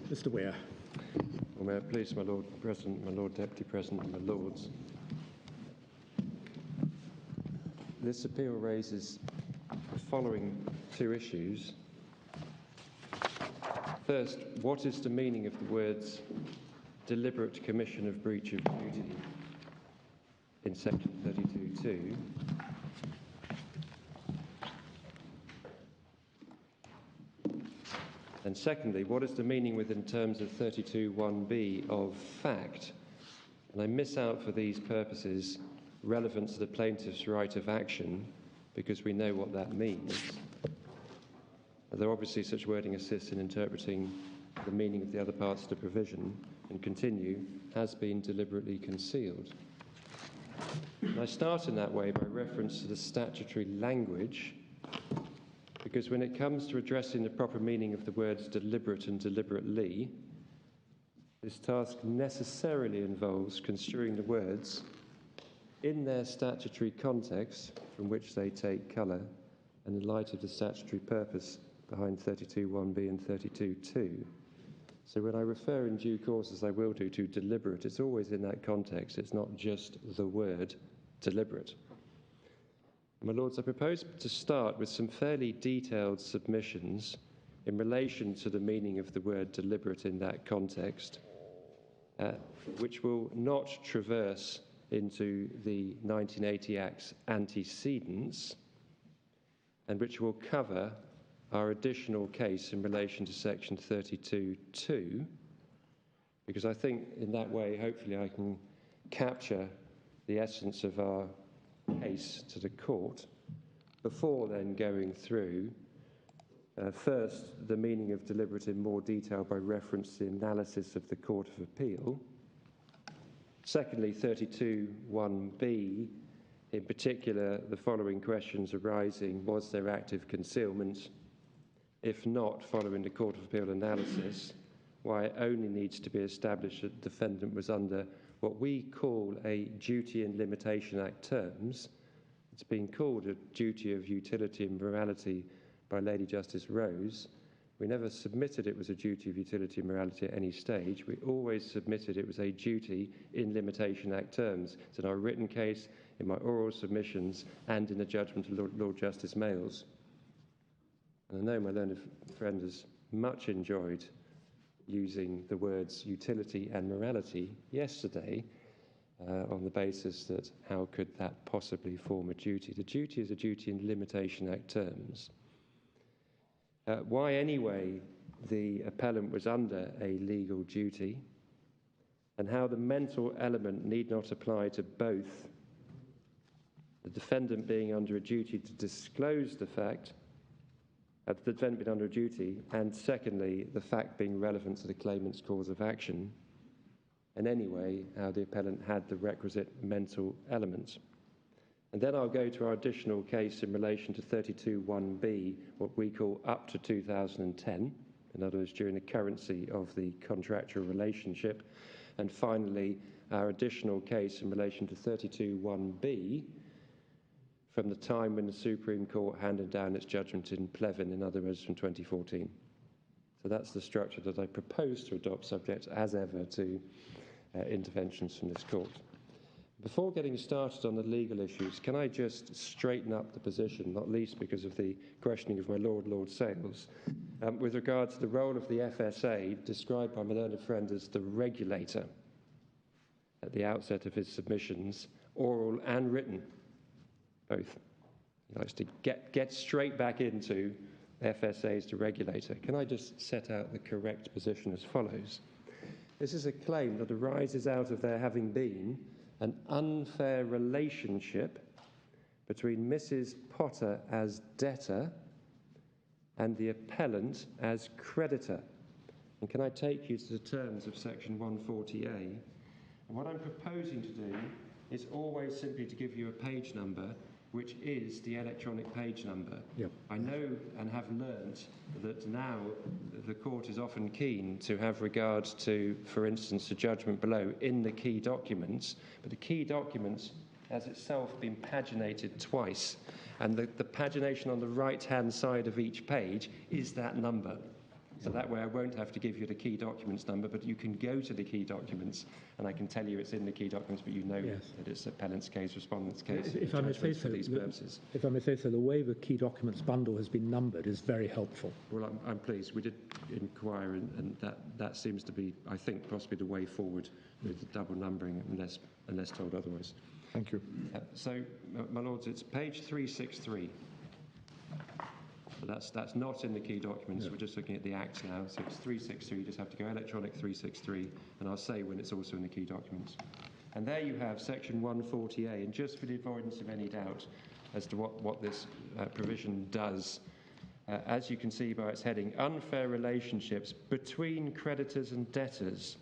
Mr. Weir. Well, may I please, my Lord President, my Lord Deputy President, and my Lords. This appeal raises the following two issues. First, what is the meaning of the words deliberate commission of breach of duty in section 32.2? And secondly, what is the meaning within terms of 32.1b of fact? And I miss out for these purposes relevance to the plaintiff's right of action, because we know what that means. Although obviously such wording assists in interpreting the meaning of the other parts of the provision, and continue, has been deliberately concealed. And I start in that way by reference to the statutory language, because when it comes to addressing the proper meaning of the words deliberate and deliberately, this task necessarily involves construing the words in their statutory context from which they take colour, and in light of the statutory purpose behind 32.1b and 32.2. So when I refer in due course, as I will do, to deliberate, it's always in that context. It's not just the word deliberate. My Lords, I propose to start with some fairly detailed submissions in relation to the meaning of the word deliberate in that context, which will not traverse into the 1980 Act's antecedents, and which will cover our additional case in relation to section 32.2, because I think in that way, hopefully, I can capture the essence of our case to the court before then going through first the meaning of deliberate in more detail by reference to the analysis of the Court of Appeal. Secondly, 32.1b, in particular, the following questions arising: was there active concealment? If not, following the Court of Appeal analysis, why it only needs to be established that the defendant was under what we call a Duty and Limitation Act terms. It's been called a duty of utility and morality by Lady Justice Rose. We never submitted it was a duty of utility and morality at any stage. We always submitted it was a duty in Limitation Act terms. It's in our written case, in my oral submissions, and in the judgment of Lord Justice Mayles. And I know my learned friend has much enjoyed using the words utility and morality yesterday on the basis that how could that possibly form a duty? The duty is a duty in Limitation Act terms. Why anyway the appellant was under a legal duty, and how the mental element need not apply to both the defendant being under a duty to disclose the fact, the defendant being under a duty, and secondly, the fact being relevant to the claimant's cause of action, and anyway, how the appellant had the requisite mental element. And then I'll go to our additional case in relation to 32.1b, what we call up to 2010, in other words, during the currency of the contractual relationship. And finally, our additional case in relation to 32.1b, from the time when the Supreme Court handed down its judgment in Plevin, in other words, from 2014. So that's the structure that I propose to adopt, subject, as ever, to interventions from this court. Before getting started on the legal issues, can I just straighten up the position, not least because of the questioning of my Lord Sales, with regard to the role of the FSA, described by my learned friend as the regulator at the outset of his submissions, oral and written. Both. He likes to get straight back into FSA as the regulator. Can I just set out the correct position as follows? This is a claim that arises out of there having been an unfair relationship between Mrs. Potter as debtor and the appellant as creditor. And can I take you to the terms of section 140A? And what I'm proposing to do is always simply to give you a page number, which is the electronic page number. Yep. I know and have learnt that now the court is often keen to have regard to, for instance, the judgment below in the key documents, but the key documents has itself been paginated twice, And the pagination on the right-hand side of each page is that number. So that way I won't have to give you the key documents number, but you can go to the key documents, and I can tell you it's in the key documents, but you know that it's appellant's case, respondent's case, if I may say so, for these purposes. If I may say so, the way the key documents bundle has been numbered is very helpful. Well, I'm pleased. We did inquire, and that seems to be, I think, possibly the way forward with the double numbering, unless told otherwise. Thank you. So, my lords, it's page 363. So that's not in the key documents. We're just looking at the Act now. So it's 363. You just have to go electronic 363, and I'll say when it's also in the key documents. And there you have section 140A. And just for the avoidance of any doubt as to what this provision does, as you can see by its heading, unfair relationships between creditors and debtors.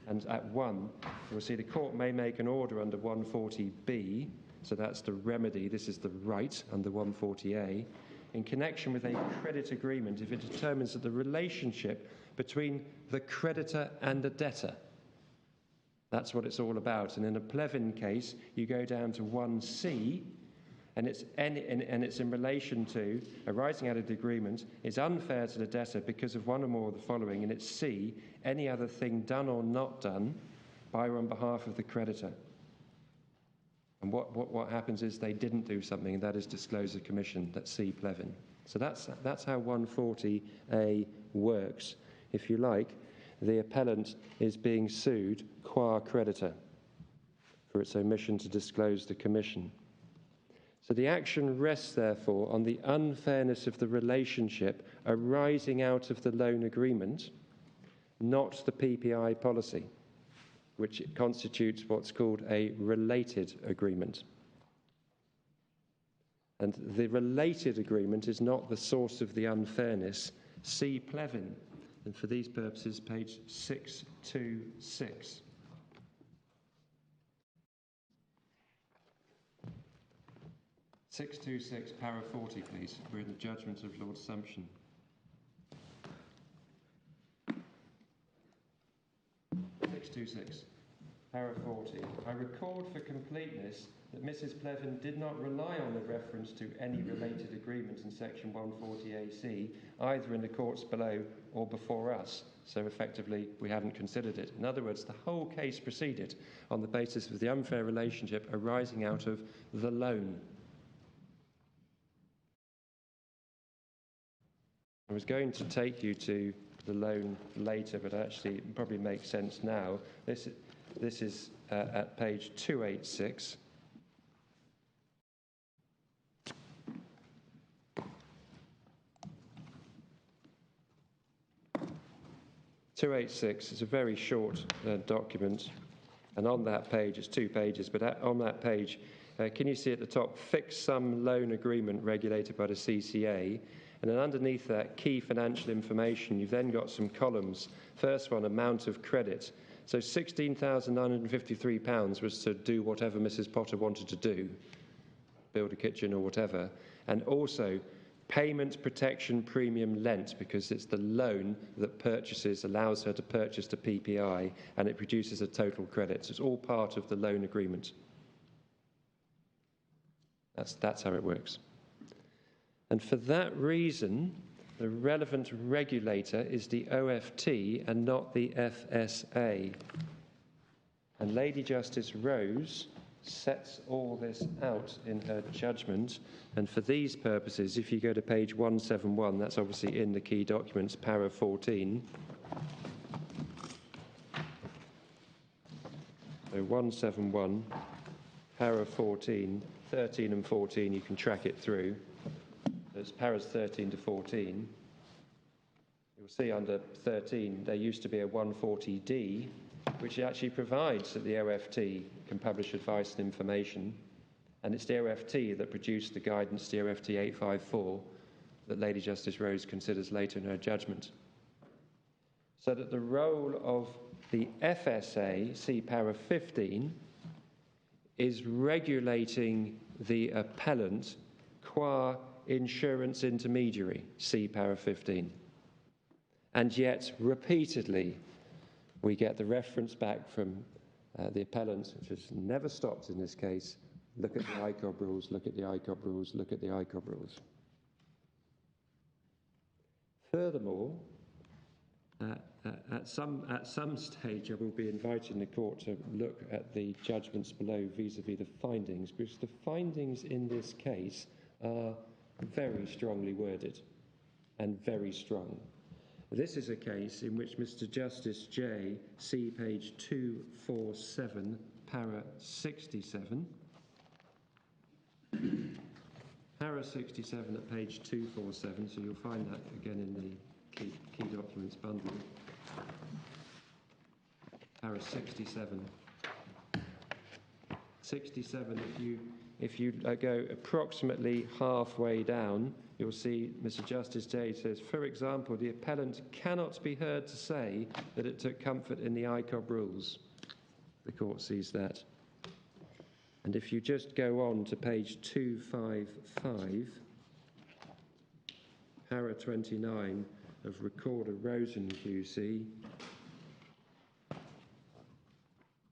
And at 1, you'll see the court may make an order under 140B. So that's the remedy. This is the right under 140A. In connection with a credit agreement, if it determines that the relationship between the creditor and the debtor, that's what it's all about. And in a Plevin case, you go down to 1C, and it's in relation to arising out of the agreement is unfair to the debtor because of one or more of the following, and it's C, any other thing done or not done by or on behalf of the creditor. And what happens is they didn't do something, and that is disclose the commission. That's C. Plevin. So that's how 140A works. If you like, the appellant is being sued qua creditor for its omission to disclose the commission. So the action rests, therefore, on the unfairness of the relationship arising out of the loan agreement, not the PPI policy, which constitutes what's called a related agreement. And the related agreement is not the source of the unfairness. See Plevin. And for these purposes, page 626. Para 40, please. We're in the judgment of Lord Sumption. 626. Para 40. I record for completeness that Mrs. Plevin did not rely on the reference to any related agreement in section 140AC, either in the courts below or before us. So effectively, we haven't considered it. In other words, the whole case proceeded on the basis of the unfair relationship arising out of the loan. I was going to take you to the loan later, but actually it probably makes sense now. This is at page 286. It's a very short document, and on that page, it's 2 pages, but on that page, can you see at the top, fixed sum loan agreement regulated by the CCA, and then underneath that, key financial information, you've then got some columns. First one, amount of credit. So £16,953 was to do whatever Mrs. Potter wanted to do, build a kitchen or whatever, and also payment protection premium lent, because it's the loan that allows her to purchase the PPI, and it produces a total credit. So it's all part of the loan agreement. That's how it works. And for that reason, the relevant regulator is the OFT and not the FSA. And Lady Justice Rose sets all this out in her judgment. And for these purposes, if you go to page 171, that's obviously in the key documents, para 14. So 171, para 14, 13 and 14, you can track it through. There's paras 13 to 14. You'll see under 13, there used to be a 140D, which actually provides that the OFT can publish advice and information. And it's the OFT that produced the guidance, the OFT 854, that Lady Justice Rose considers later in her judgment. So that the role of the FSA, see para 15, is regulating the appellant qua insurance intermediary, see para 15. And yet, repeatedly, we get the reference back from the appellant, which has never stopped in this case, look at the ICOB rules, look at the ICOB rules, look at the ICOB rules. Furthermore, at some stage I will be inviting the court to look at the judgments below vis-à-vis the findings, because the findings in this case are very strongly worded and very strong. This is a case in which Mr. Justice J, see page 247, para 67. Para 67 at page 247, so you'll find that again in the key documents bundle. Para 67. 67, if you go approximately halfway down, you'll see Mr. Justice J says, for example, the appellant cannot be heard to say that it took comfort in the ICOB rules. The court sees that. And if you just go on to page 255, para 29 of Recorder Rosen QC,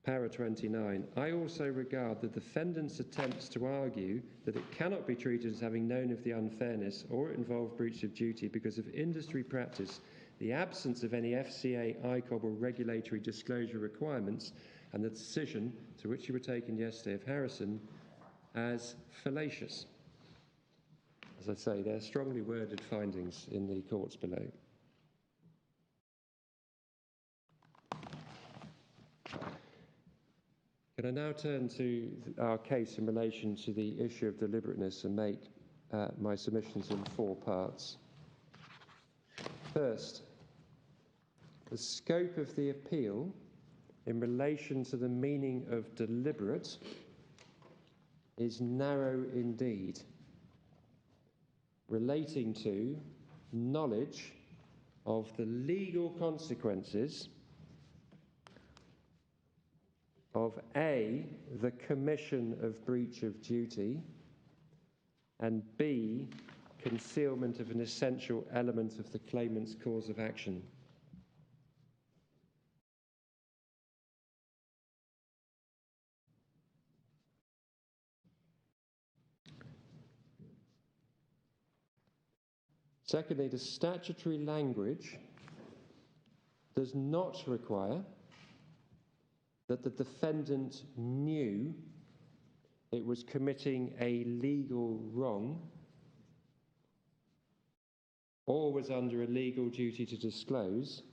para 29, I also regard the defendant's attempts to argue that it cannot be treated as having known of the unfairness or it involved breach of duty because of industry practice, the absence of any FCA, ICOB or regulatory disclosure requirements, and the decision to which you were taken yesterday of Harrison as fallacious. As I say, they're strongly worded findings in the courts below. Can I now turn to our case in relation to the issue of deliberateness and make my submissions in 4 parts. First, the scope of the appeal in relation to the meaning of deliberate is narrow indeed, relating to knowledge of the legal consequences of A, the commission of breach of duty, and B, concealment of an essential element of the claimant's cause of action. Secondly, the statutory language does not require that the defendant knew it was committing a legal wrong or was under a legal duty to disclose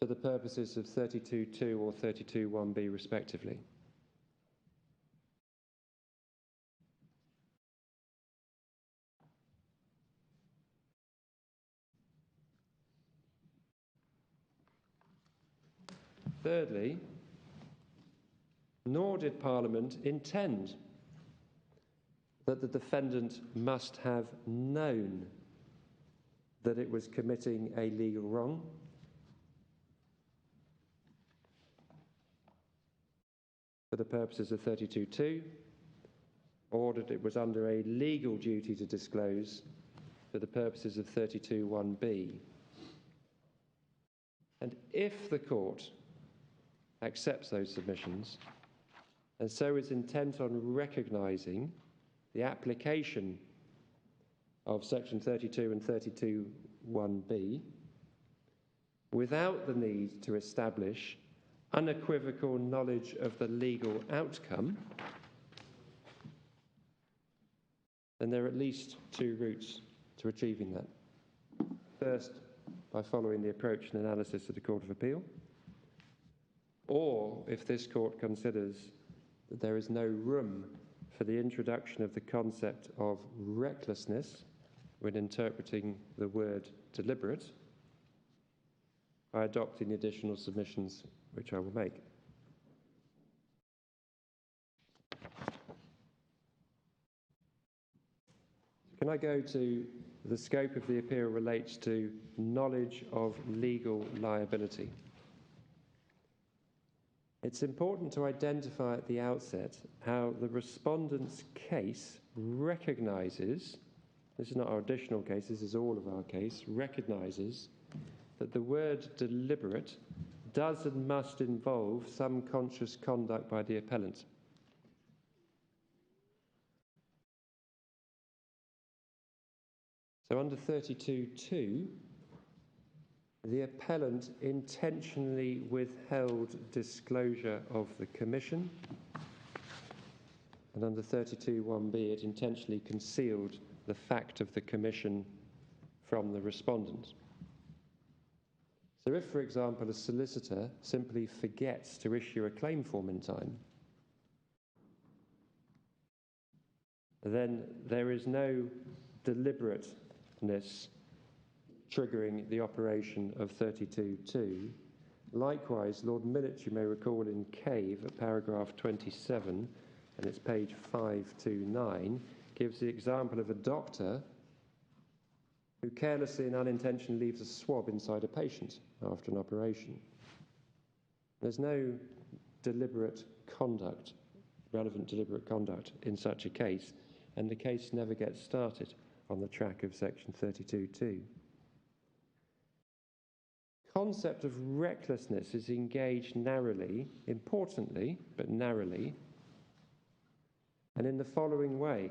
for the purposes of 32.2 or 32.1b respectively. Thirdly, nor did Parliament intend that the defendant must have known that it was committing a legal wrong for the purposes of 32.2, or that it was under a legal duty to disclose for the purposes of 32.1b. And if the court accepts those submissions, and so is intent on recognising the application of section 32 and 32.1b without the need to establish unequivocal knowledge of the legal outcome, then there are at least 2 routes to achieving that. First, by following the approach and analysis of the Court of Appeal, or if this court considers that there is no room for the introduction of the concept of recklessness when interpreting the word deliberate, by adopting the additional submissions which I will make. Can I go to the scope of the appeal relates to knowledge of legal liability? It's important to identify at the outset how the respondent's case recognises, this is not our additional case, this is all of our case, recognises that the word deliberate does and must involve some conscious conduct by the appellant. So under 32.2, the appellant intentionally withheld disclosure of the commission, and under 32.1b, it intentionally concealed the fact of the commission from the respondent. So if, for example, a solicitor simply forgets to issue a claim form in time, then there is no deliberateness triggering the operation of 32.2. Likewise, Lord Millett, you may recall in Cave at paragraph 27, and it's page 529, gives the example of a doctor who carelessly and unintentionally leaves a swab inside a patient after an operation. There's no deliberate conduct, relevant deliberate conduct in such a case, and the case never gets started on the track of section 32.2. Concept of recklessness is engaged narrowly, importantly, but narrowly, and in the following way,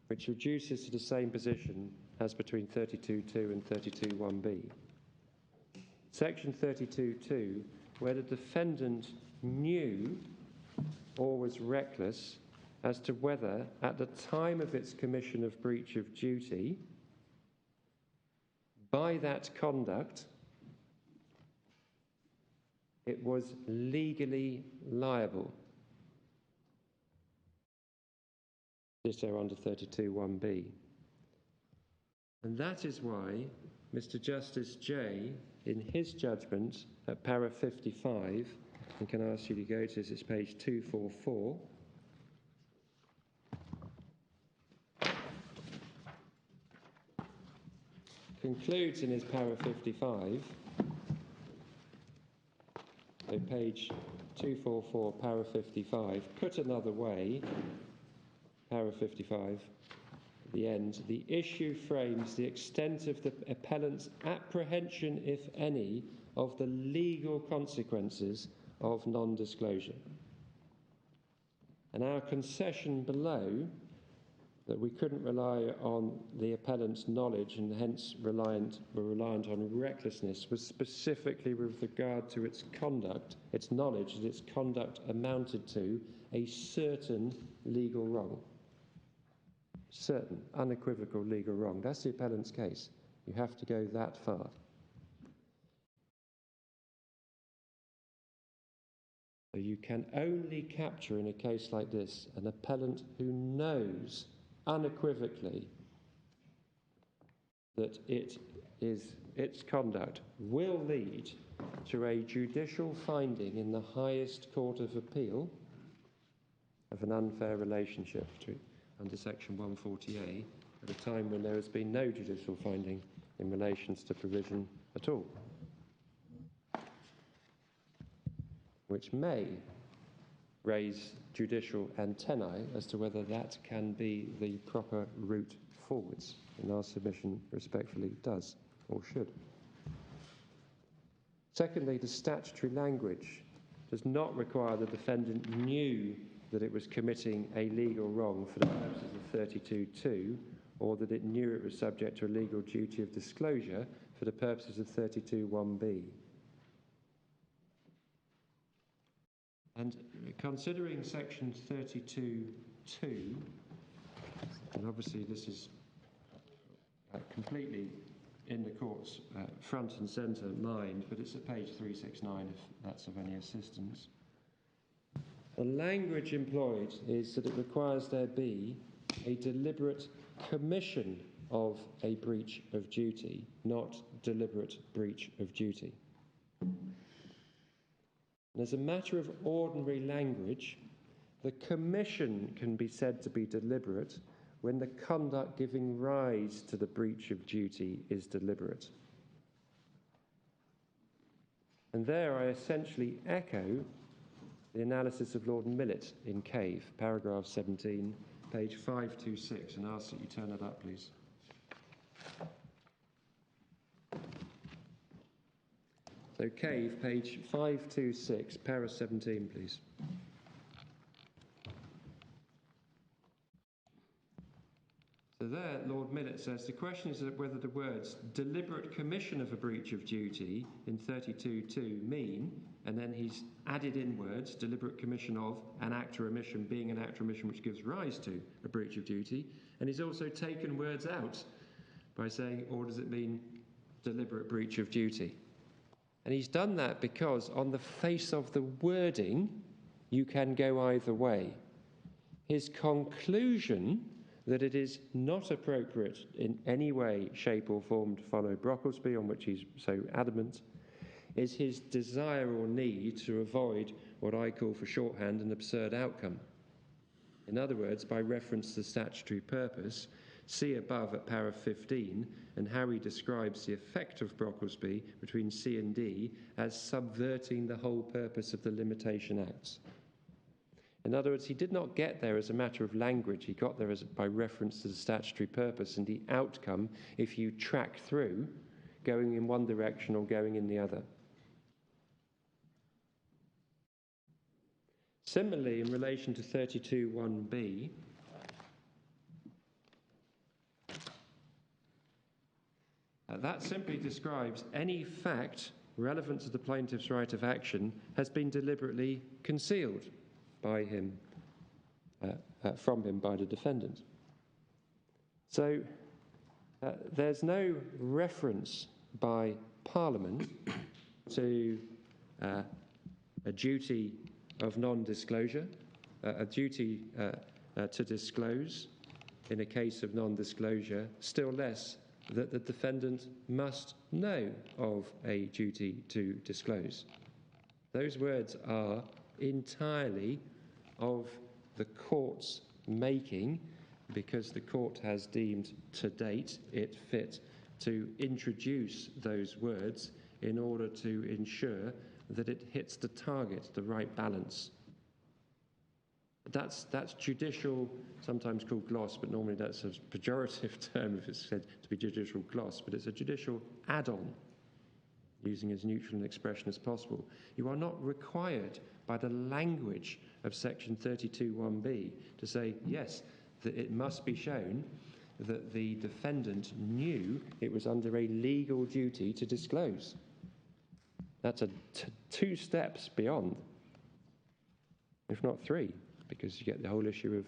which reduces to the same position as between 32.2 and 32.1b. Section 32.2, where the defendant knew or was reckless as to whether, at the time of its commission of breach of duty, by that conduct, it was legally liable. Ditto under 32.1b. And that is why Mr. Justice J, in his judgment at para 55, I can ask you to go to this, it's page 244, concludes in his para 55, so page 244, para 55, put another way, para 55, at the end, the issue frames the extent of the appellant's apprehension, if any, of the legal consequences of non-disclosure. And our concession below, that we couldn't rely on the appellant's knowledge and hence were reliant on recklessness, was specifically with regard to its conduct, its knowledge that its conduct amounted to a certain legal wrong. Certain, unequivocal legal wrong. That's the appellant's case. You have to go that far. So you can only capture in a case like this an appellant who knows unequivocally that its conduct will lead to a judicial finding in the highest court of appeal of an unfair relationship under section 140A at a time when there has been no judicial finding in relations to provision at all, which may raise judicial antennae as to whether that can be the proper route forwards, and our submission respectfully does or should. Secondly, the statutory language does not require the defendant knew that it was committing a legal wrong for the purposes of 32.2, or that it knew it was subject to a legal duty of disclosure for the purposes of 32.1b. And considering section 32.2, and obviously this is completely in the court's front and centre mind, but it's at page 369 if that's of any assistance. The language employed is that it requires there be a deliberate commission of a breach of duty, not deliberate breach of duty. And as a matter of ordinary language, the commission can be said to be deliberate when the conduct giving rise to the breach of duty is deliberate. And there I essentially echo the analysis of Lord Millett in Cave, paragraph 17, page 526, and ask that you turn it up, please. So Cave, page 526, para 17, please. So there, Lord Millett says, the question is whether the words deliberate commission of a breach of duty in 32.2 mean, and then he's added in words, deliberate commission of an act or omission being an act or omission which gives rise to a breach of duty, and he's also taken words out by saying, or does it mean deliberate breach of duty? And he's done that because on the face of the wording, you can go either way. His conclusion that it is not appropriate in any way, shape or form to follow Brocklesby, on which he's so adamant, is his desire or need to avoid what I call for shorthand an absurd outcome. In other words, by reference to statutory purpose, see above at para 15 and how he describes the effect of Brocklesby between C and D as subverting the whole purpose of the Limitation Acts. In other words, he did not get there as a matter of language, he got there by reference to the statutory purpose and the outcome, if you track through, going in one direction or going in the other. Similarly, in relation to 32.1b, that simply describes any fact relevant to the plaintiff's right of action has been deliberately concealed by him, from him by the defendant. So there's no reference by Parliament to a duty of non-disclosure, a duty to disclose in a case of non-disclosure, still less that the defendant must know of a duty to disclose. Those words are entirely of the court's making, because the court has deemed to date it fit to introduce those words in order to ensure that it hits the target, the right balance. That's judicial, sometimes called gloss, but normally that's a pejorative term if it's said to be judicial gloss, but it's a judicial add-on, using as neutral an expression as possible. You are not required by the language of section 32.1b to say, yes, that it must be shown that the defendant knew it was under a legal duty to disclose. That's two steps beyond, if not three, because you get the whole issue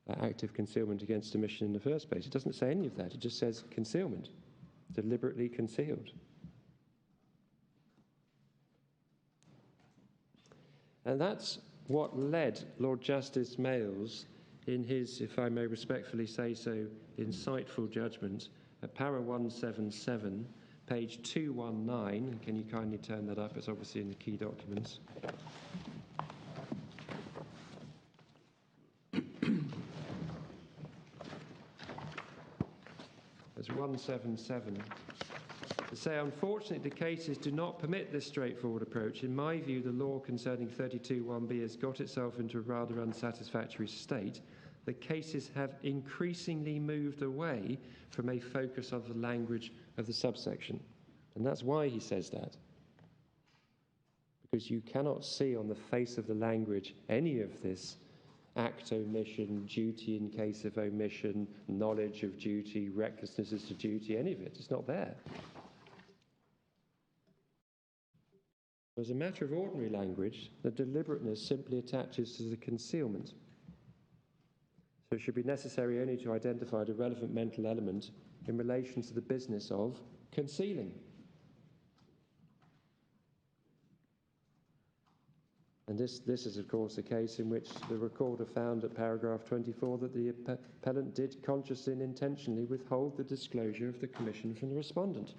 of active concealment against omission in the first place. It doesn't say any of that, it just says concealment, deliberately concealed. And that's what led Lord Justice Mayles in his, if I may respectfully say so, insightful judgment at para 177, page 219. Can you kindly turn that up? It's obviously in the key documents. There's 177. To say, unfortunately, the cases do not permit this straightforward approach. In my view, the law concerning 32.1b has got itself into a rather unsatisfactory state. The cases have increasingly moved away from a focus of the language of the subsection. And that's why he says that. Because you cannot see on the face of the language any of this act, omission, duty in case of omission, knowledge of duty, recklessness as to duty, any of it. It's not there. As a matter of ordinary language, the deliberateness simply attaches to the concealment. So it should be necessary only to identify the relevant mental element in relation to the business of concealing. And this is, of course, the case in which the recorder found at paragraph 24 that the appellant did consciously and intentionally withhold the disclosure of the commission from the respondent.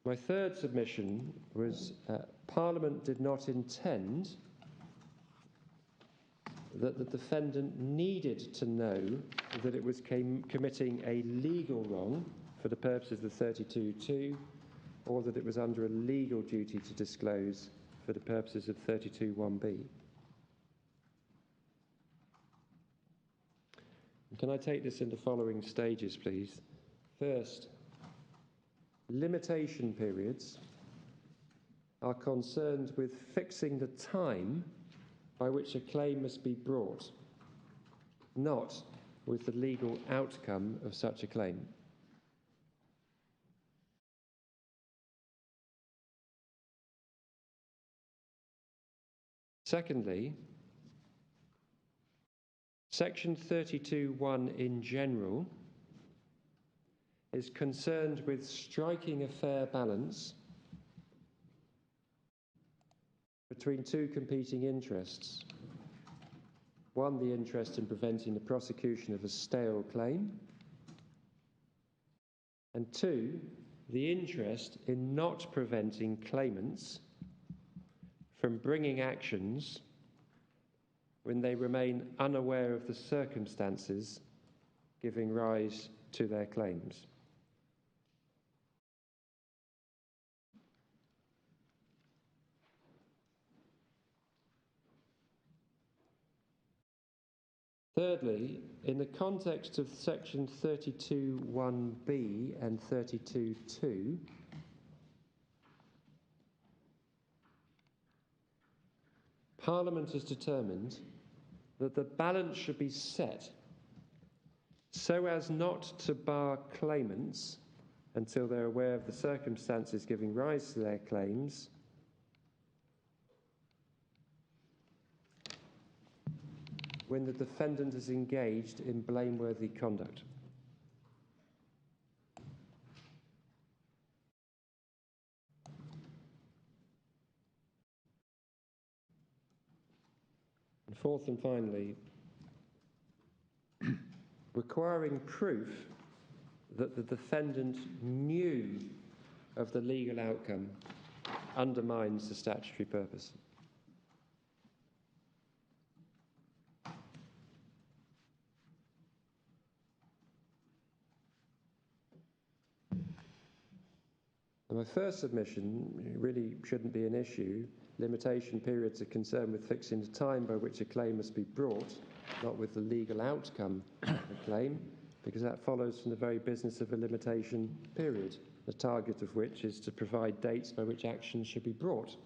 My third submission was Parliament did not intend that the defendant needed to know that it was committing a legal wrong for the purposes of 32.2, or that it was under a legal duty to disclose for the purposes of 32.1b. Can I take this in the following stages, please? First, limitation periods are concerned with fixing the time by which a claim must be brought, not with the legal outcome of such a claim. Secondly, Section 32(1) in general is concerned with striking a fair balance between two competing interests. One, the interest in preventing the prosecution of a stale claim, and two, the interest in not preventing claimants from bringing actions when they remain unaware of the circumstances giving rise to their claims. Thirdly, in the context of Section 32(1)b and 32(2), Parliament has determined that the balance should be set so as not to bar claimants until they're aware of the circumstances giving rise to their claims, when the defendant is engaged in blameworthy conduct. And fourth and finally, requiring proof that the defendant knew of the legal outcome undermines the statutory purpose. My first submission really shouldn't be an issue. Limitation periods are concerned with fixing the time by which a claim must be brought, not with the legal outcome of the claim, because that follows from the very business of a limitation period, the target of which is to provide dates by which actions should be brought.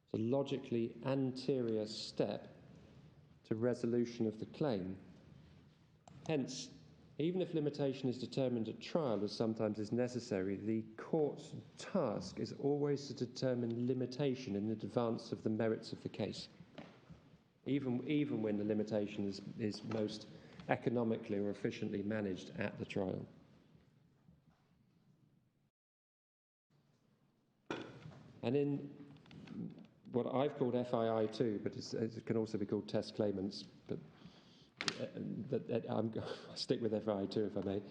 It's a logically anterior step to resolution of the claim. Hence, even if limitation is determined at trial, as sometimes is necessary, the court's task is always to determine limitation in advance of the merits of the case, even when the limitation is most economically or efficiently managed at the trial. And in what I've called FII2, but it can also be called test claimants, but I'll stick with FII2 if I may,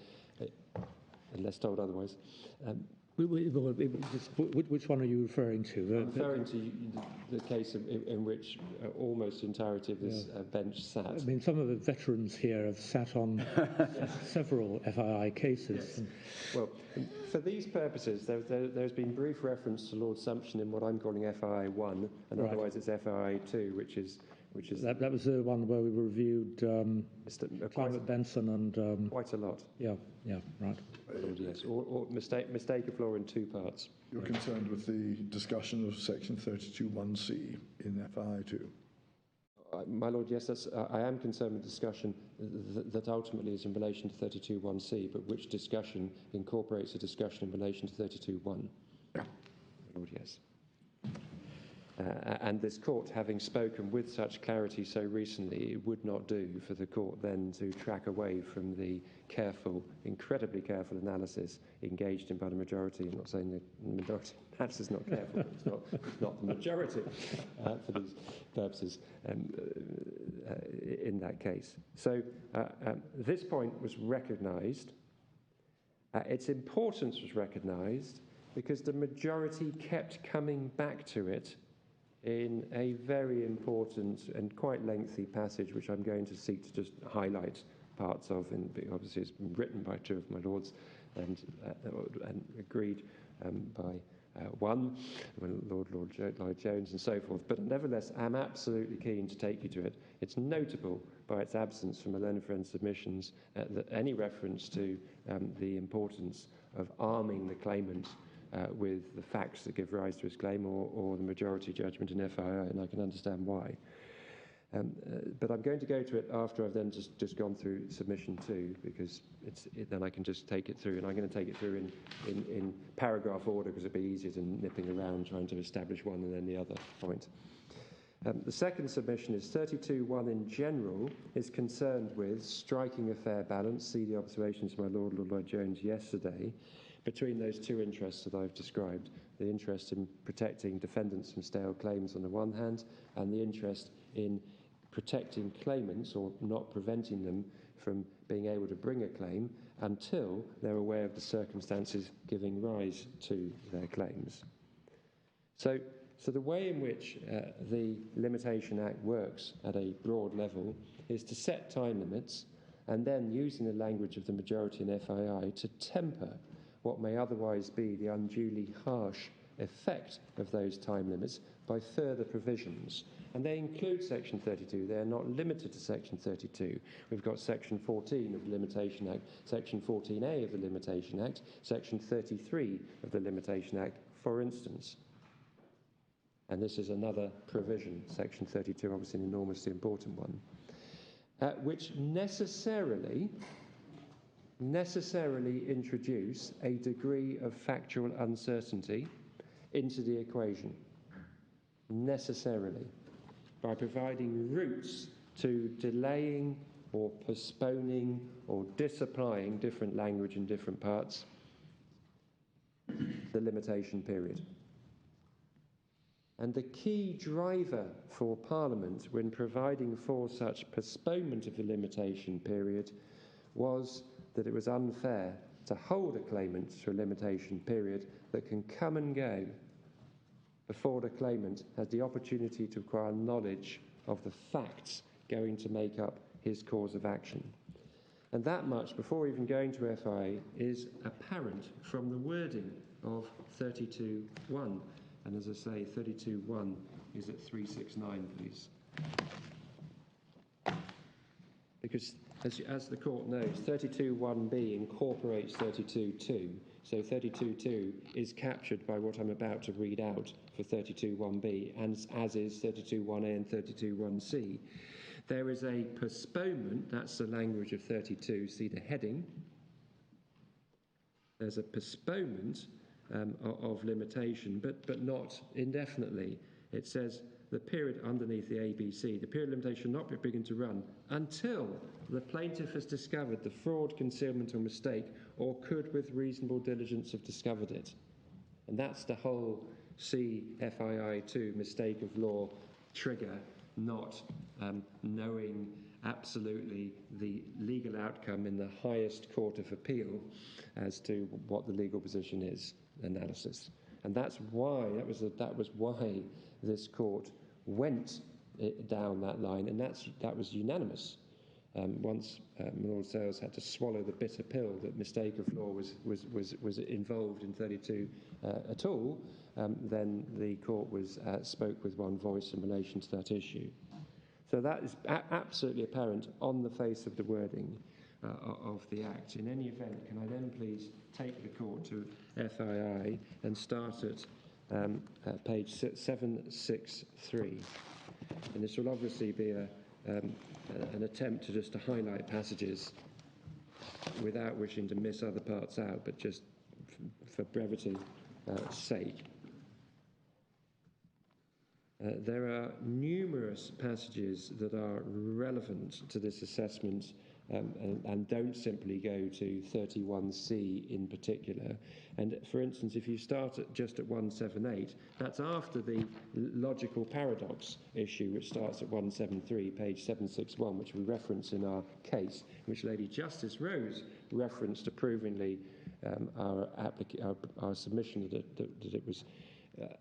unless told otherwise. Which one are you referring to? I'm referring to the case in which almost the entirety of this bench sat. I mean, some of the veterans here have sat on several FII cases. Yes. Well, for these purposes, there's been brief reference to Lord Sumption in what I'm calling FII1, and right. Otherwise it's FII2, which is that was the one where we reviewed Climate Benson and quite a lot. Yeah, right. Yes, or mistake of law in two parts. You're concerned with the discussion of Section 32(1)c in FII2? My Lord, yes, I am concerned with discussion that ultimately is in relation to 32(1)c, but which discussion incorporates a discussion in relation to 32(1). Yeah. My Lord, yes. And this court, having spoken with such clarity so recently, it would not do for the court then to track away from the careful, incredibly careful analysis engaged in by the majority. I'm not saying the majority analysis is not careful, but it's not the majority for these purposes in that case. So this point was recognised. Its importance was recognised because the majority kept coming back to it in a very important and quite lengthy passage, which I'm going to seek to just highlight parts of, and obviously it's been written by two of my lords and agreed by 1, when Lloyd Jones and so forth, but nevertheless I'm absolutely keen to take you to it. It's notable by its absence from a learned friend submissions any reference to the importance of arming the claimant with the facts that give rise to his claim or the majority judgment in FII, and I can understand why. But I'm going to go to it after I've then just gone through submission 2, because then I can just take it through, and I'm going to take it through in paragraph order because it'd be easier than nipping around trying to establish one and then the other point. The second submission is 32.1 in general is concerned with striking a fair balance, see the observations of my Lord Lloyd Jones yesterday, between those two interests that I've described, the interest in protecting defendants from stale claims on the one hand, and the interest in protecting claimants or not preventing them from being able to bring a claim until they're aware of the circumstances giving rise to their claims. So the way in which the Limitation Act works at a broad level is to set time limits and then, using the language of the majority in FII, to temper what may otherwise be the unduly harsh effect of those time limits by further provisions. And they include Section 32. They are not limited to Section 32. We've got Section 14 of the Limitation Act, Section 14A of the Limitation Act, Section 33 of the Limitation Act, for instance. And this is another provision, Section 32, obviously an enormously important one, which necessarily introduce a degree of factual uncertainty into the equation, necessarily, by providing routes to delaying or postponing or disapplying different language in different parts, the limitation period. And the key driver for Parliament when providing for such postponement of the limitation period was that it was unfair to hold a claimant to a limitation period that can come and go before the claimant has the opportunity to acquire knowledge of the facts going to make up his cause of action. And that much, before even going to FI, is apparent from the wording of 32.1. And as I say, 32.1 is at 369, please. Because as the court knows, 32.1b incorporates 32.2. So 32.2 is captured by what I'm about to read out for 32.1b, and as is 32.1a and 32.1c. There is a postponement, that's the language of 32, see the heading. There's a postponement of limitation, but not indefinitely. It says the period underneath the ABC, the period of limitation not begin to run until the plaintiff has discovered the fraud, concealment or mistake, or could with reasonable diligence have discovered it. And that's the whole CFII2 mistake of law trigger, not knowing absolutely the legal outcome in the highest court of appeal as to what the legal position is analysis. And that's why, that was why this court went down that line, and that was unanimous. Once Lord Sales had to swallow the bitter pill that mistake of law was involved in 32 at all, then the court spoke with one voice in relation to that issue. So that is absolutely apparent on the face of the wording of the Act. In any event, can I then please take the court to FII and start at page 763. And this will obviously be an attempt to highlight passages without wishing to miss other parts out, but just for brevity's sake. There are numerous passages that are relevant to this assessment and don't simply go to 31C in particular. And for instance, if you start just at 178, that's after the logical paradox issue, which starts at 173, page 761, which we reference in our case, which Lady Justice Rose referenced approvingly our submission that it was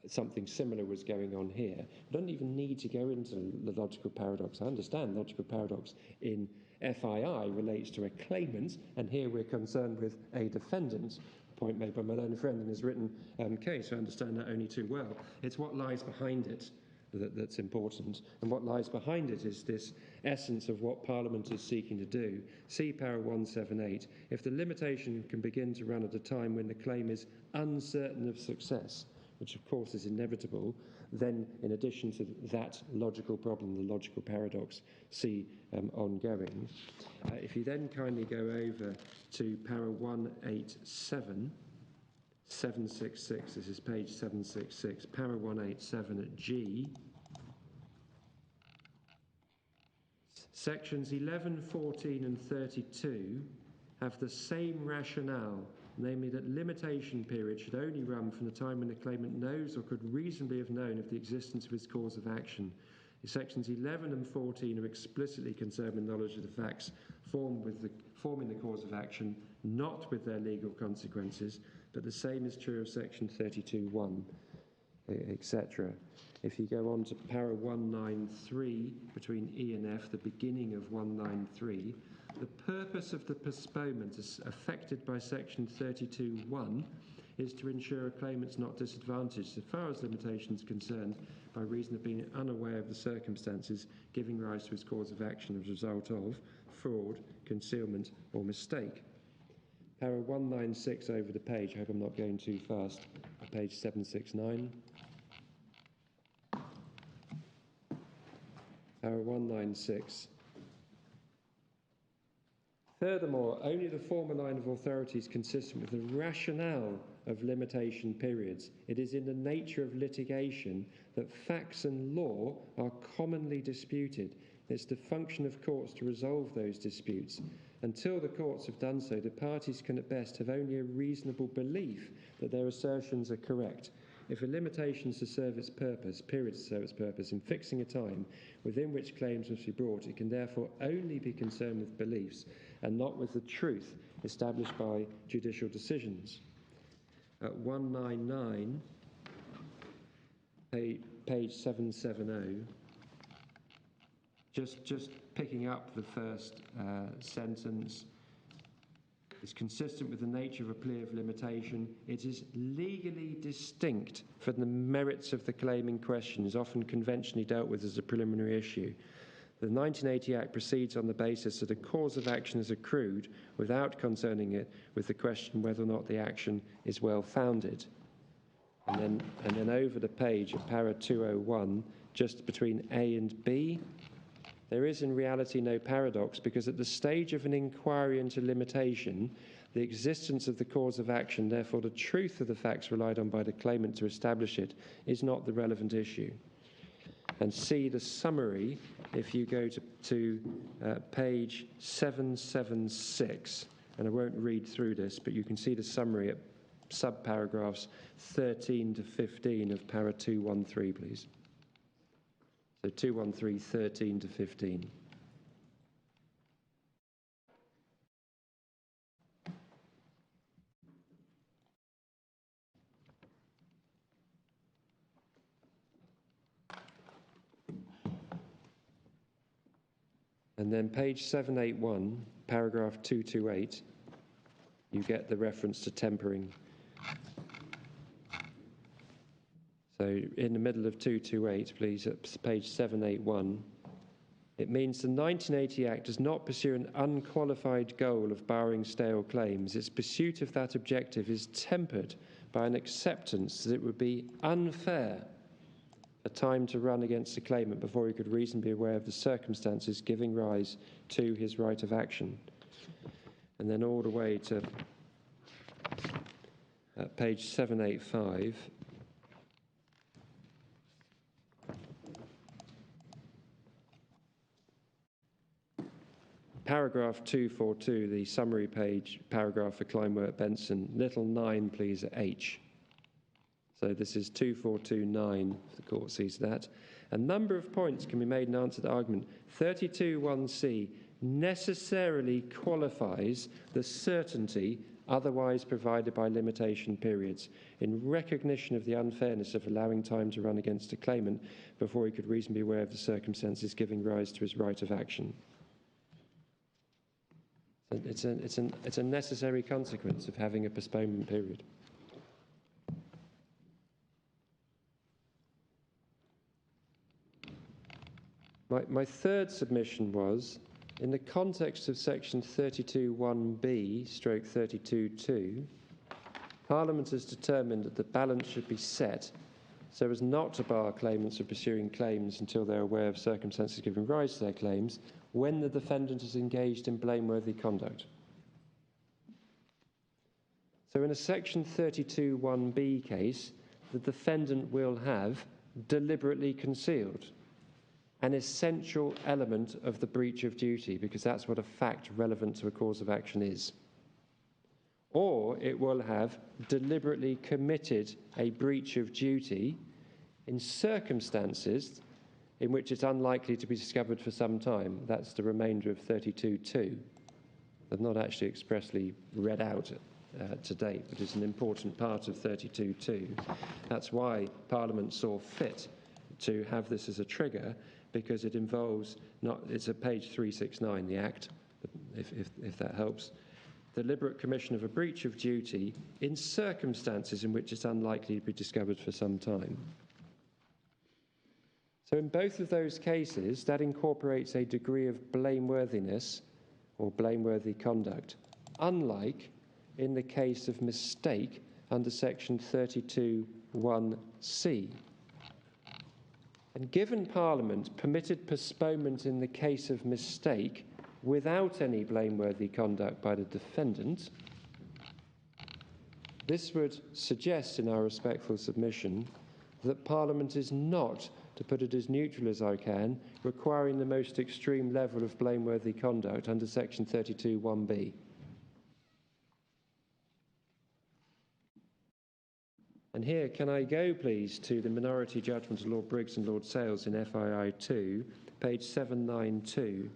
something similar was going on here. I don't even need to go into the logical paradox. I understand logical paradox in FII relates to a claimant, and here we're concerned with a defendant. point made by my learned friend in his written case. I understand that only too well. It's what lies behind it that's important, and what lies behind it is this essence of what Parliament is seeking to do. See para 178. If the limitation can begin to run at a time when the claim is uncertain of success, which of course is inevitable, then in addition to that logical problem, the logical paradox, see ongoing. If you then kindly go over to para 187, 766, this is page 766, para 187 at G. Sections 11, 14 and 32 have the same rationale, namely that limitation period should only run from the time when the claimant knows or could reasonably have known of the existence of his cause of action. Sections 11 and 14 are explicitly concerned with knowledge of the facts forming the cause of action, not with their legal consequences, but the same is true of section 32.1, etc. If you go on to para 193, between E and F, the beginning of 193, the purpose of the postponement is affected by section 32.1 is to ensure a claimant's not disadvantaged as far as limitation is concerned by reason of being unaware of the circumstances giving rise to his cause of action as a result of fraud, concealment or mistake. Para 196 over the page, I hope I'm not going too fast, page 769. Para 196. Furthermore, only the former line of authority is consistent with the rationale of limitation periods. It is in the nature of litigation that facts and law are commonly disputed. It's the function of courts to resolve those disputes. Until the courts have done so, the parties can at best have only a reasonable belief that their assertions are correct. If a limitation is to serve its purpose, period to serve its purpose, in fixing a time within which claims must be brought, it can therefore only be concerned with beliefs and not with the truth established by judicial decisions. At 199, page 770, just picking up the first sentence, is consistent with the nature of a plea of limitation. It is legally distinct from the merits of the claim in question, is often conventionally dealt with as a preliminary issue. The 1980 Act proceeds on the basis that a cause of action is accrued without concerning it with the question whether or not the action is well-founded. And then over the page at para 201, just between A and B, there is in reality no paradox, because at the stage of an inquiry into limitation, the existence of the cause of action, therefore the truth of the facts relied on by the claimant to establish it, is not the relevant issue. And see the summary if you go to page 776, and I won't read through this, but you can see the summary at subparagraphs 13 to 15 of para 213, please. So 213, 13 to 15. And then page 781, paragraph 228, you get the reference to tempering. So in the middle of 228, please, at page 781, it means the 1980 Act does not pursue an unqualified goal of barring stale claims. Its pursuit of that objective is tempered by an acceptance that it would be unfair a time to run against the claimant before he could reasonably be aware of the circumstances giving rise to his right of action. And then all the way to page 785, paragraph 242, the summary page, paragraph for Kleinworth Benson, little 9, please, at H. So this is 2429, if the court sees that. A number of points can be made in answer to the argument. 32.1c necessarily qualifies the certainty otherwise provided by limitation periods in recognition of the unfairness of allowing time to run against a claimant before he could reasonably be aware of the circumstances giving rise to his right of action. It's a necessary consequence of having a postponement period. My third submission was, in the context of section 32(1)(b)/32(2), Parliament has determined that the balance should be set so as not to bar claimants from pursuing claims until they're aware of circumstances giving rise to their claims when the defendant is engaged in blameworthy conduct. So in a section 32(1)(b) case, the defendant will have deliberately concealed an essential element of the breach of duty, because that's what a fact relevant to a cause of action is. Or it will have deliberately committed a breach of duty in circumstances in which it's unlikely to be discovered for some time. That's the remainder of 32(2). I've not actually expressly read out to date, but it's an important part of 32(2). That's why Parliament saw fit to have this as a trigger, because it involves, it's at page 369, the Act, if that helps, deliberate commission of a breach of duty in circumstances in which it's unlikely to be discovered for some time. So in both of those cases, that incorporates a degree of blameworthiness or blameworthy conduct, unlike in the case of mistake under section 32(1)(c). And given Parliament permitted postponement in the case of mistake without any blameworthy conduct by the defendant, this would suggest in our respectful submission that Parliament is not, to put it as neutral as I can, requiring the most extreme level of blameworthy conduct under section 32(1)(b). And here, can I go, please, to the minority judgment of Lord Briggs and Lord Sales in FII 2, page 792,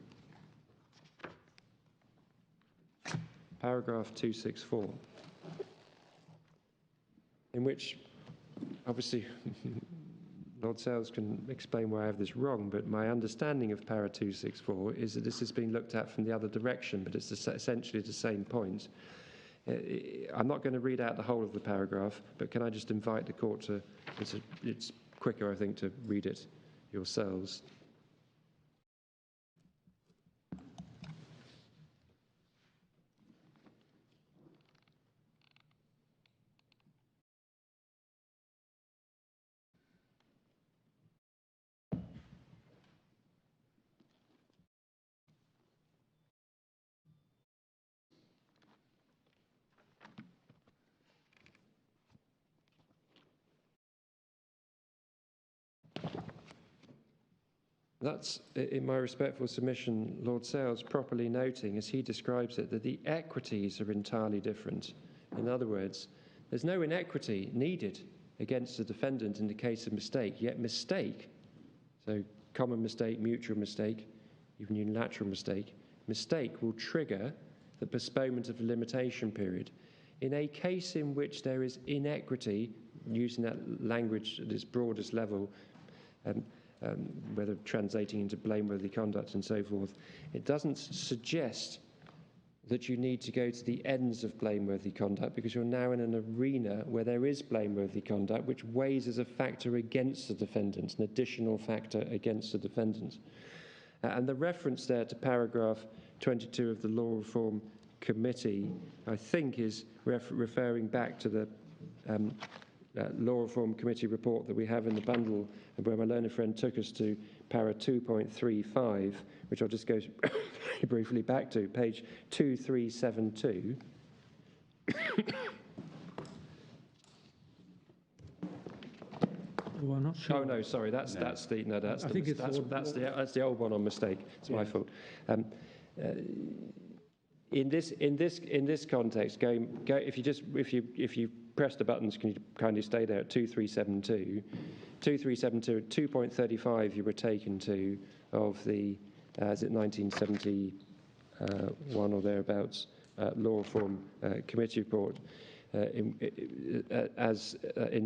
paragraph 264, in which, obviously, Lord Sales can explain why I have this wrong, but my understanding of para 264 is that this has been looked at from the other direction, but it's essentially the same point. I'm not going to read out the whole of the paragraph, but can I just invite the court to, it's quicker, I think, to read it yourselves. That's, in my respectful submission, Lord Sales properly noting, as he describes it, that the equities are entirely different. In other words, there's no inequity needed against the defendant in the case of mistake, yet mistake, so common mistake, mutual mistake, even unilateral mistake will trigger the postponement of the limitation period. In a case in which there is inequity, using that language at its broadest level, whether translating into blameworthy conduct and so forth, it doesn't suggest that you need to go to the ends of blameworthy conduct, because you're now in an arena where there is blameworthy conduct, which weighs as a factor against the defendant, an additional factor against the defendant. And the reference there to paragraph 22 of the Law Reform Committee, I think, is referring back to the Law Reform Committee report that we have in the bundle, where my learned friend took us to para 2.35, which I'll just go briefly back to, page 2372. Oh, I'm not sure. Oh no, sorry, that's the old one on mistake. It's my fault. In this context, if you press the buttons, can you kindly stay there at 2372? 2372 at 2.35 you were taken to of the, is it 1971 or thereabouts, Law Reform Committee report, in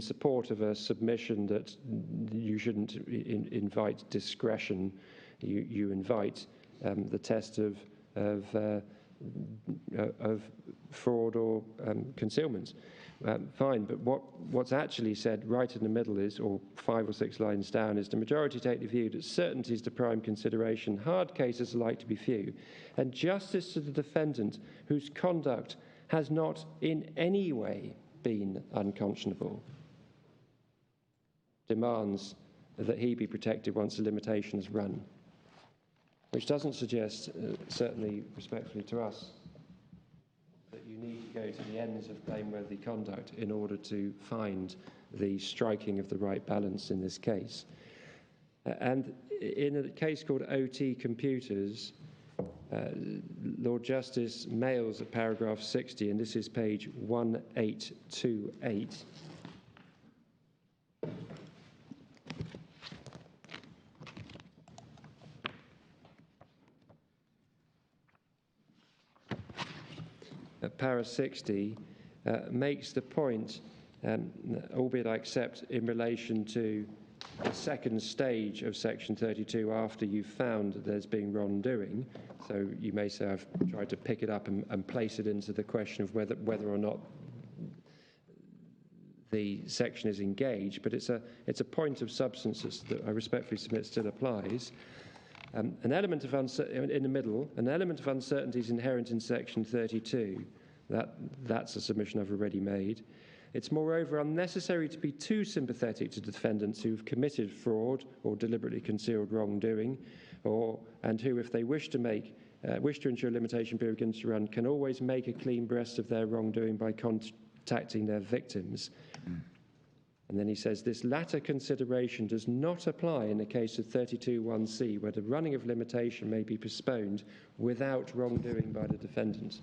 support of a submission that you shouldn't invite discretion, you invite the test of of fraud or concealment. Fine, but what's actually said right in the middle is, or 5 or 6 lines down, is the majority take the view that certainty is the prime consideration, hard cases are like to be few, and justice to the defendant whose conduct has not in any way been unconscionable demands that he be protected once the limitation is run, which doesn't suggest, certainly respectfully to us, that you need to go to the ends of blameworthy conduct in order to find the striking of the right balance in this case. And in a case called OT Computers, Lord Justice Mayles at paragraph 60, and this is page 1828, at para 60, makes the point, albeit I accept in relation to the second stage of section 32 after you've found that there's been wrongdoing. So you may say I've tried to pick it up and place it into the question of whether or not the section is engaged, but it's a point of substance that I respectfully submit still applies. An element of in the middle, an element of uncertainty is inherent in section 32. That's a submission I've already made. It's moreover unnecessary to be too sympathetic to defendants who've committed fraud or deliberately concealed wrongdoing, and who, if they wish to ensure limitation period begins to run, can always make a clean breast of their wrongdoing by contacting their victims. And then he says, this latter consideration does not apply in the case of 32(1)(c), where the running of limitation may be postponed without wrongdoing by the defendant.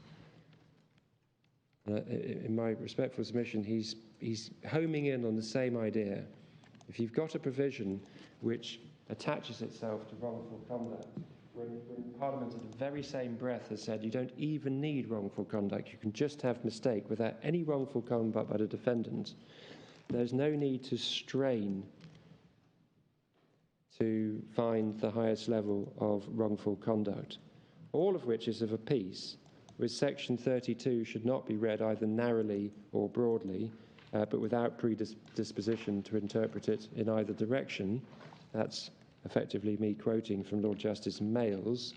In my respectful submission, he's homing in on the same idea. If you've got a provision which attaches itself to wrongful conduct, when Parliament at the very same breath has said you don't even need wrongful conduct, you can just have mistake without any wrongful conduct by the defendant, there's no need to strain to find the highest level of wrongful conduct, all of which is of a piece with section 32 should not be read either narrowly or broadly, but without predisposition to interpret it in either direction. That's effectively me quoting from Lord Justice Mayles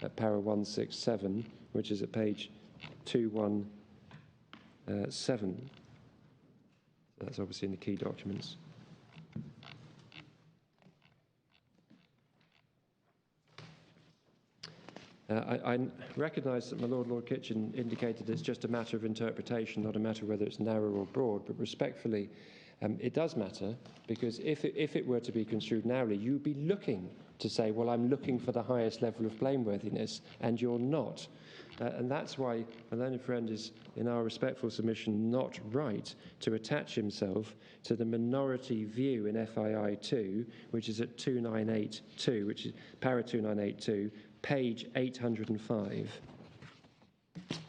at para 167, which is at page 217. That's obviously in the key documents. I recognise that my Lord Kitchen indicated it's just a matter of interpretation, not a matter of whether it's narrow or broad, but respectfully, it does matter, because if it were to be construed narrowly, you'd be looking to say, well, I'm looking for the highest level of blameworthiness, and you're not. And that's why my learned friend is, in our respectful submission, not right to attach himself to the minority view in FII 2, which is at 2982, which is para 2982, page 805.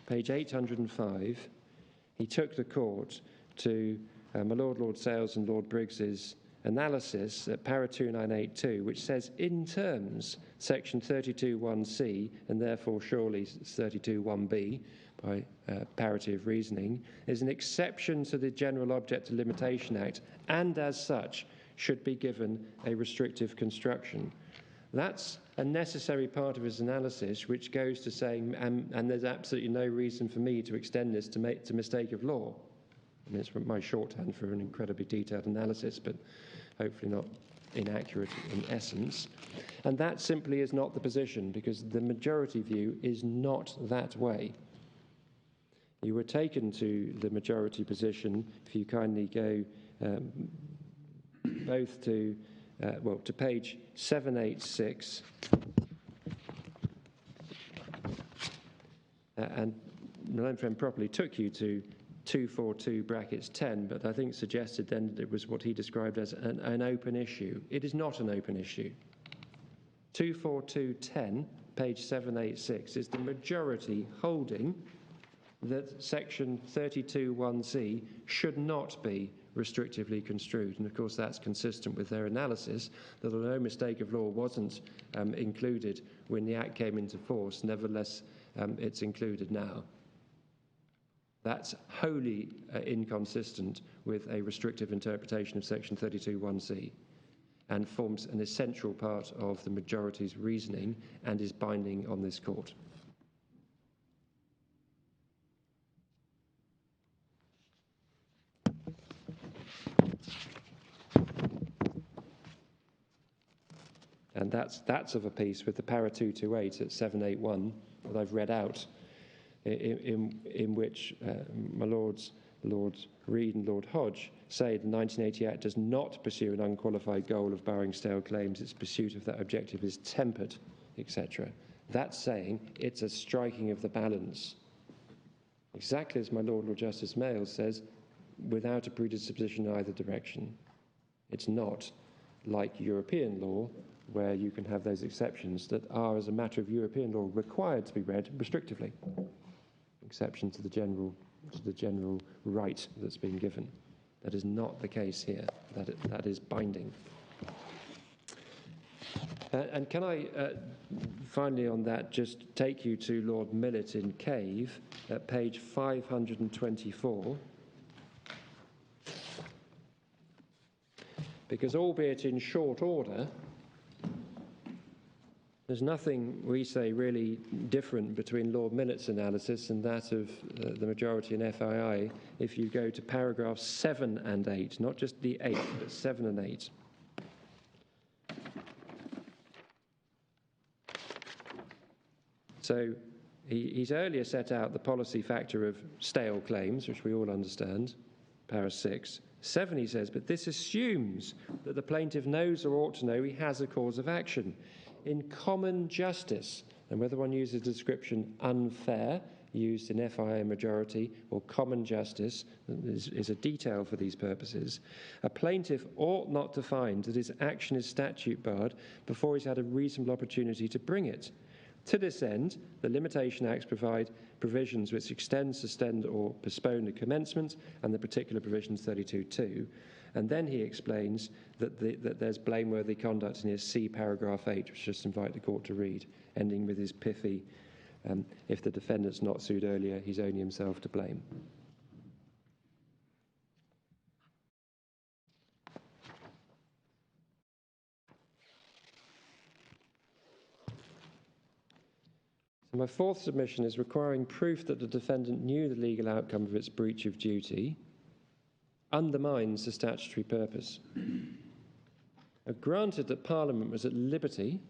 Page 805, he took the court to my Lord Sales and Lord Briggs's analysis at para 2982, which says in terms section 32(1)(c), and therefore surely 32(1)(b), by parity of reasoning, is an exception to the General Object of Limitation Act, and as such should be given a restrictive construction. That's a necessary part of his analysis, which goes to saying, and there's absolutely no reason for me to extend this to mistake of law. I mean, it's my shorthand for an incredibly detailed analysis, but hopefully not inaccurate in essence. And that simply is not the position, because the majority view is not that way. You were taken to the majority position, if you kindly go both to to page 786, and my learned friend properly took you to 242 brackets 10, but I think suggested then that it was what he described as an open issue. It is not an open issue. 242.10, page 786, is the majority holding that section 32(1)(c) should not be restrictively construed. And of course that's consistent with their analysis that although mistake of law wasn't included when the Act came into force, nevertheless it's included now. That's wholly inconsistent with a restrictive interpretation of section 32(1)(c) and forms an essential part of the majority's reasoning and is binding on this court. And that's of a piece with the para 228 at 781 that I've read out, in which my Lords Reid and Lord Hodge say the 1980 Act does not pursue an unqualified goal of barring stale claims. Its pursuit of that objective is tempered, etc. That's saying it's a striking of the balance. Exactly as my Lord Justice Mayle says, without a predisposition in either direction. It's not like European law, where you can have those exceptions that are, as a matter of European law, required to be read restrictively. Exception to the general right that's been given. That is not the case here. That is binding. And can I, finally on that, just take you to Lord Millett in Cave at page 524. Because albeit in short order, there's nothing, we say, really different between Lord Millett's analysis and that of the majority in FII if you go to paragraphs 7 and 8, not just the 8, but 7 and 8. So he's earlier set out the policy factor of stale claims, which we all understand, para 6. 7, he says, but this assumes that the plaintiff knows or ought to know he has a cause of action. In common justice, and whether one uses the description unfair, used in FII majority, or common justice, is a detail for these purposes, a plaintiff ought not to find that his action is statute barred before he's had a reasonable opportunity to bring it. To this end, the Limitation Acts provide provisions which extend, suspend, or postpone the commencement, and the particular provisions 32(2). And then he explains that there's blameworthy conduct in his C paragraph 8, which I just invite the court to read, ending with his pithy, if the defendant's not sued earlier, he's only himself to blame. So my fourth submission is requiring proof that the defendant knew the legal outcome of its breach of duty undermines the statutory purpose. Now, granted that Parliament was at liberty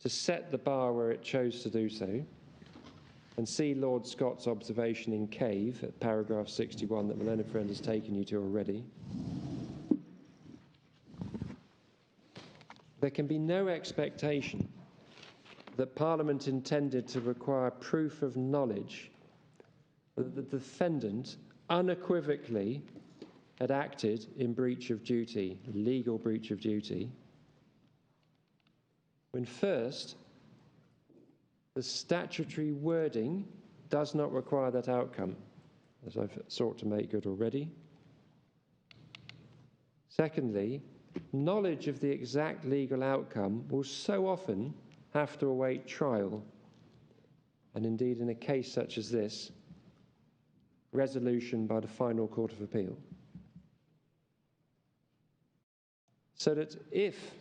to set the bar where it chose to do so, and see Lord Scott's observation in Cave at paragraph 61 that my learned friend has taken you to already, there can be no expectation that Parliament intended to require proof of knowledge that the defendant unequivocally had acted in breach of duty, legal breach of duty, when first, the statutory wording does not require that outcome, as I've sought to make good already. Secondly, knowledge of the exact legal outcome will so often have to await trial, and indeed in a case such as this, resolution by the final Court of Appeal. So that if,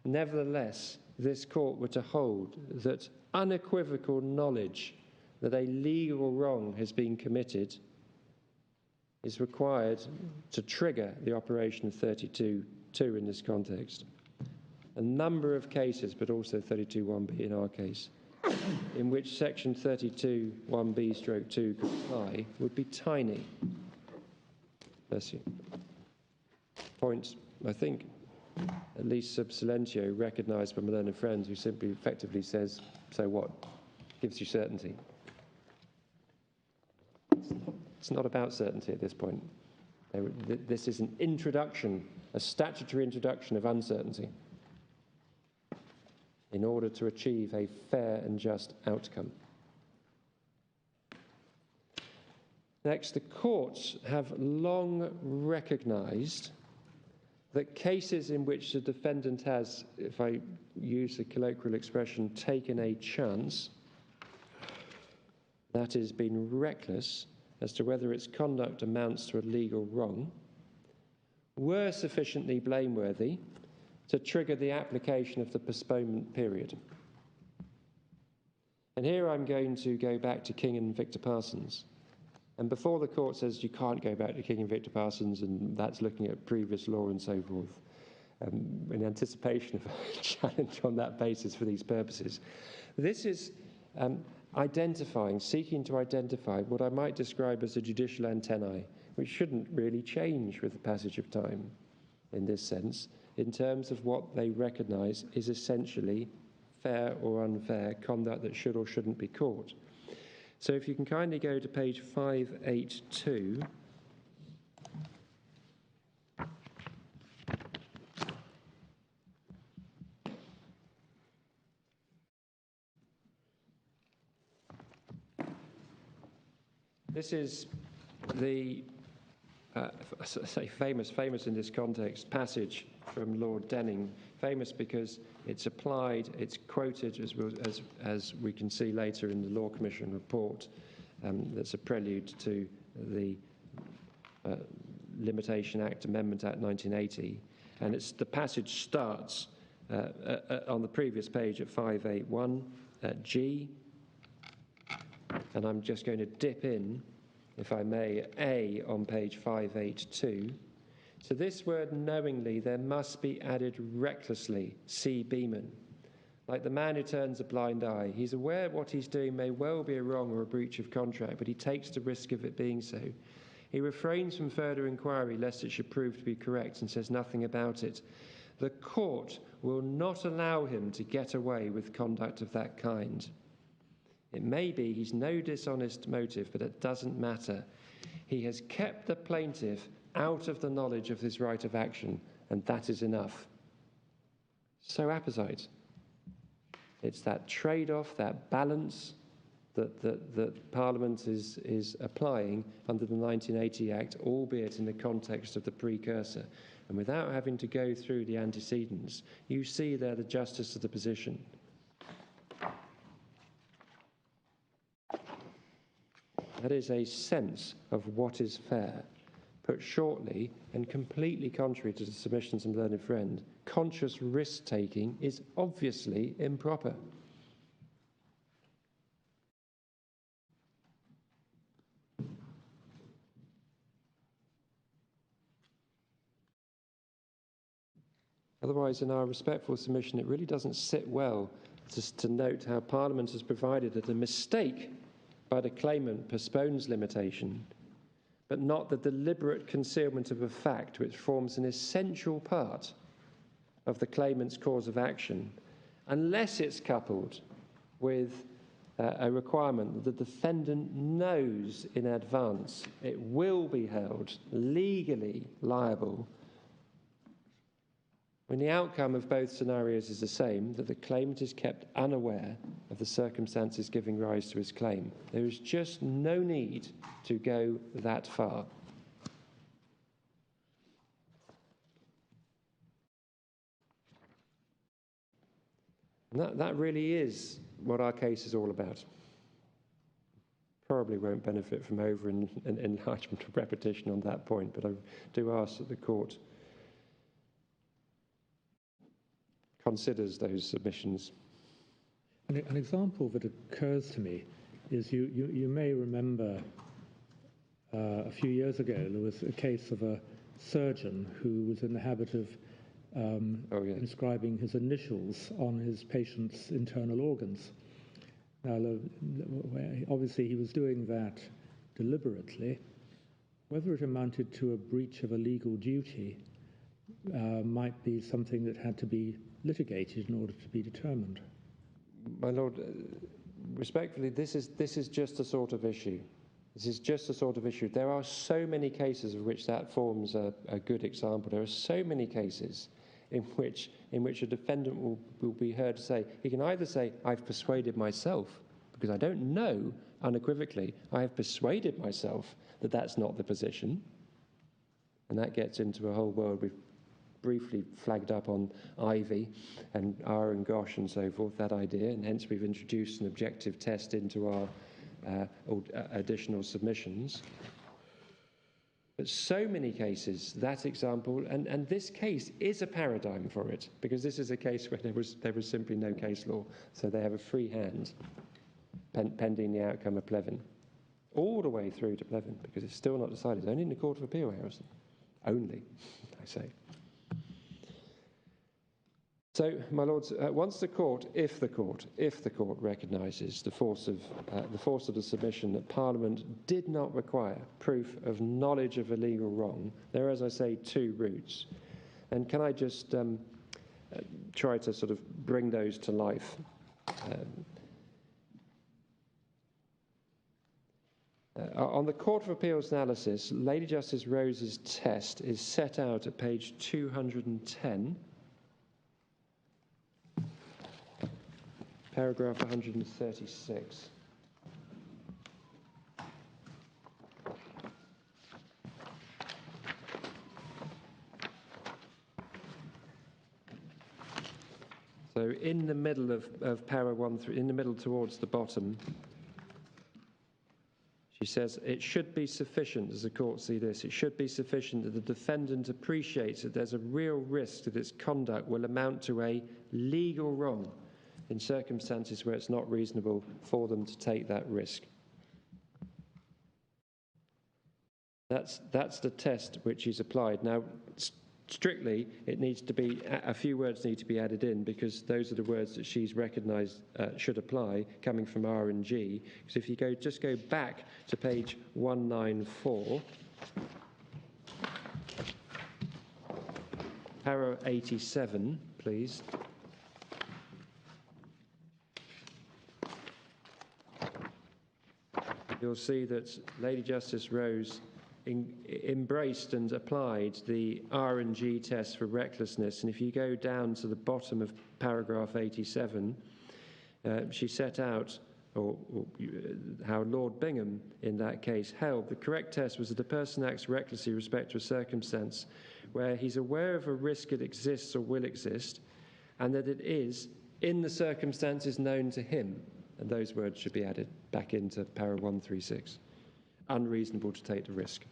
nevertheless, this court were to hold that unequivocal knowledge that a legal wrong has been committed is required to trigger the operation of 32(2) in this context, a number of cases, but also 32(1)(b) in our case, in which section 32(1)(b)(2) could apply, would be tiny. Bless you. Point, I think, at least sub silentio, recognised by my learned friend, who simply effectively says, so what? Gives you certainty. It's not about certainty at this point. This is an introduction, a statutory introduction of uncertainty in order to achieve a fair and just outcome. Next, the courts have long recognised that cases in which the defendant has, if I use the colloquial expression, taken a chance, that is, been reckless as to whether its conduct amounts to a legal wrong, were sufficiently blameworthy to trigger the application of the postponement period. And here I'm going to go back to King and Victor Parsons. And before the court says you can't go back to King and Victor Parsons, and that's looking at previous law and so forth, in anticipation of a challenge on that basis for these purposes, this is seeking to identify what I might describe as a judicial antennae, which shouldn't really change with the passage of time in this sense, in terms of what they recognise is essentially fair or unfair conduct that should or shouldn't be caught. So if you can kindly go to page 582. This is the, say famous in this context, passage from Lord Denning. Famous because it's applied, it's quoted, as we can see later in the Law Commission report, that's a prelude to the Limitation Act, Amendment Act 1980. And the passage starts on the previous page at 581 G. And I'm just going to dip in, if I may, A on page 582. To this word knowingly, there must be added recklessly, C. Beeman. Like the man who turns a blind eye, he's aware what he's doing may well be a wrong or a breach of contract, but he takes the risk of it being so. He refrains from further inquiry lest it should prove to be correct and says nothing about it. The court will not allow him to get away with conduct of that kind. It may be he's no dishonest motive, but it doesn't matter. He has kept the plaintiff out of the knowledge of his right of action, and that is enough. So apposite. It's that trade-off, that balance that Parliament is applying under the 1980 Act, albeit in the context of the precursor. And without having to go through the antecedents, you see there the justice of the position. That is a sense of what is fair. Put shortly, and completely contrary to the submissions of learned friend, conscious risk-taking is obviously improper. Otherwise, in our respectful submission, it really doesn't sit well to note how Parliament has provided that a mistake by the claimant postpones limitation, but not the deliberate concealment of a fact which forms an essential part of the claimant's cause of action, unless it's coupled with a requirement that the defendant knows in advance it will be held legally liable when the outcome of both scenarios is the same, that the claimant is kept unaware of the circumstances giving rise to his claim. There is just no need to go that far. And that really is what our case is all about. Probably won't benefit from enlargement of repetition on that point, but I do ask that the court considers those submissions. An example that occurs to me is you may remember a few years ago there was a case of a surgeon who was in the habit of inscribing his initials on his patient's internal organs. Now, obviously he was doing that deliberately. Whether it amounted to a breach of a legal duty might be something that had to be litigated in order to be determined. My Lord, respectfully, this is just a sort of issue. This is just a sort of issue. There are so many cases of which that forms a good example. There are so many cases in which a defendant will be heard to say, he can either say, I've persuaded myself because I don't know unequivocally. I have persuaded myself that that's not the position. And that gets into a whole world we've briefly flagged up on Ivy and R and Gosh and so forth, that idea, and hence we've introduced an objective test into our additional submissions. But so many cases, that example, and this case is a paradigm for it, because this is a case where there was simply no case law, so they have a free hand pending the outcome of Plevin, all the way through to Plevin, because it's still not decided. Only in the Court of Appeal, Harrison. Only, I say. So, my lords, once the court, if the court recognises the force of the submission that Parliament did not require proof of knowledge of a legal wrong, there are, as I say, two routes. And can I just try to sort of bring those to life? On the Court of Appeal's analysis, Lady Justice Rose's test is set out at page 210. Paragraph 136. So in the middle of para 1, in the middle towards the bottom, she says, it should be sufficient, as the court see this, it should be sufficient that the defendant appreciates that there's a real risk that its conduct will amount to a legal wrong in circumstances where it's not reasonable for them to take that risk. That's the test which is applied. Now, strictly, it needs to be, a few words need to be added in, because those are the words that she's recognised should apply, coming from R and G. Because if you just go back to page 194, para 87, please. You'll see that Lady Justice Rose embraced and applied the R&G test for recklessness. And if you go down to the bottom of paragraph 87, she set out how Lord Bingham, in that case, held the correct test was that the person acts recklessly with respect to a circumstance where he's aware of a risk it exists or will exist, and that it is, in the circumstances, known to him. And those words should be added back into para 136. Unreasonable to take the risk.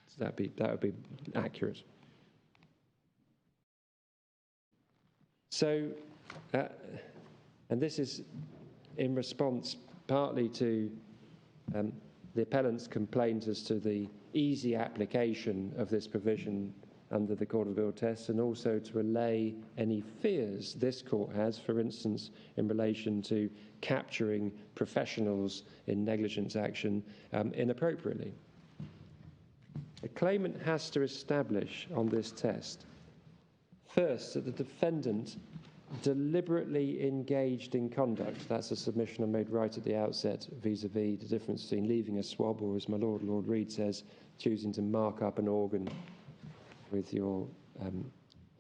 So that would be accurate. So, and this is in response partly to the appellant's complaint as to the easy application of this provision under the Court of Appeal test, and also to allay any fears this court has, for instance, in relation to capturing professionals in negligence action inappropriately. A claimant has to establish on this test, first, that the defendant deliberately engaged in conduct. That's a submission I made right at the outset, vis-a-vis the difference between leaving a swab, or as my Lord Reid says, choosing to mark up an organ with your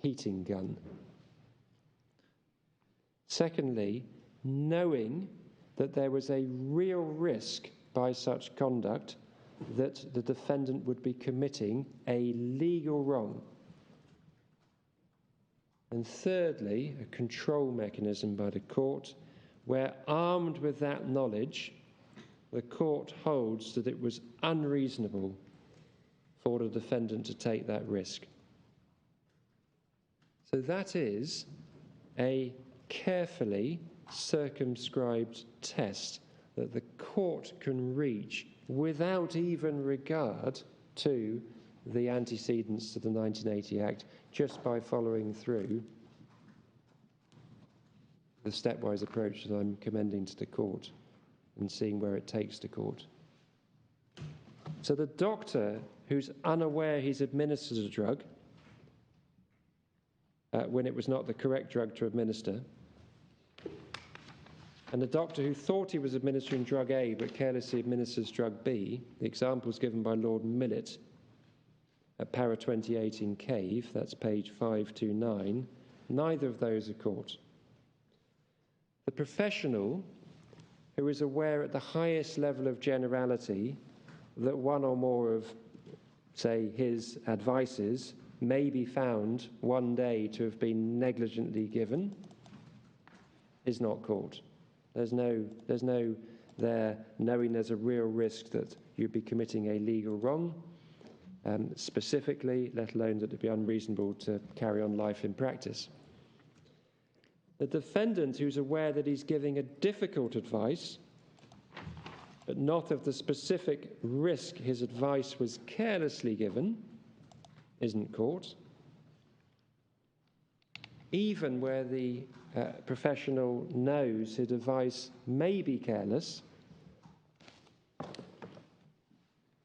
heating gun. Secondly, knowing that there was a real risk by such conduct that the defendant would be committing a legal wrong. And thirdly, a control mechanism by the court where, armed with that knowledge, the court holds that it was unreasonable for the defendant to take that risk. So that is a carefully circumscribed test that the court can reach without even regard to the antecedents to the 1980 Act, just by following through the stepwise approach that I'm commending to the court and seeing where it takes the court. So the doctor who's unaware he's administered a drug when it was not the correct drug to administer, and the doctor who thought he was administering drug A but carelessly administers drug B, the example is given by Lord Millett at para 28 in Cave, that's page 529, neither of those are caught. The professional who is aware at the highest level of generality that one or more of, say, his advices may be found one day to have been negligently given, is not caught. There's no there knowing there's a real risk that you'd be committing a legal wrong, specifically, let alone that it'd be unreasonable to carry on life in practice. The defendant who's aware that he's giving a difficult advice, but not of the specific risk his advice was carelessly given, isn't caught. Even where the professional knows his advice may be careless,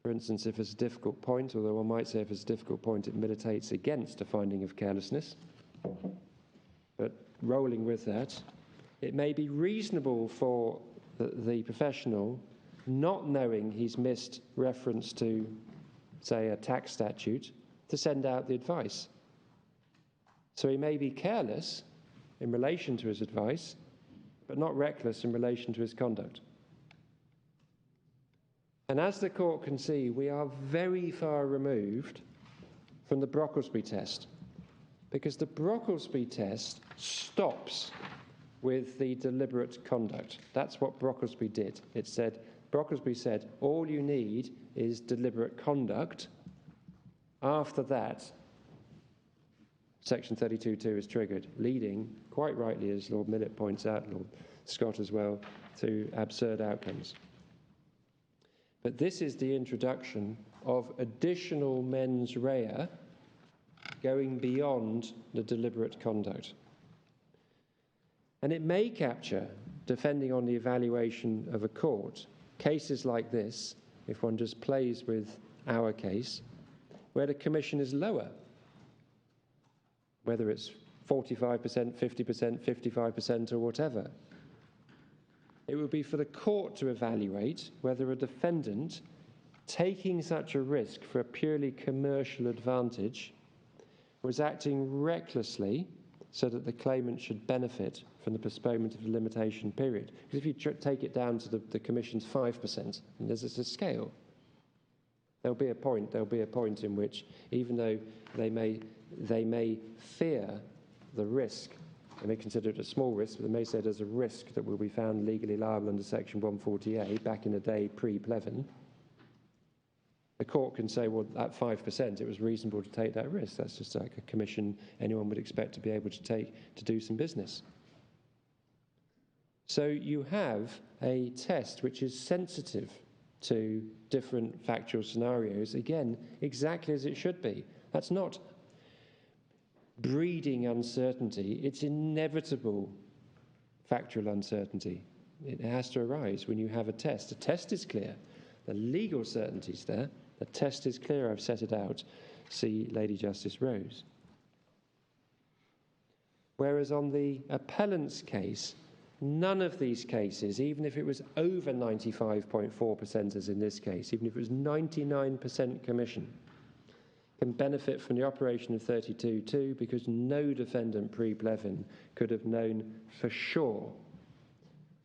for instance, if it's a difficult point, although one might say if it's a difficult point, it militates against a finding of carelessness, but rolling with that, it may be reasonable for the professional, not knowing he's missed reference to, say, a tax statute, to send out the advice. So he may be careless in relation to his advice, but not reckless in relation to his conduct. And as the court can see, we are very far removed from the Brocklesby test, because the Brocklesby test stops with the deliberate conduct. That's what Brocklesby did. Brocklesby said, all you need is deliberate conduct. After that, Section 32.2 is triggered, leading, quite rightly, as Lord Millett points out, Lord Scott as well, to absurd outcomes. But this is the introduction of additional mens rea going beyond the deliberate conduct. And it may capture, depending on the evaluation of a court, cases like this, if one just plays with our case, where the commission is lower, whether it's 45%, 50%, 55% or whatever. It would be for the court to evaluate whether a defendant taking such a risk for a purely commercial advantage was acting recklessly so that the claimant should benefit from the postponement of the limitation period. Because if you take it down to the commission's 5%, and there's a scale, there'll be a point in which, even though they may fear the risk, they may consider it a small risk, but they may say there's a risk that will be found legally liable under Section 140A, back in the day pre-Plevin, the court can say, well, at 5%, it was reasonable to take that risk. That's just like a commission anyone would expect to be able to take to do some business. So you have a test which is sensitive to different factual scenarios, again, exactly as it should be. That's not breeding uncertainty, it's inevitable factual uncertainty. It has to arise when you have a test. The test is clear, the legal certainty's there, the test is clear, I've set it out. See Lady Justice Rose. Whereas on the appellant's case, none of these cases, even if it was over 95.4% as in this case, even if it was 99% commission, can benefit from the operation of 32.2 because no defendant pre-Plevin could have known for sure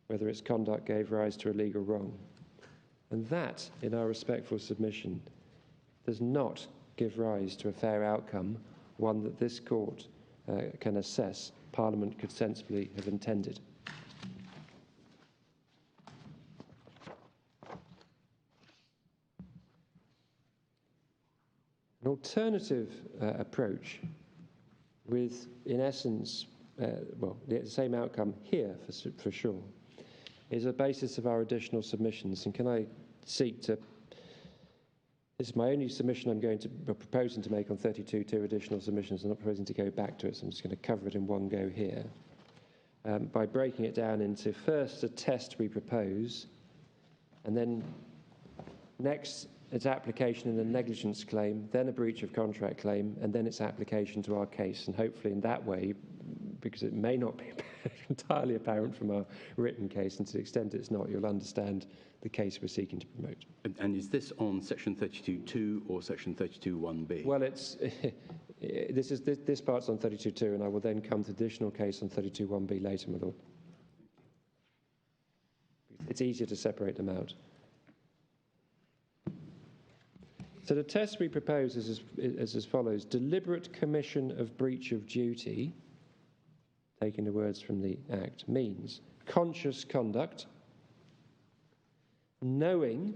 whether its conduct gave rise to a legal wrong. And that, in our respectful submission, does not give rise to a fair outcome, one that this court can assess Parliament could sensibly have intended. An alternative approach with, in essence, the same outcome here for sure, is a basis of our additional submissions. And can I seek to, this is my only submission I'm proposing to make on 32.2 additional submissions. I'm not proposing to go back to it, so I'm just going to cover it in one go here. By breaking it down into first a test we propose, and then next its application in a negligence claim, then a breach of contract claim, and then its application to our case. And hopefully in that way, because it may not be entirely apparent from our written case, and to the extent it's not, you'll understand the case we're seeking to promote. And is this on Section 32.2 or Section 32.1b? Well, this part's on 32.2, and I will then come to the additional case on 32.1b later, my lord. It's easier to separate them out. So the test we propose is as follows. Deliberate commission of breach of duty, taking the words from the Act, means conscious conduct, knowing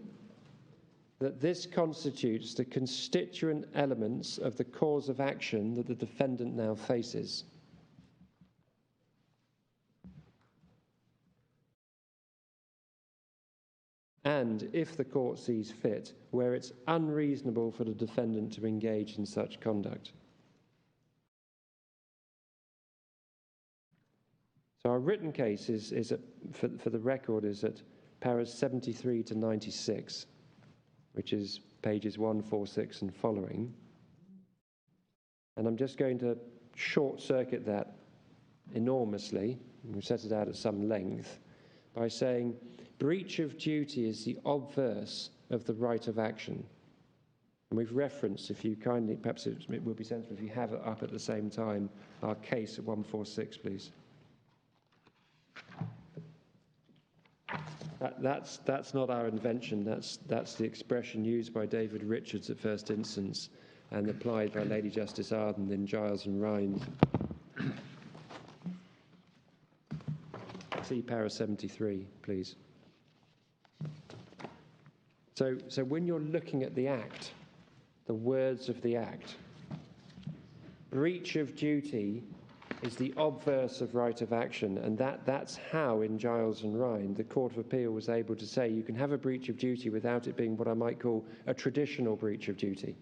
that this constitutes the constituent elements of the cause of action that the defendant now faces. And if the court sees fit, where it's unreasonable for the defendant to engage in such conduct. So our written case is at, for the record, is at paras 73 to 96, which is pages 146 and following. And I'm just going to short-circuit that enormously, we've set it out at some length, by saying breach of duty is the obverse of the right of action. And we've referenced, if you kindly, perhaps it will be sensible if you have it up at the same time, our case at 146, please. That's not our invention. That's the expression used by David Richards at first instance and applied by Lady Justice Arden in Giles and Rhind. See para 73, please. So when you're looking at the Act, the words of the Act, breach of duty is the obverse of right of action, and that's how, in Giles and Rhind, the Court of Appeal was able to say you can have a breach of duty without it being what I might call a traditional breach of duty.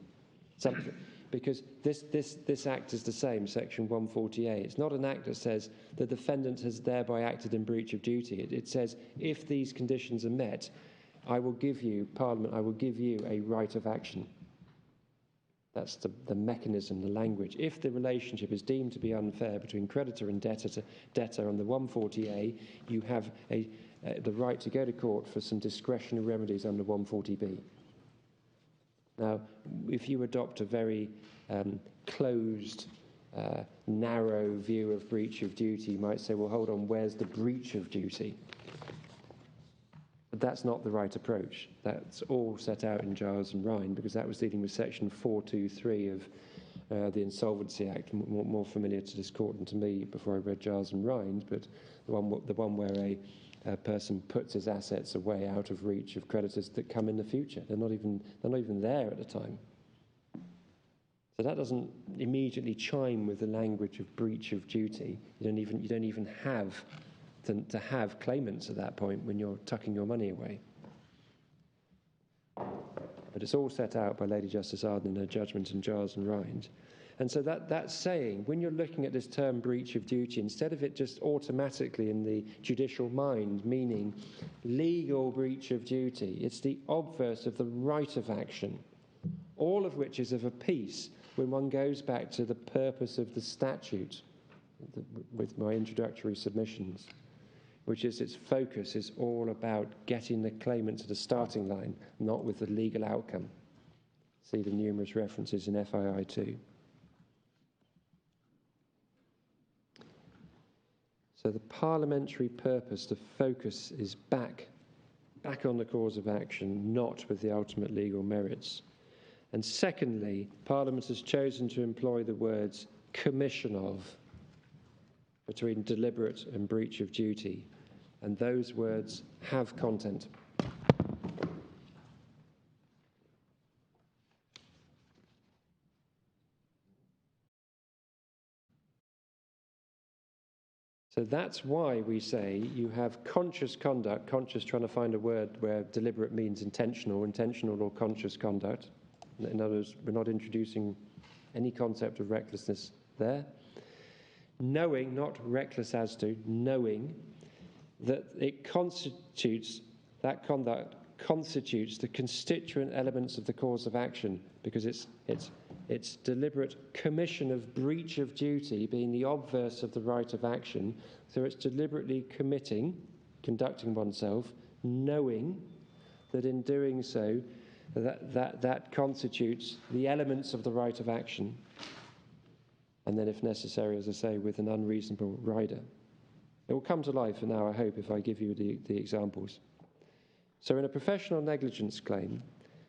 Because this Act is the same, Section 148. It's not an Act that says the defendant has thereby acted in breach of duty. It says if these conditions are met, I will give you, Parliament, I will give you a right of action. That's the mechanism, the language. If the relationship is deemed to be unfair between creditor and debtor on the 140A, you have the right to go to court for some discretionary remedies under 140B. Now, if you adopt a very closed, narrow view of breach of duty, you might say, well, hold on, where's the breach of duty? But that's not the right approach. That's all set out in Giles and Rhind, because that was dealing with Section 423 of the Insolvency Act, more familiar to this court than to me before I read Giles and Rhind, but the one where a person puts his assets away out of reach of creditors that come in the future. They're not even there at the time. So that doesn't immediately chime with the language of breach of duty. You don't even have to have claimants at that point when you're tucking your money away. But it's all set out by Lady Justice Arden in her judgment in Giles and Rhind. And so that's saying, when you're looking at this term breach of duty, instead of it just automatically in the judicial mind meaning legal breach of duty, it's the obverse of the right of action, all of which is of a piece when one goes back to the purpose of the statute with my introductory submissions, which is its focus is all about getting the claimant to the starting line, not with the legal outcome. See the numerous references in FII 2. So the parliamentary purpose, the focus is back on the cause of action, not with the ultimate legal merits. And secondly, Parliament has chosen to employ the words commission of between deliberate and breach of duty, and those words have content. So that's why we say you have conscious conduct, conscious trying to find a word where deliberate means intentional or conscious conduct. In other words, we're not introducing any concept of recklessness there. Knowing, not reckless as to, knowing that it constitutes, that conduct constitutes the constituent elements of the cause of action, because it's deliberate commission of breach of duty being the obverse of the right of action. So it's deliberately conducting oneself, knowing that in doing so, that constitutes the elements of the right of action. And then if necessary, as I say, with an unreasonable rider. It will come to life now, I hope, if I give you the examples. So in a professional negligence claim,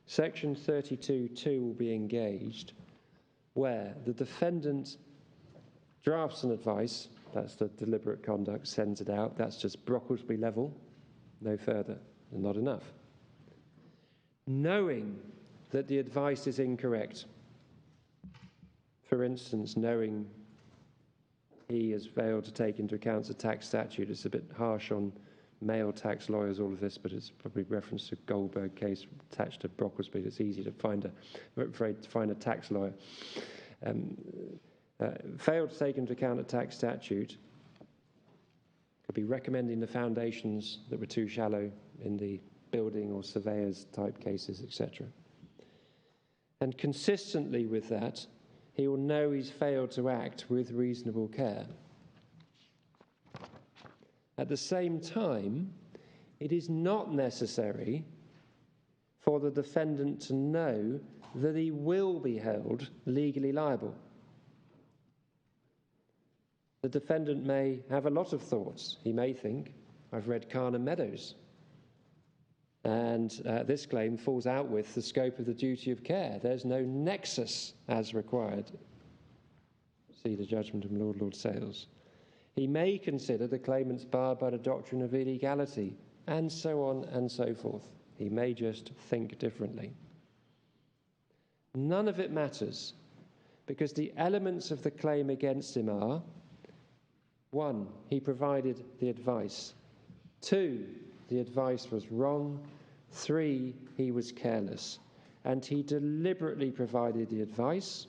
Section 32(2) will be engaged where the defendant drafts an advice, that's the deliberate conduct, sends it out, that's just Brocklesby level, no further, and not enough. Knowing that the advice is incorrect, for instance, knowing he has failed to take into account the tax statute. It's a bit harsh on male tax lawyers, all of this, but it's probably reference to Goldberg case attached to Brocklesby. It's easy to find a tax lawyer. Failed to take into account a tax statute could be recommending the foundations that were too shallow in the building or surveyors type cases, etc. And consistently with that, he will know he's failed to act with reasonable care. At the same time, it is not necessary for the defendant to know that he will be held legally liable. The defendant may have a lot of thoughts. He may think, I've read Kahn and Meadows, and this claim falls out with the scope of the duty of care. There's no nexus as required. See the judgment of Lord Sales. He may consider the claimant's barred by the doctrine of illegality, and so on and so forth. He may just think differently. None of it matters, because the elements of the claim against him are: 1, he provided the advice. 2, the advice was wrong. 3, he was careless. And he deliberately provided the advice.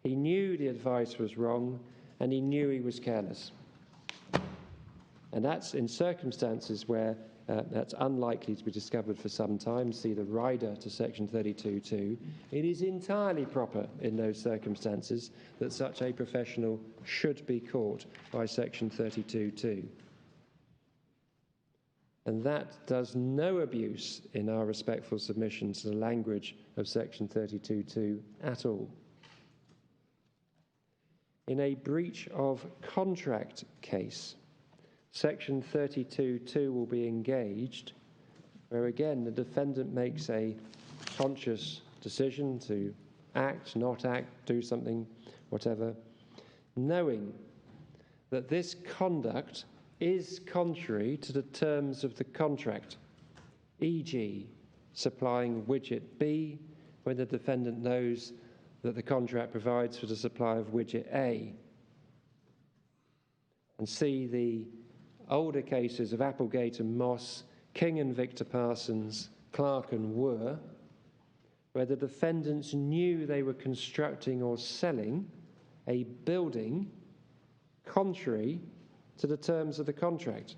He knew the advice was wrong, and he knew he was careless. And that's in circumstances where that's unlikely to be discovered for some time. See the rider to Section 32(2). It is entirely proper in those circumstances that such a professional should be caught by Section 32(2). And that does no abuse in our respectful submission to the language of Section 32(2) at all. In a breach of contract case, Section 32(2) will be engaged, where again the defendant makes a conscious decision to act, not act, do something, whatever, knowing that this conduct is contrary to the terms of the contract, e.g., supplying widget B when the defendant knows that the contract provides for the supply of widget A. And see the older cases of Applegate and Moss, King and Victor Parsons, Clark and Were, where the defendants knew they were constructing or selling a building contrary to the terms of the contract.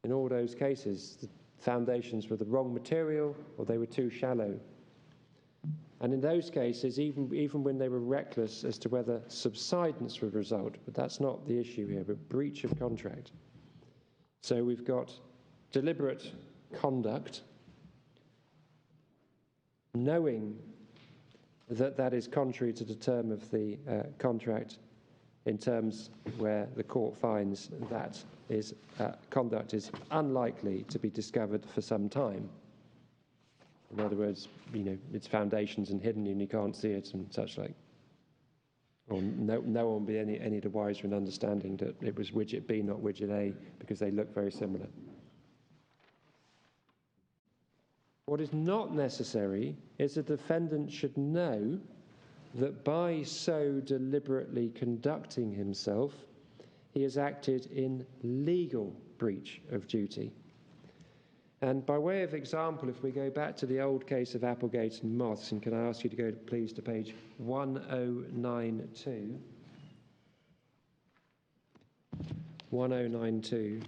In all those cases, the foundations were the wrong material or they were too shallow. And in those cases, even when they were reckless as to whether subsidence would result, but that's not the issue here, but breach of contract. So we've got deliberate conduct, knowing that that is contrary to the term of the contract in terms where the court finds that is conduct is unlikely to be discovered for some time. In other words, its foundations and hidden and you can't see it and such like. Or no one will be any the wiser in understanding that it was widget B, not widget A, because they look very similar. What is not necessary is the defendant should know that by so deliberately conducting himself, he has acted in legal breach of duty. And by way of example, if we go back to the old case of Applegate and Moss, and can I ask you to go, please, to page 1092. 1092.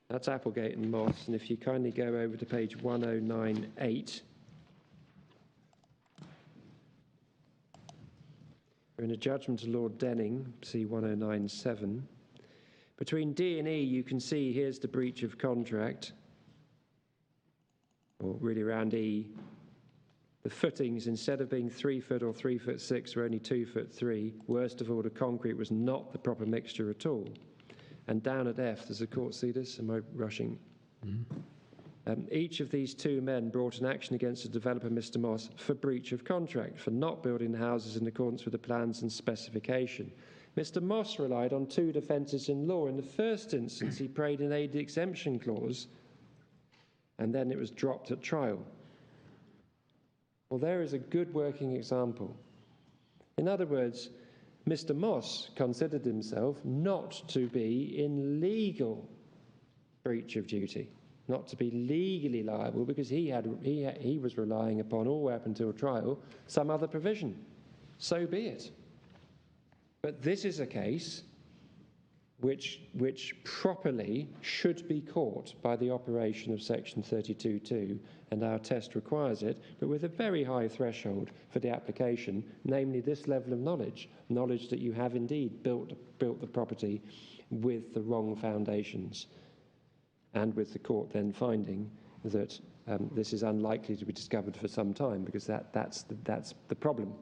That's Applegate and Moss, and if you kindly go over to page 1098. We're in a judgment of Lord Denning, see 1097. Between D and E, you can see here's the breach of contract, or really around E, The footings, instead of being 3 foot or 3'6", were only 2'3". Worst of all, the concrete was not the proper mixture at all. And down at F, does the court see this? Am I rushing? Each of these two men brought an action against the developer, Mr. Moss, for breach of contract, for not building the houses in accordance with the plans and specification. Mr. Moss relied on two defences in law. In the first instance, he prayed an aid exemption clause, and then it was dropped at trial. Well, there is a good working example. In other words, Mr. Moss considered himself not to be in legal breach of duty, not to be legally liable, because he was relying upon, all the way up until trial, some other provision. So be it. But this is a case which properly should be caught by the operation of Section 32(2), and our test requires it, but with a very high threshold for the application, namely this level of knowledge that you have indeed built the property with the wrong foundations, and with the court then finding that this is unlikely to be discovered for some time, because that's the problem.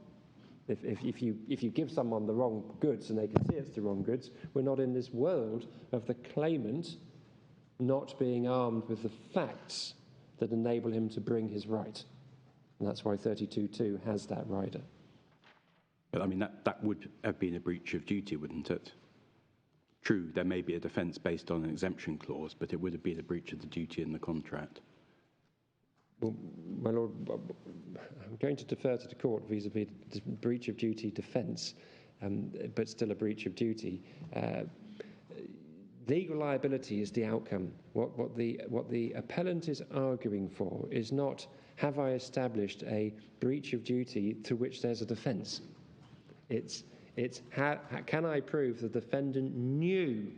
If you give someone the wrong goods and they can see it's the wrong goods, we're not in this world of the claimant not being armed with the facts that enable him to bring his right. And that's why 32(2) has that rider. But I mean, that would have been a breach of duty, wouldn't it? True, there may be a defence based on an exemption clause, but it would have been a breach of the duty in the contract. Well, my Lord, I'm going to defer to the court vis-à-vis the breach of duty defence, but still a breach of duty. Legal liability is the outcome. What the appellant is arguing for is not, have I established a breach of duty to which there's a defence? It's can I prove the defendant knew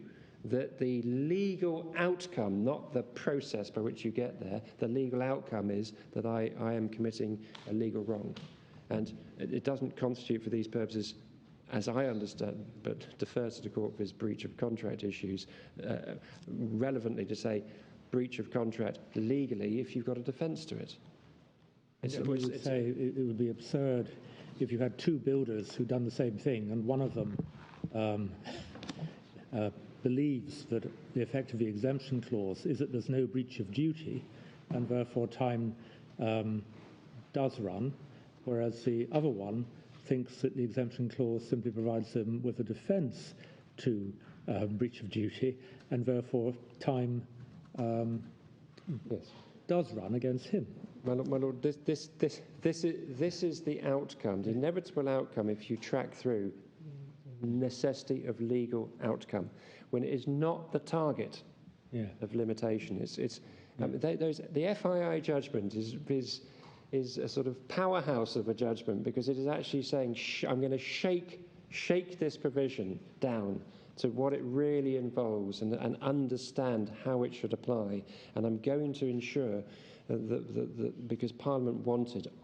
that the legal outcome, not the process by which you get there, the legal outcome is that I am committing a legal wrong. And it doesn't constitute for these purposes, as I understand, but defer to the court for his breach of contract issues, relevantly to say breach of contract legally if you've got a defence to it. It would be absurd if you had two builders who'd done the same thing and one of them believes that the effect of the exemption clause is that there's no breach of duty and therefore time does run, whereas the other one thinks that the exemption clause simply provides them with a defence to breach of duty and therefore time does run against him. My Lord, this is the outcome, the inevitable outcome if you track through necessity of legal outcome, when it is not the target of limitation. The FII judgment is a sort of powerhouse of a judgment, because it is actually saying I'm going to shake this provision down to what it really involves and understand how it should apply, and I'm going to ensure that because Parliament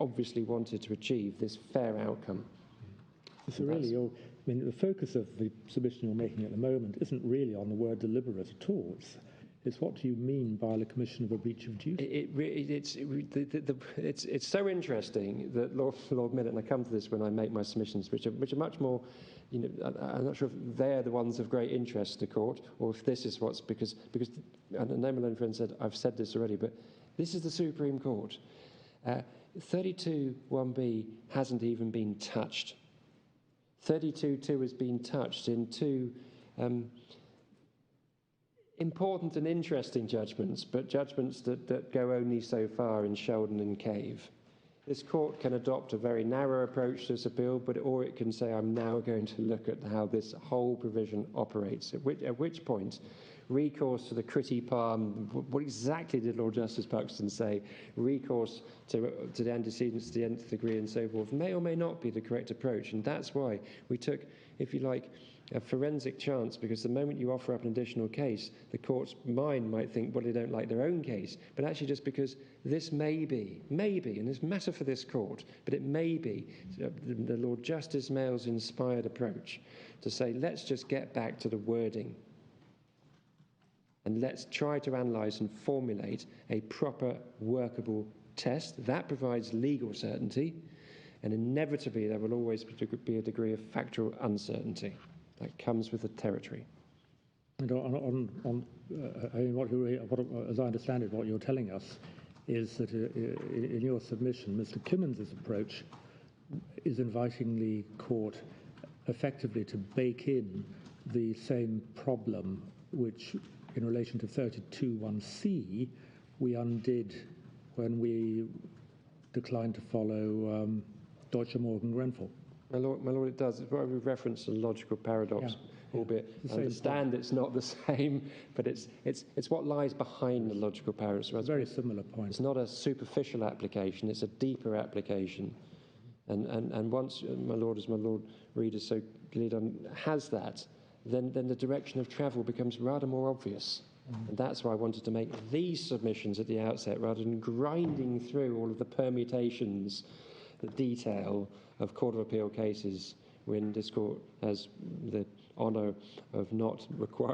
obviously wanted to achieve this fair outcome. So really, the focus of the submission you're making at the moment isn't really on the word deliberate at all. It's what do you mean by the commission of a breach of duty? It's so interesting that Lord Millett, and I come to this when I make my submissions, which are much more, I'm not sure if they're the ones of great interest to court, or if this is what's, because and I know my own friend said, I've said this already, but this is the Supreme Court. 32(1)(b) hasn't even been touched. 32(2) has been touched in two important and interesting judgments, but judgments that go only so far in Sheldon and Cave. This court can adopt a very narrow approach to this appeal, or it can say, I'm now going to look at how this whole provision operates, at which point recourse to the Critty Palm, what exactly did Lord Justice Buxton say, recourse to the antecedents to the nth degree and so forth, may or may not be the correct approach. And that's why we took, if you like, a forensic chance, because the moment you offer up an additional case, the court's mind might think, well, they don't like their own case. But actually, just because this may be, and this matter for this court, but it may be the Lord Justice Mayall's inspired approach to say, let's just get back to the wording and let's try to analyse and formulate a proper, workable test. That provides legal certainty, and inevitably there will always be a degree of factual uncertainty that comes with the territory. And I mean, as I understand it, what you're telling us is that in your submission, Mr. Kimmins' approach is inviting the court effectively to bake in the same problem which, in relation to 32(1)(c), we undid when we declined to follow Deutsche Morgan Grenfell. My Lord, it does. It's where we reference a logical paradox, albeit I understand it's not the same, but it's what lies behind the logical paradox. It's a very similar point. It's not a superficial application, it's a deeper application. And once, my Lord, as my Lord Reader so clearly done, has that, then the direction of travel becomes rather more obvious. And that's why I wanted to make these submissions at the outset, rather than grinding through all of the permutations, the detail of Court of Appeal cases when this court has the honour of not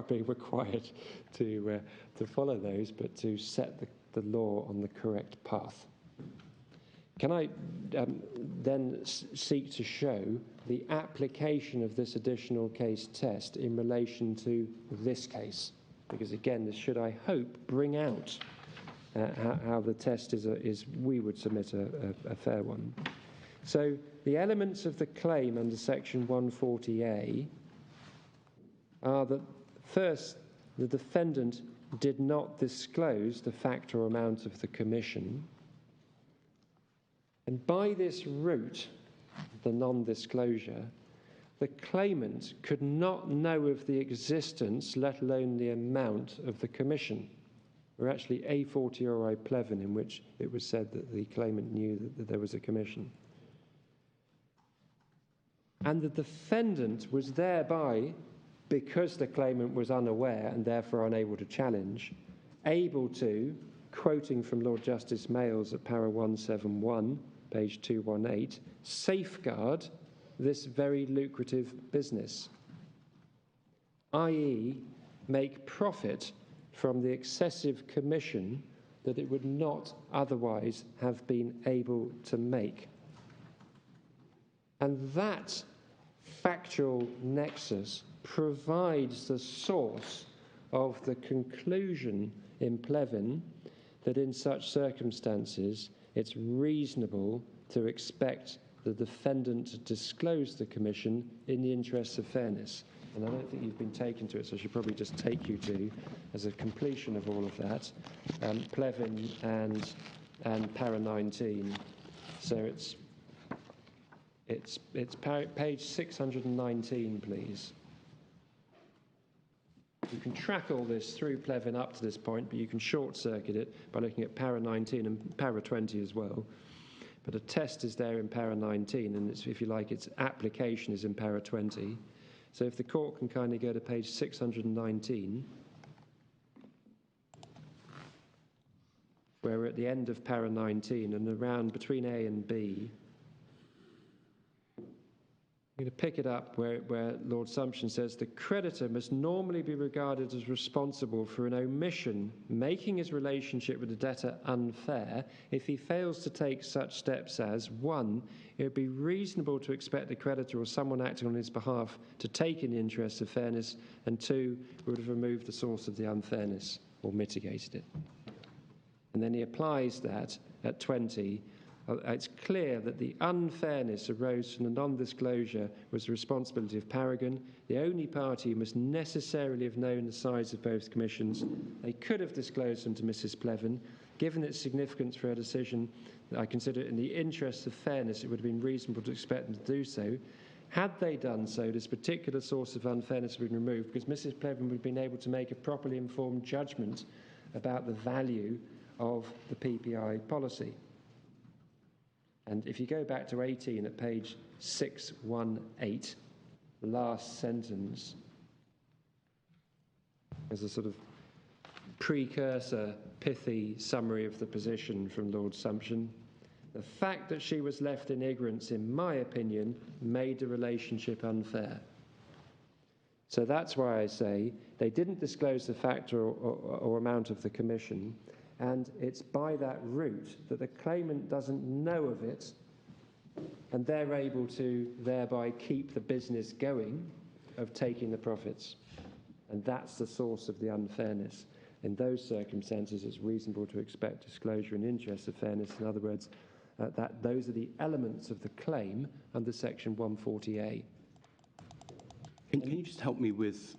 being required to follow those, but to set the law on the correct path. Can I then seek to show the application of this additional case test in relation to this case? Because again, this should, I hope, bring out how the test is we would submit a fair one. So the elements of the claim under section 140A are that, first, the defendant did not disclose the fact or amount of the commission. And by this route, the non-disclosure, the claimant could not know of the existence, let alone the amount, of the commission. Or actually a fortiori plevin, in which it was said that the claimant knew that there was a commission. And the defendant was thereby, because the claimant was unaware and therefore unable to challenge, able to, quoting from Lord Justice Mayles at para 171, page 218, safeguard this very lucrative business, i.e., make profit from the excessive commission that it would not otherwise have been able to make. And that factual nexus provides the source of the conclusion in Plevin that in such circumstances it's reasonable to expect the defendant to disclose the commission in the interests of fairness. And I don't think you've been taken to it, so I should probably just take you to, as a completion of all of that, Plevin and para 19. So it's page 619, please. You can track all this through Plevin up to this point, but you can short-circuit it by looking at para 19 and para 20 as well. But a test is there in para 19, and it's, if you like, its application is in para 20. So if the court can kindly go to page 619, where we're at the end of para 19 and around between A and B. I'm going to pick it up where Lord Sumption says the creditor must normally be regarded as responsible for an omission making his relationship with the debtor unfair if he fails to take such steps as, 1, it would be reasonable to expect the creditor or someone acting on his behalf to take in the interests of fairness, and 2, would have removed the source of the unfairness or mitigated it. And then he applies that at 20. It's clear that the unfairness arose from the non-disclosure was the responsibility of Paragon. The only party must necessarily have known the size of both commissions. They could have disclosed them to Mrs. Plevin. Given its significance for her decision, I consider it in the interests of fairness, it would have been reasonable to expect them to do so. Had they done so, this particular source of unfairness would have been removed, because Mrs. Plevin would have been able to make a properly informed judgment about the value of the PPI policy. And if you go back to 18 at page 618, the last sentence, as a sort of precursor, pithy summary of the position from Lord Sumption, the fact that she was left in ignorance, in my opinion, made the relationship unfair. So that's why I say they didn't disclose the fact or amount of the commission, And it's by that route that the claimant doesn't know of it, and they're able to thereby keep the business going of taking the profits. And that's the source of the unfairness. In those circumstances, it's reasonable to expect disclosure in interest of fairness. In other words, that those are the elements of the claim under Section 140A. Can you just help me with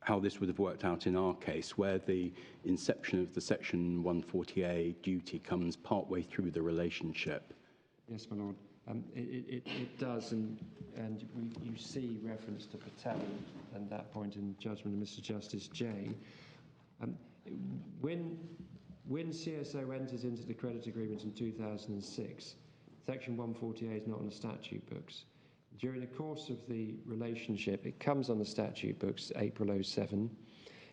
how this would have worked out in our case, where the inception of the Section 140A duty comes partway through the relationship? Yes, my lord. It does, and you see reference to Appellant and that point in judgment of Mr. Justice J. When CSO enters into the credit agreement in 2006, Section 140A is not on the statute books. During the course of the relationship, it comes on the statute books, April 07.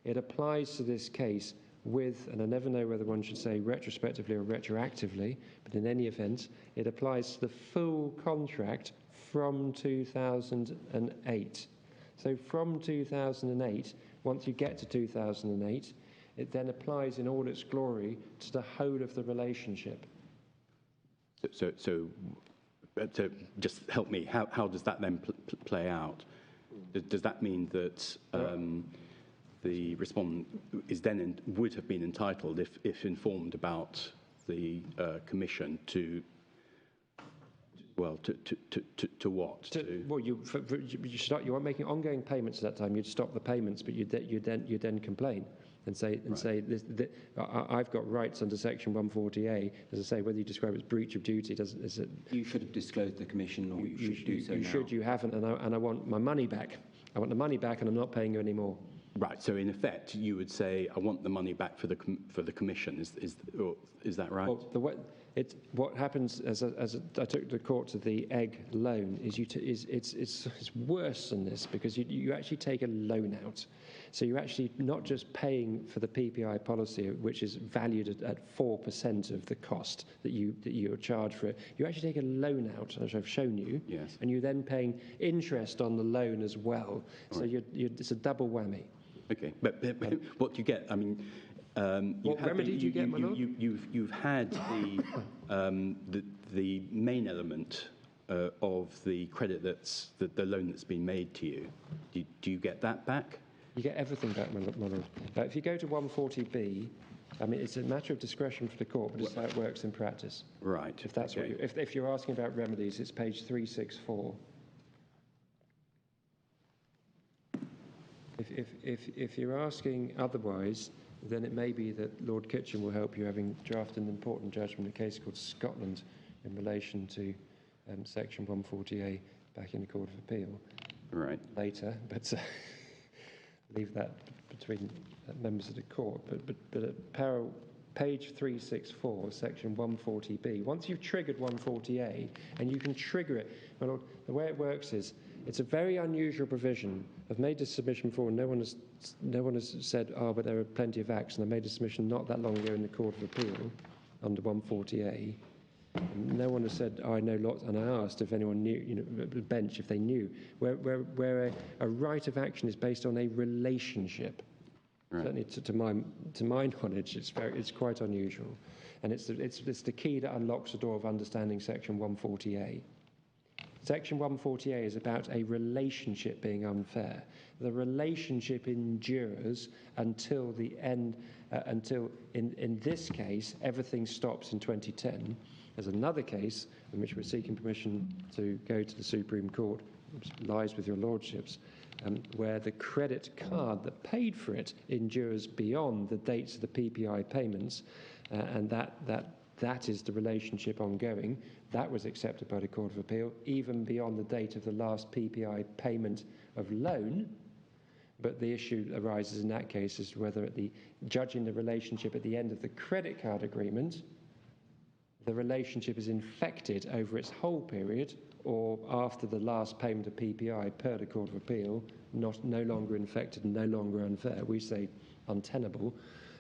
It applies to this case with, and I never know whether one should say retrospectively or retroactively, but in any event, it applies to the full contract from 2008. So from 2008, once you get to 2008, it then applies in all its glory to the whole of the relationship. So to just help me, how does that then play out? Does that mean that the respondent is then would have been entitled, if informed about the commission, to what? Well, you weren't making ongoing payments at that time. You'd stop the payments, but you'd then complain and say I've got rights under Section 140A. As I say, whether you describe it as breach of duty, you should have disclosed the commission, or you should do so now. You should. You haven't, and I want my money back. I want the money back, and I'm not paying you anymore. Right. So in effect, you would say, I want the money back for the commission. Is that right? Well, what happens as I took the court to the egg loan it's worse than this, because you actually take a loan out. So you're actually not just paying for the PPI policy, which is valued at 4% of the cost that you're charged for it. You actually take a loan out, as I've shown you, yes, and you're then paying interest on the loan as well. So right. It's a double whammy. Okay, but what do you get? I mean, what remedy do you get, my lord? You've had the main element of the credit the loan that's been made to you. Do you get that back? You get everything back, my lord. If you go to 140B, I mean, it's a matter of discretion for the court, but it's how it works in practice. Right. If that's okay. if you're asking about remedies, it's page 364. If you're asking otherwise, then it may be that Lord Kitchen will help you, having drafted an important judgment in a case called Scotland in relation to Section 140A back in the Court of Appeal. Right. Later, but leave that between members of the court. But at page 364, Section 140B, once you've triggered 140A, and you can trigger it, my lord, the way it works is, it's a very unusual provision. I've made this submission before, and no one has said, but there are plenty of acts. And I made a submission not that long ago in the Court of Appeal under 140A. And no one has said, I know lots. And I asked if anyone knew, the bench, if they knew, where a right of action is based on a relationship. Right. Certainly, to my knowledge, it's quite unusual, and it's the key that unlocks the door of understanding Section 140A. Section 140A is about a relationship being unfair. The relationship endures until the end, until, in this case, everything stops in 2010. There's another case in which we're seeking permission to go to the Supreme Court, which lies with your lordships, where the credit card that paid for it endures beyond the dates of the PPI payments, and that is the relationship ongoing. That was accepted by the Court of Appeal, even beyond the date of the last PPI payment of loan. But the issue arises in that case as to whether judging the relationship at the end of the credit card agreement, the relationship is infected over its whole period, or after the last payment of PPI per the Court of Appeal, no longer infected and no longer unfair. We say untenable,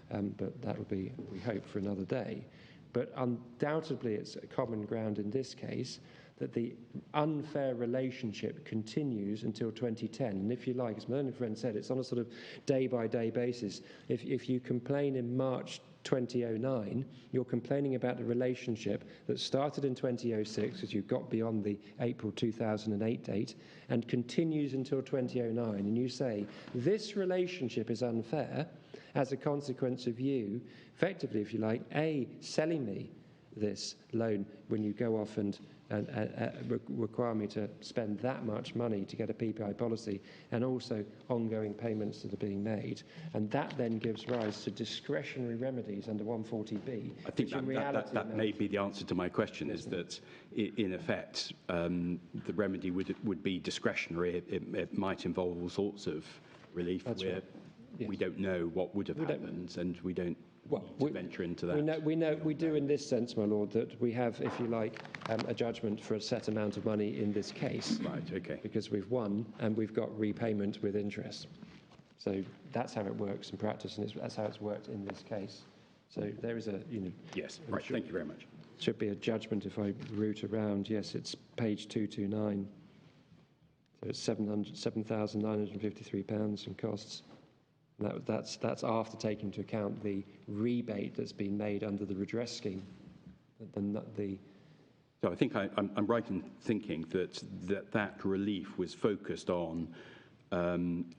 but that would be, we hope, for another day. But undoubtedly, it's a common ground in this case that the unfair relationship continues until 2010. And if you like, as my learned friend said, it's on a sort of day-by-day basis. If you complain in March 2009, you're complaining about the relationship that started in 2006, as you got beyond the April 2008 date, and continues until 2009. And you say, this relationship is unfair as a consequence of you, effectively, if you like, A, selling me this loan when you go off and require me to spend that much money to get a PPI policy, and also ongoing payments that are being made. And that then gives rise to discretionary remedies under 140B. I think that may be the answer to my question, is that in effect the remedy would be discretionary. It might involve all sorts of relief. That's where we don't know what would have happened, and we don't venture into that. We do in this sense, my lord, that we have, if you like, a judgment for a set amount of money in this case. Right, okay. Because we've won and we've got repayment with interest. So that's how it works in practice, and that's how it's worked in this case. So there is a, Yes, right, thank you very much. Should be a judgment if I route around. Yes, it's page 229. So it's £7,953 in costs. That's after taking into account the rebate that's been made under the redress scheme. So I think I'm right in thinking that relief was focused on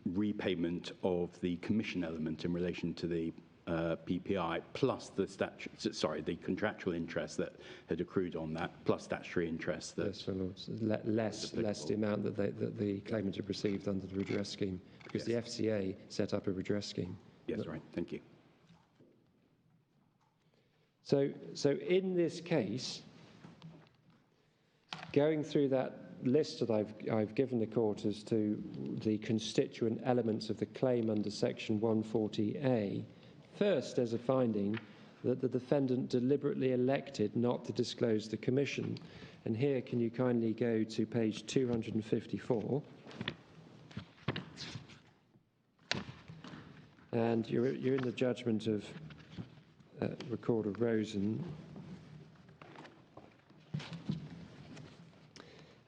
repayment of the commission element in relation to the PPI, plus the contractual interest that had accrued on that, plus statutory interest. Yes, my lord. Less the amount that the claimant had received under the redress scheme, because the FCA set up a redress scheme. Yes, right. Thank you. So in this case, going through that list that I've given the court as to the constituent elements of the claim under Section 140A, first, there's a finding that the defendant deliberately elected not to disclose the commission. And here, can you kindly go to page 254? And you're in the judgment of Recorder Rosen.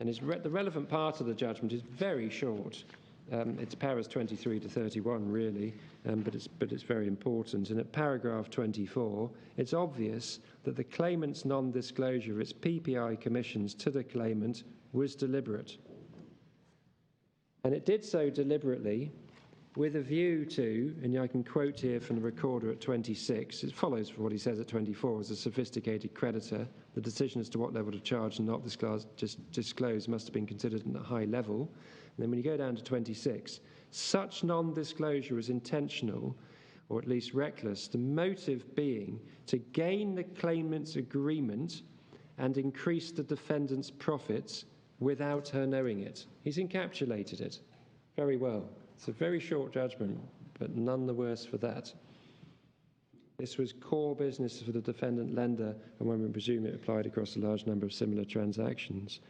And the relevant part of the judgment is very short. It's paras 23 to 31, really, but it's very important. And at paragraph 24, it's obvious that the claimant's non-disclosure of its PPI commissions to the claimant was deliberate. And it did so deliberately with a view to, and I can quote here from the recorder at 26, it follows from what he says at 24, as a sophisticated creditor, the decision as to what level to charge and not disclose must have been considered at a high level. And then when you go down to 26, such non-disclosure is intentional, or at least reckless, the motive being to gain the claimant's agreement and increase the defendant's profits without her knowing it. He's encapsulated it very well. It's a very short judgment, but none the worse for that. This was core business for the defendant lender, and one would presume it applied across a large number of similar transactions.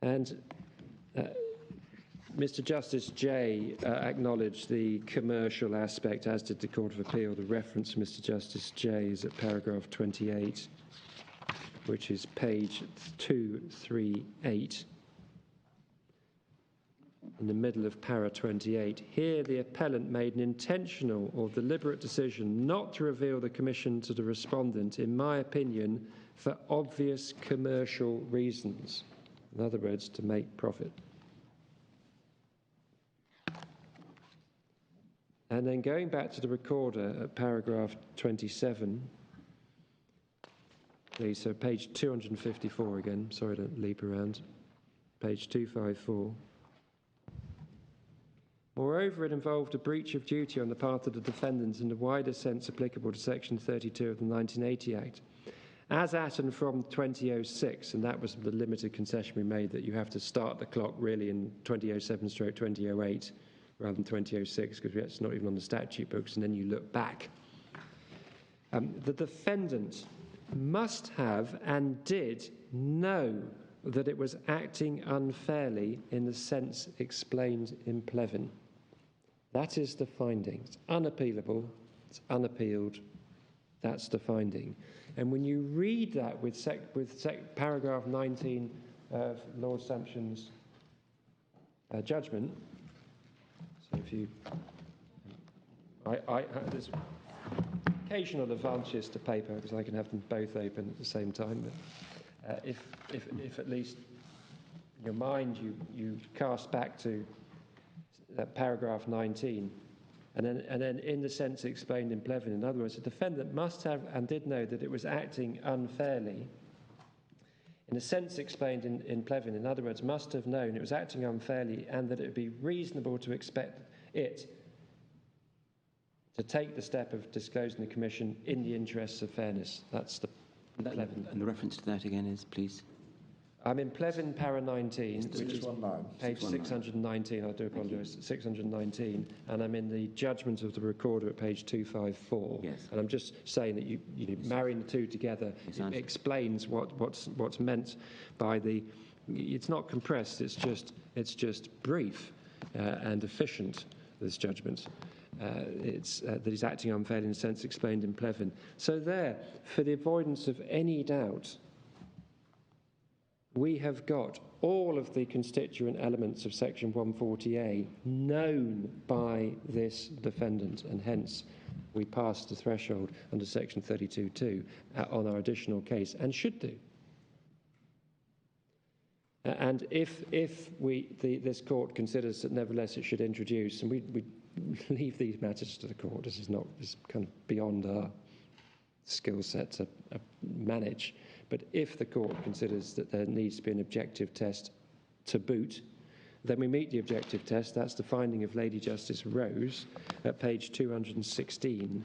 And Mr. Justice Jay acknowledged the commercial aspect, as did the Court of Appeal. The reference to Mr. Justice Jay is at paragraph 28, which is page 238. In the middle of para 28, here the appellant made an intentional or deliberate decision not to reveal the commission to the respondent, in my opinion, for obvious commercial reasons. In other words, to make profit. And then going back to the recorder at paragraph 27, please, so page 254 again, sorry to leap around, page 254. Moreover, it involved a breach of duty on the part of the defendant in the wider sense applicable to Section 32 of the 1980 Act. As at and from 2006, and that was the limited concession we made, that you have to start the clock really in 2007/2008 rather than 2006, because it's not even on the statute books, and then you look back. The defendant must have and did know that it was acting unfairly in the sense explained in Plevin. That is the finding. It's unappealable, it's unappealed, that's the finding. And when you read that with paragraph 19 of Lord Sampson's judgment, so if you, there's occasional advantages to paper because I can have them both open at the same time. But if at least in your mind you cast back to paragraph 19, and then in the sense explained in Plevin, in other words, the defendant must have and did know that it was acting unfairly. In the sense explained in Plevin, in other words, must have known it was acting unfairly and that it would be reasonable to expect it to take the step of disclosing the Commission in the interests of fairness. That's the Plevin. And the reference to that again is, please? I'm in Plevin para 19, which is 619. page 619, I do apologise, 619, and I'm in the judgment of the recorder at page 254. Yes. And I'm just saying that you marrying the two together, it explains what's meant by the, it's not compressed, it's just brief and efficient, this judgment. It's that he's acting unfairly in the sense explained in Plevin. So there, for the avoidance of any doubt, we have got all of the constituent elements of Section 140A known by this defendant, and hence we passed the threshold under Section 32(2) on our additional case, and should do. And if this court considers that nevertheless it should introduce, and we leave these matters to the court, this is kind of beyond our skill set to manage. But if the court considers that there needs to be an objective test to boot, then we meet the objective test. That's the finding of Lady Justice Rose at page 216.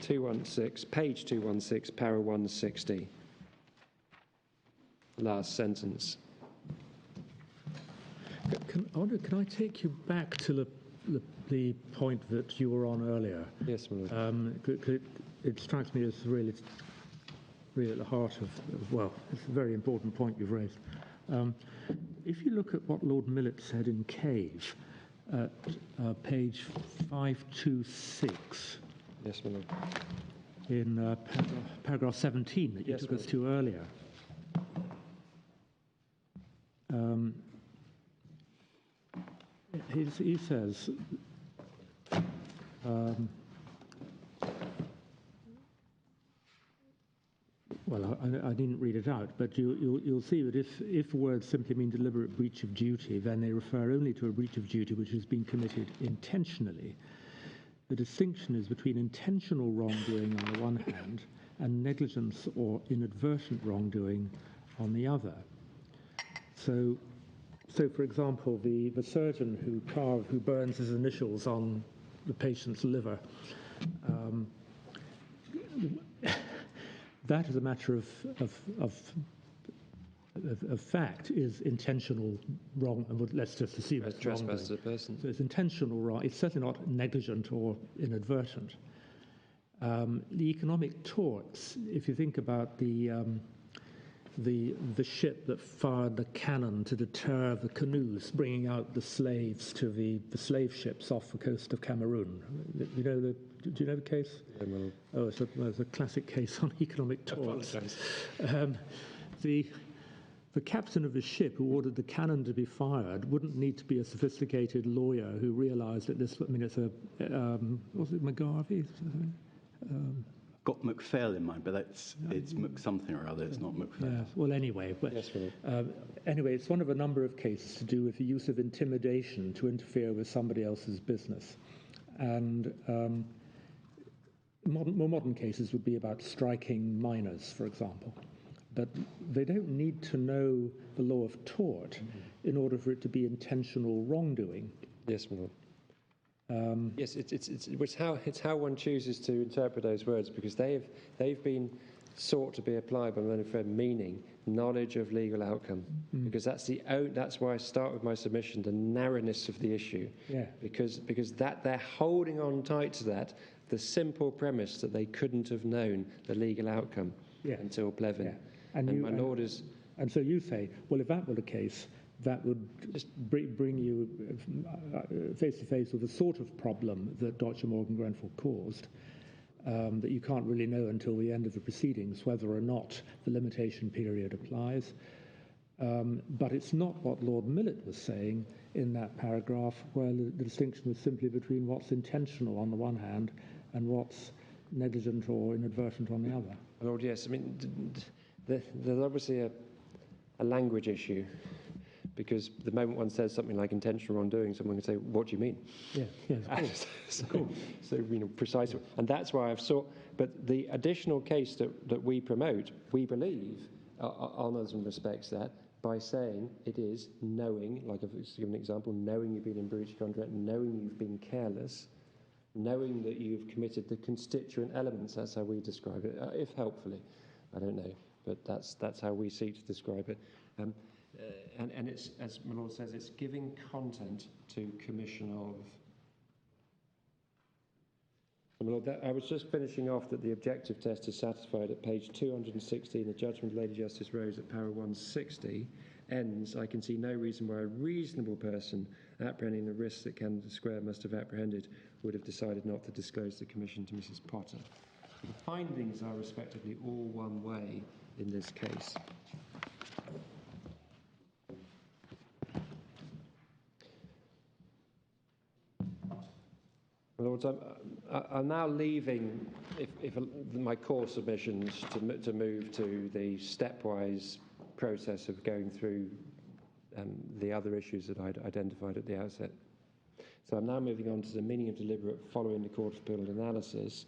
216, page 216, para 160. Last sentence. Can I take you back to the point that you were on earlier? Yes, my lord. It strikes me as really at the heart of, well, it's a very important point you've raised. If you look at what Lord Millett said in Cave at page 526, Yes, my lord. in paragraph 17 that you Yes, took us to earlier, he says, well, I didn't read it out, but you'll see that if words simply mean deliberate breach of duty, then they refer only to a breach of duty which has been committed intentionally. The distinction is between intentional wrongdoing on the one hand and negligence or inadvertent wrongdoing on the other. So for example, the surgeon who burns his initials on the patient's liver, that, as a matter of fact, is intentional wrong. And let's just assume it's trespass to the person. So it's intentional wrong. It's certainly not negligent or inadvertent. The economic torts, if you think about the ship that fired the cannon to deter the canoes bringing out the slaves to the slave ships off the coast of Cameroon. Do you know the case? Yeah, well, Oh, it's a classic case on economic torts. The captain of the ship who ordered the cannon to be fired wouldn't need to be a sophisticated lawyer who realised that this. I mean, it's a was it McGarvey? Got McPhail in mind, but it's Mc something or other. It's not McPhail. Yeah, well, anyway, but yes, anyway, it's one of a number of cases to do with the use of intimidation to interfere with somebody else's business, and more modern cases would be about striking minors, for example. But they don't need to know the law of tort in order for it to be intentional wrongdoing. yes, my lord. Yes, it's how one chooses to interpret those words, because they've been sought to be applied by meaning knowledge of legal outcome, because that's why I start with my submission, the narrowness of the issue. Yeah. Because that they're holding on tight to that, the simple premise that they couldn't have known the legal outcome until Plevin. Yeah. And my lord is. And so you say, well, if that were the case, that would just bring you face to face with the sort of problem that Deutsche Morgan Grenfell caused. that you can't really know until the end of the proceedings whether or not the limitation period applies. But it's not what Lord Millett was saying in that paragraph, where the distinction was simply between what's intentional on the one hand and what's negligent or inadvertent on the other. Lord, yes. I mean, there's obviously a language issue, because the moment one says something like intentional wrongdoing, someone can say, "What do you mean?" Yeah, yes, of course. So precisely, and that's why I've sought. But the additional case that we promote, we believe, honours and respects that by saying it is knowing, like I've given an example, knowing you've been in breach of contract, knowing you've been careless, knowing that you've committed the constituent elements. That's how we describe it, if helpfully. I don't know, but that's how we seek to describe it. And it's, as my Lord says, it's giving content to commission of. My Lord, I was just finishing off that the objective test is satisfied at page 216. The judgment of Lady Justice Rose at para 160 ends, "I can see no reason why a reasonable person apprehending the risks that Canada Square must have apprehended would have decided not to disclose the commission to Mrs. Potter." The findings are respectively all one way in this case. Lords, I'm now leaving my core submissions to move to the stepwise process of going through the other issues that I'd identified at the outset. So I'm now moving on to the meaning of deliberate following the Court of Appeal analysis.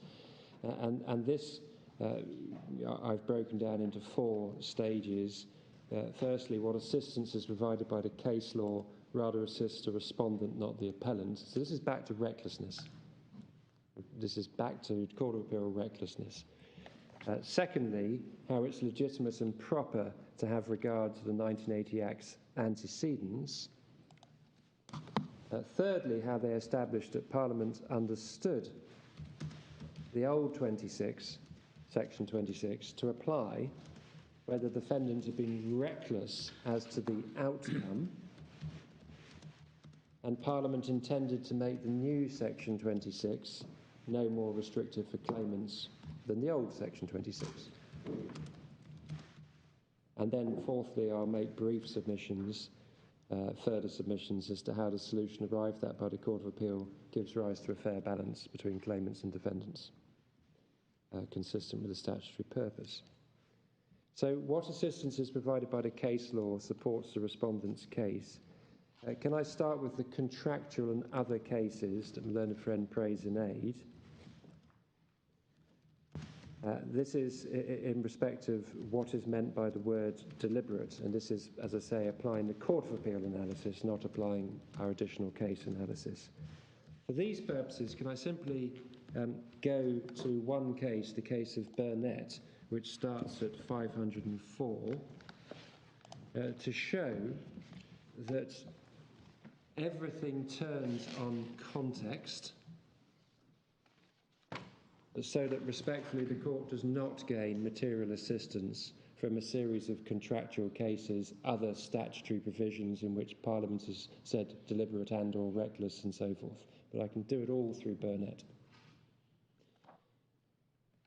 And this I've broken down into 4 stages. Firstly, what assistance is provided by the case law rather assists the respondent, not the appellant. So this is back to recklessness. This is back to Court of Appeal recklessness. Secondly, how it's legitimate and proper to have regard to the 1980 Act's antecedents. Thirdly, how they established that Parliament understood the old 26, Section 26, to apply where the defendant had been reckless as to the outcome, and Parliament intended to make the new Section 26 no more restrictive for claimants than the old Section 26. And then fourthly, I'll make brief submissions, further submissions as to how the solution arrived at by the Court of Appeal gives rise to a fair balance between claimants and defendants, consistent with the statutory purpose. So what assistance is provided by the case law supports the respondent's case? Can I start with the contractual and other cases that my learned friend prays in aid? This is in respect of what is meant by the word deliberate, and this is, as I say, applying the Court of Appeal analysis, not applying our additional case analysis. For these purposes, can I simply go to one case, the case of Burnett, which starts at 504, to show that everything turns on context, so that respectfully the court does not gain material assistance from a series of contractual cases, other statutory provisions in which Parliament has said deliberate and or reckless and so forth. But I can do it all through Burnett.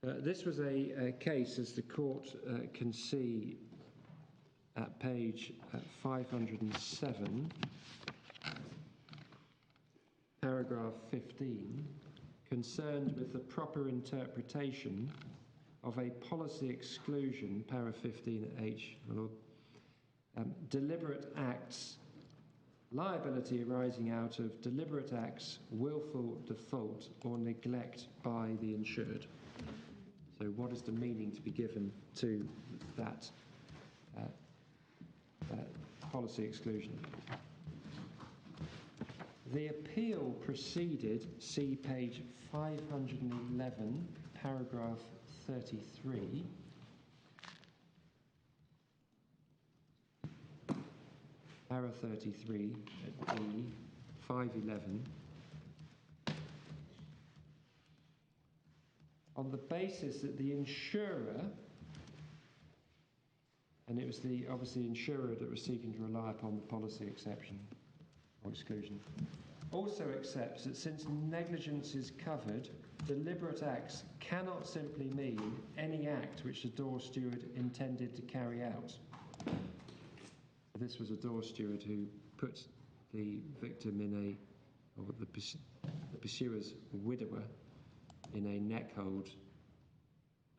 This was a case, as the court can see at page 507, paragraph 15, concerned with the proper interpretation of a policy exclusion, para 15 at H, my Lord, deliberate acts, liability arising out of deliberate acts, willful default or neglect by the insured. So what is the meaning to be given to that policy exclusion? The appeal proceeded, see page 511, paragraph 33. Para 33 at E, 511. On the basis that the insurer, and it was obviously the insurer that was seeking to rely upon the policy exception or exclusion, also accepts that since negligence is covered deliberate acts cannot simply mean any act which the door steward intended to carry out. This was a door steward who put the victim or the pursuer's widower in a neck hold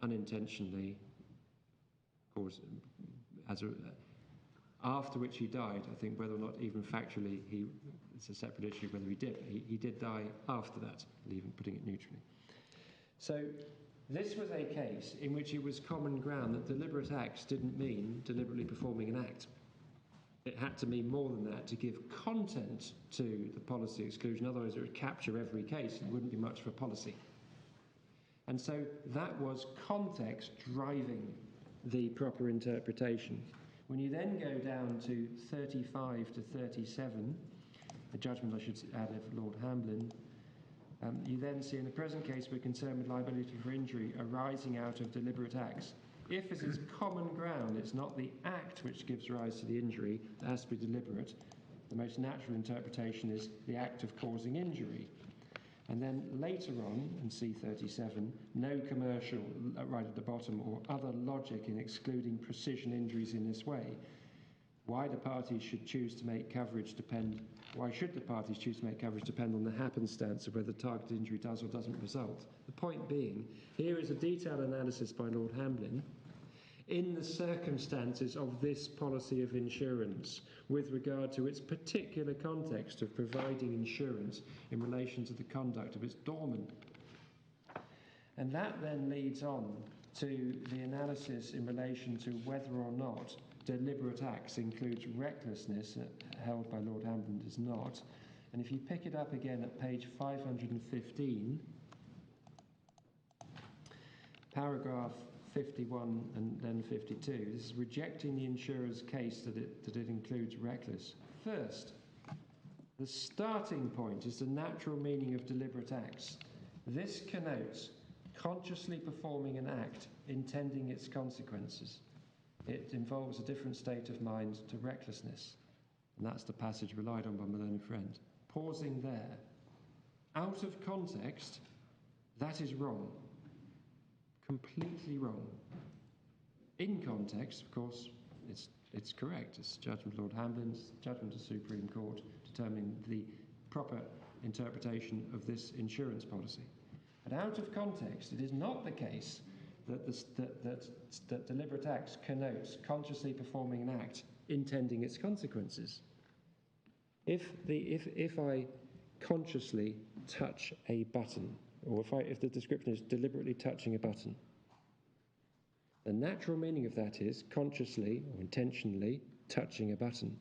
unintentionally, after which he died. I think whether or not even factually it's a separate issue whether he did. He did die after that, even putting it neutrally. So this was a case in which it was common ground that deliberate acts didn't mean deliberately performing an act. It had to mean more than that to give content to the policy exclusion, otherwise it would capture every case and it wouldn't be much of a policy. And so that was context driving the proper interpretation. When you then go down to 35 to 37, the judgment, I should add, of Lord Hamblin, you then see in the present case we're concerned with liability for injury arising out of deliberate acts. If, as is common ground, it's not the act which gives rise to the injury, it has to be deliberate, the most natural interpretation is the act of causing injury. And then later on, in C37, no commercial, right at the bottom, or other logic in excluding precision injuries in this way. Why should the parties choose to make coverage depend on the happenstance of whether targeted injury does or doesn't result? The point being, here is a detailed analysis by Lord Hamblin in the circumstances of this policy of insurance with regard to its particular context of providing insurance in relation to the conduct of its doorman. And that then leads on to the analysis in relation to whether or not deliberate acts includes recklessness, held by Lord Hamblin does not. And if you pick it up again at page 515, paragraph 51 and then 52, this is rejecting the insurer's case that it includes reckless. First, the starting point is the natural meaning of deliberate acts. This connotes consciously performing an act intending its consequences. It involves a different state of mind to recklessness. And that's the passage relied on by my learned friend. Pausing there. Out of context, that is wrong. Completely wrong. In context, of course, it's correct. It's judgment of Lord Hamblin's, judgment of the Supreme Court, determining the proper interpretation of this insurance policy. But out of context, it is not the case that deliberate acts connotes consciously performing an act intending its consequences. If I consciously touch a button, or if the description is deliberately touching a button, the natural meaning of that is consciously or intentionally touching a button.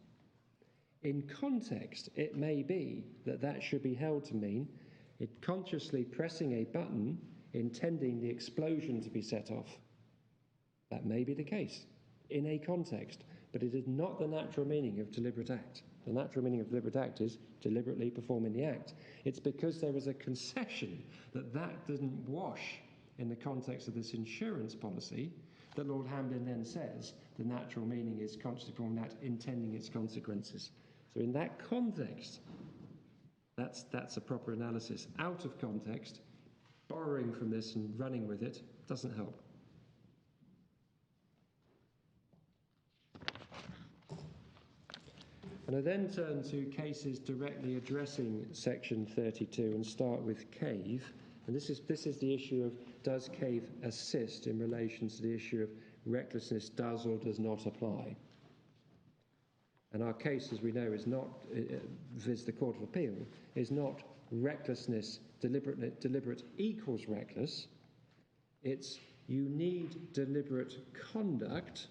In context, it may be that should be held to mean it consciously pressing a button intending the explosion to be set off. That may be the case in a context, but it is not the natural meaning of deliberate act. The natural meaning of deliberate act is deliberately performing the act. It's because there was a concession that didn't wash in the context of this insurance policy that Lord Hamblin then says the natural meaning is consciously performing that intending its consequences. So in that context, that's a proper analysis. Out of context, borrowing from this and running with it doesn't help. And I then turn to cases directly addressing section 32 and start with CAVE. And this is the issue of does CAVE assist in relation to the issue of recklessness does or does not apply. And our case, as we know, is not, viz. The Court of Appeal, is not recklessness deliberate equals reckless. It's you need deliberate conduct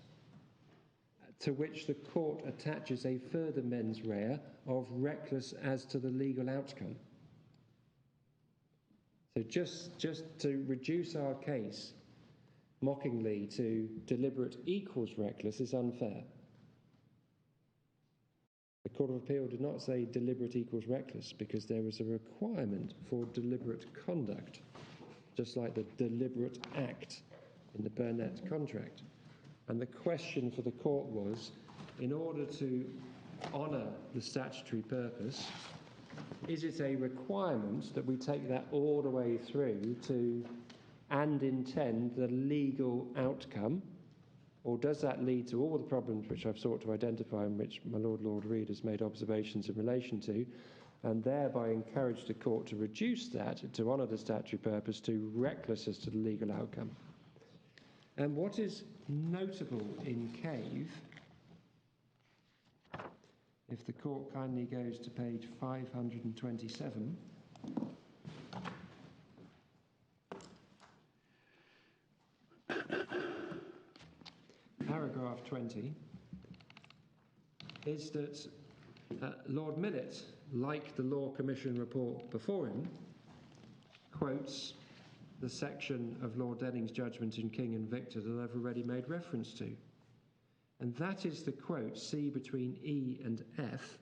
to which the court attaches a further mens rea of reckless as to the legal outcome. So just to reduce our case mockingly to deliberate equals reckless is unfair. The Court of Appeal did not say deliberate equals reckless because there was a requirement for deliberate conduct, just like the deliberate act in the Burnett contract. And the question for the court was, in order to honour the statutory purpose, is it a requirement that we take that all the way through to and intend the legal outcome? Or does that lead to all the problems which I've sought to identify and which my Lord Reid has made observations in relation to, and thereby encourage the court to reduce that, to honour the statutory purpose, to reckless as to the legal outcome? And what is notable in Cave, if the court kindly goes to page 527, paragraph 20, is that Lord Millett, like the Law Commission report before him, quotes the section of Lord Denning's judgment in King and Victor that I've already made reference to. And that is the quote, C between E and F,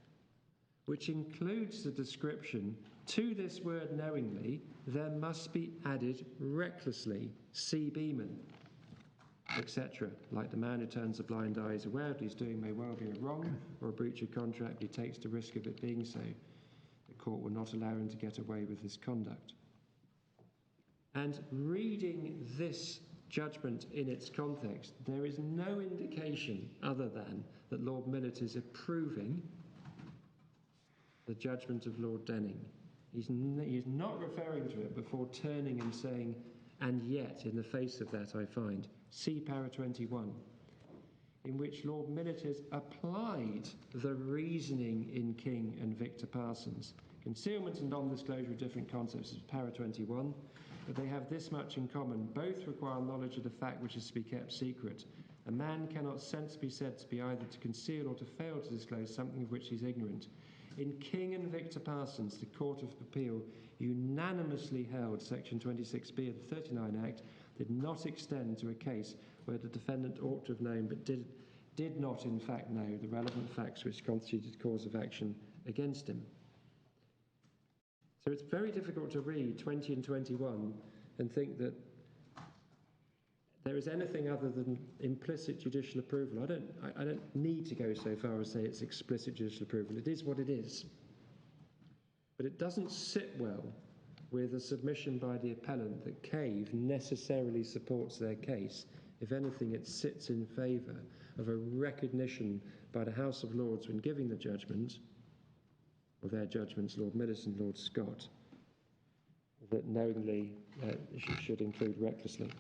which includes the description, to this word knowingly, there must be added recklessly, C Beeman, etc. Like the man who turns a blind eye is aware of what he's doing may well be a wrong or a breach of contract, but he takes the risk of it being so. The court will not allow him to get away with his conduct. And reading this judgment in its context, there is no indication other than that Lord Millett is approving the judgment of Lord Denning. He's not referring to it before turning and saying, and yet, in the face of that, I find, see para 21, in which Lord Millett has applied the reasoning in King and Victor Parsons. Concealment and non-disclosure are different concepts as para 21, but they have this much in common. Both require knowledge of the fact which is to be kept secret. A man cannot sensibly be said to be either to conceal or to fail to disclose something of which he is ignorant. In King and Victor Parsons, the Court of Appeal unanimously held Section 26B of the 39 Act did not extend to a case where the defendant ought to have known but did not in fact know the relevant facts which constituted cause of action against him. So it's very difficult to read 20 and 21 and think that there is anything other than implicit judicial approval. I don't need to go so far as say it's explicit judicial approval. It is what it is. But it doesn't sit well with a submission by the appellant that Cave necessarily supports their case. If anything, it sits in favour of a recognition by the House of Lords when giving the judgment, or their judgments, Lord Millett and Lord Scott, that knowingly should include recklessly.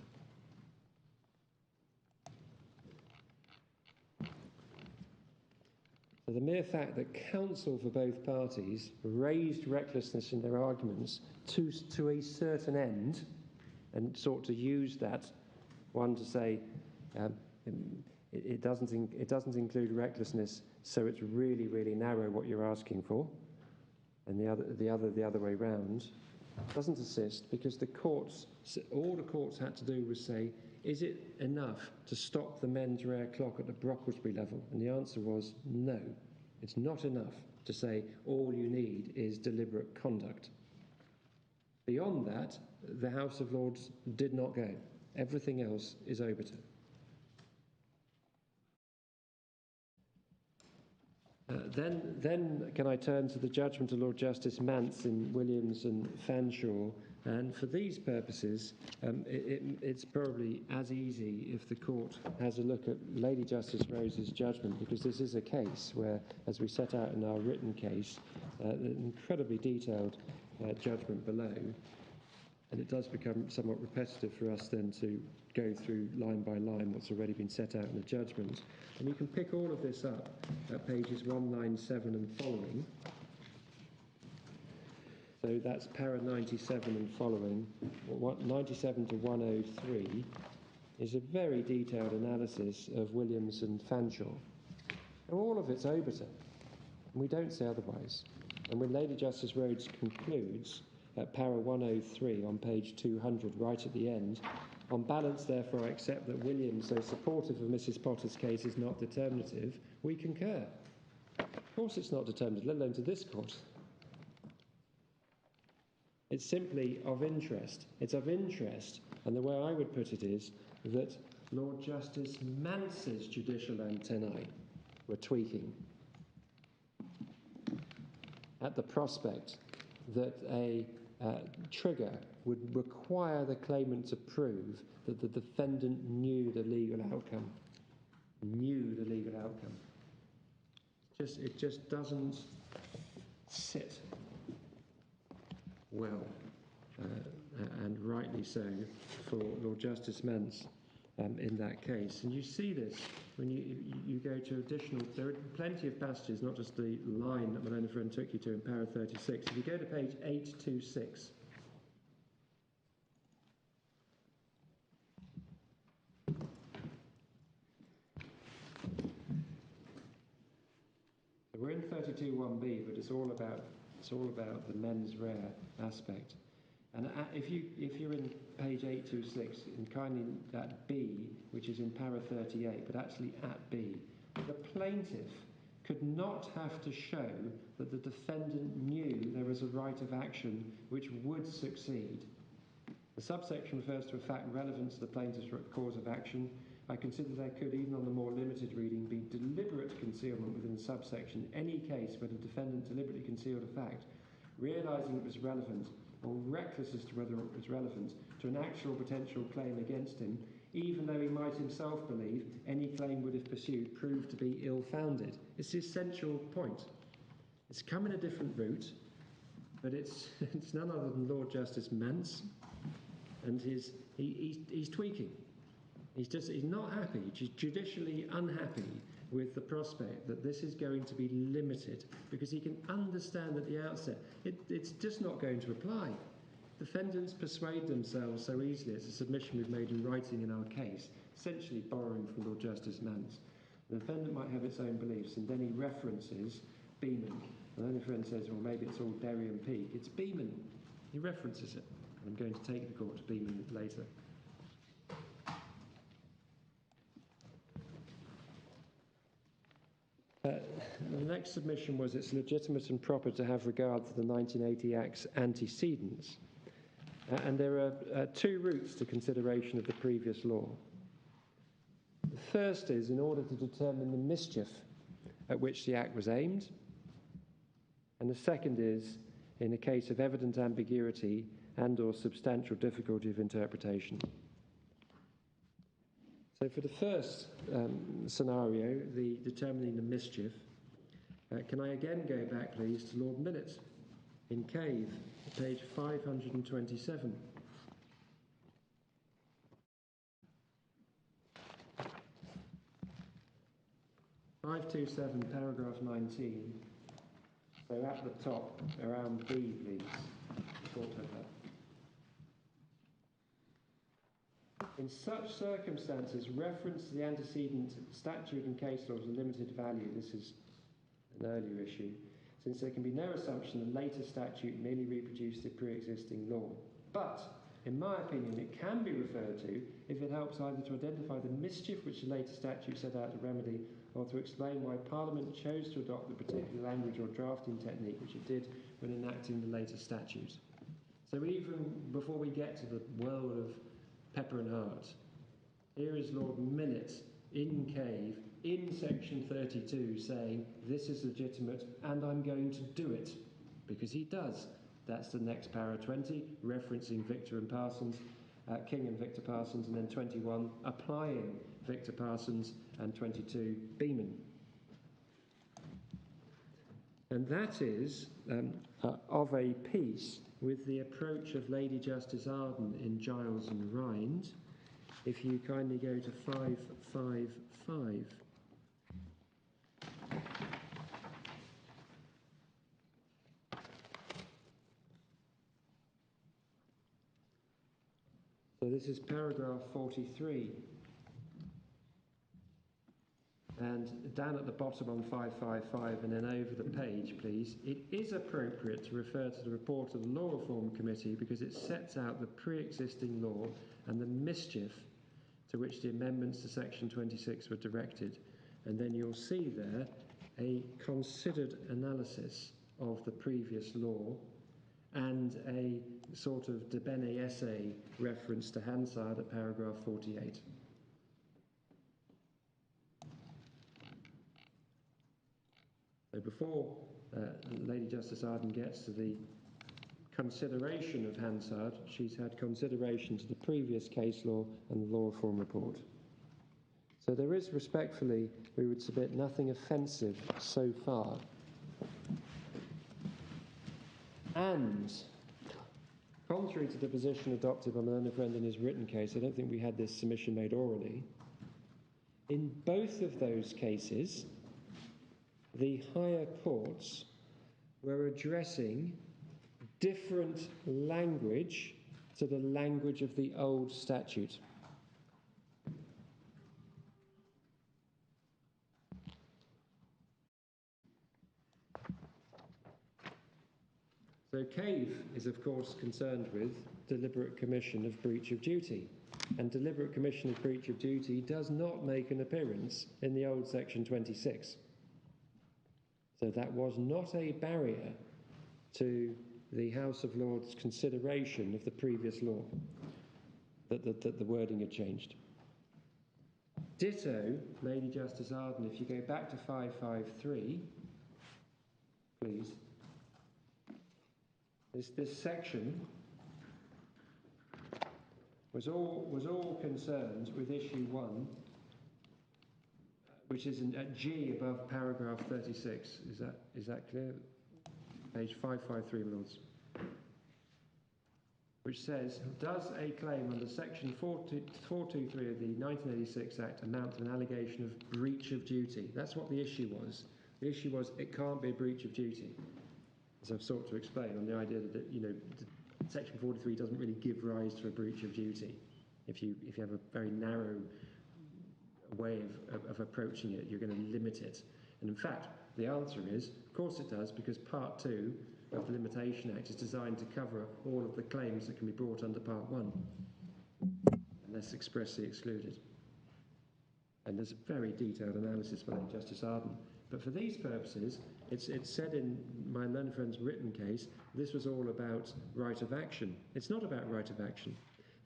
So the mere fact that counsel for both parties raised recklessness in their arguments to a certain end and sought to use that, one to say it doesn't include recklessness, so it's really, really narrow what you're asking for, and the other way round, doesn't assist because all the courts had to do was say, is it enough to stop the mens rea clock at the Brocklesbury level? And the answer was no. It's not enough to say all you need is deliberate conduct. Beyond that, the House of Lords did not go. Everything else is obiter. Then can I turn to the judgment of Lord Justice Mance in Williams and Fanshawe? And for these purposes, it's probably as easy if the court has a look at Lady Justice Rose's judgment, because this is a case where, as we set out in our written case, an incredibly detailed judgment below, and it does become somewhat repetitive for us then to go through line by line what's already been set out in the judgment. And you can pick all of this up at pages 197 and following. So that's para 97 and following. 97 to 103 is a very detailed analysis of Williams and Fanshawe. And all of it's obiter, and we don't say otherwise. And when Lady Justice Rhodes concludes at para 103 on page 200, right at the end, on balance, therefore, I accept that Williams, so supportive of Mrs. Potter's case, is not determinative, we concur. Of course it's not determinative, let alone to this court. It's simply of interest. It's of interest, and the way I would put it is that Lord Justice Mance's judicial antennae were tweaking. at the prospect that a trigger would require the claimant to prove that the defendant knew the legal outcome. Knew the legal outcome. It just doesn't sit well, and rightly so, for Lord Justice Mance in that case. And you see this when you go to additional, there are plenty of passages, not just the line that my learned friend took you to in para 36. If you go to page 826, we're in 32.1b, but it's all about the mens rea aspect. And if you're in page 826, and kindly at B, which is in para 38, but actually at B, the plaintiff could not have to show that the defendant knew there was a right of action which would succeed. The subsection refers to a fact relevant to the plaintiff's cause of action. I consider there could, even on the more limited reading, be deliberate concealment within the subsection any case where the defendant deliberately concealed a fact, realising it was relevant or reckless as to whether it was relevant to an actual potential claim against him, even though he might himself believe any claim would have pursued proved to be ill-founded. It's the essential point. It's come in a different route, but it's none other than Lord Justice Mance, and he's tweaking. He's not happy, judicially unhappy with the prospect that this is going to be limited, because he can understand at the outset it's just not going to apply. Defendants persuade themselves so easily. It's a submission we've made in writing in our case, essentially borrowing from Lord Justice Mance. The defendant might have its own beliefs, and then he references Beeman. And then a friend says, well, maybe it's all Derry and Peak. It's Beeman. He references it. I'm going to take the court to Beeman later. The next submission was it's legitimate and proper to have regard to the 1980 Act's antecedents. And there are two routes to consideration of the previous law. The first is in order to determine the mischief at which the Act was aimed. And the second is in a case of evident ambiguity and or substantial difficulty of interpretation. So for the first scenario, the determining the mischief, can I again go back, please, to Lord Millett in Cave, page 527. (527), paragraph 19. So at the top, around B, please. In such circumstances, reference to the antecedent statute and case law is a limited value. This is an earlier issue, since there can be no assumption the later statute merely reproduced the pre-existing law. But, in my opinion, it can be referred to if it helps either to identify the mischief which the later statute set out to remedy, or to explain why Parliament chose to adopt the particular language or drafting technique which it did when enacting the later statute. So even before we get to the world of pepper and heart, here is Lord Millett in Cave, in section 32, saying this is legitimate and I'm going to do it, because he does. That's the next para 20, referencing Victor and Parsons, King and Victor Parsons, and then 21, applying Victor Parsons, and 22, Beeman. And that is of a piece with the approach of Lady Justice Arden in Giles and Rind. If you kindly go to 555. So this is paragraph 43. And down at the bottom on 555 and then over the page, please, it is appropriate to refer to the report of the Law Reform Committee because it sets out the pre-existing law and the mischief to which the amendments to section 26 were directed. And then you'll see there a considered analysis of the previous law and a sort of de bene essay reference to Hansard at paragraph 48. So before Lady Justice Arden gets to the consideration of Hansard, she's had consideration to the previous case law and the law reform report. So there is, respectfully, we would submit nothing offensive so far. And contrary to the position adopted by my learned friend in his written case, I don't think we had this submission made orally. In both of those cases, the higher courts were addressing different language to the language of the old statute. So CAVE is, of course, concerned with deliberate commission of breach of duty. And deliberate commission of breach of duty does not make an appearance in the old Section 26. So that was not a barrier to the House of Lords' consideration of the previous law, that the wording had changed. Ditto, Lady Justice Arden, if you go back to 553, please. This section was all concerned with issue 1, which is at G above paragraph 36. Is that clear? Page 553, my lords. Which says, does a claim under section 423 of the 1986 Act amount to an allegation of breach of duty? That's what the issue was. The issue was it can't be a breach of duty. As I've sought to explain, on the idea that, you know, Section 43 doesn't really give rise to a breach of duty. If you have a very narrow way of approaching it, you're going to limit it. And in fact, the answer is, of course it does, because Part 2 of the Limitation Act is designed to cover all of the claims that can be brought under Part 1, unless expressly excluded. And there's a very detailed analysis by Justice Arden. But for these purposes, it's said in my learned friend's written case, this was all about right of action. It's not about right of action.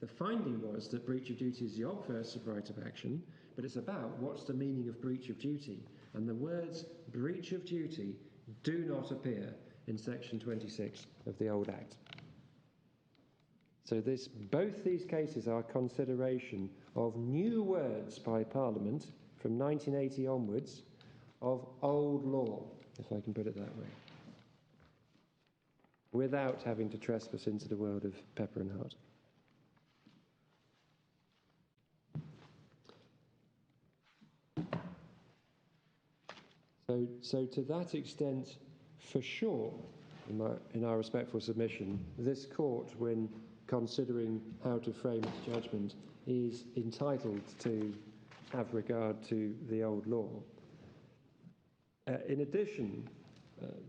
The finding was that breach of duty is the obverse of right of action, but it's about what's the meaning of breach of duty. And the words breach of duty do not appear in Section 26 of the old Act. So both these cases are consideration of new words by Parliament from 1980 onwards of old law, if I can put it that way, without having to trespass into the world of Pepper and Hart. So to that extent, for sure, in our respectful submission, this court, when considering how to frame its judgment, is entitled to have regard to the old law. In addition,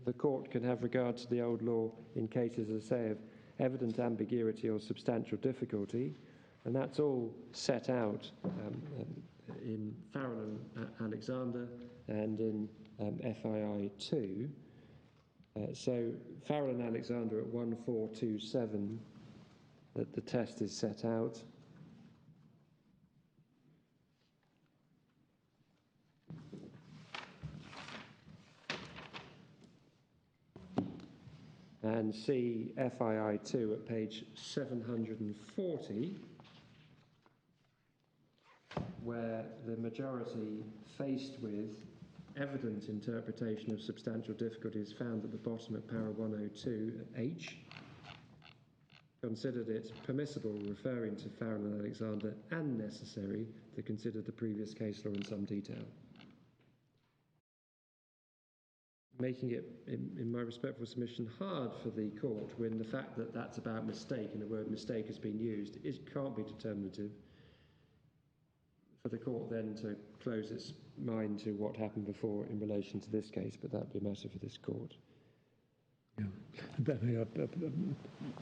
the court can have regard to the old law in cases, as I say, of evident ambiguity or substantial difficulty, and that's all set out in Farrell and Alexander and in FII 2. So Farrell and Alexander at 1427, that the test is set out. And see FII 2 at page 740, where the majority, faced with evident interpretation of substantial difficulty, is found at the bottom of para 102 at H, considered it permissible, referring to Farrell and Alexander, and necessary to consider the previous case law in some detail. Making it, in my respectful submission, hard for the court when the fact that that's about mistake and the word mistake has been used, it can't be determinative for the court then to close its mind to what happened before in relation to this case, but that would be a matter for this court. Yeah.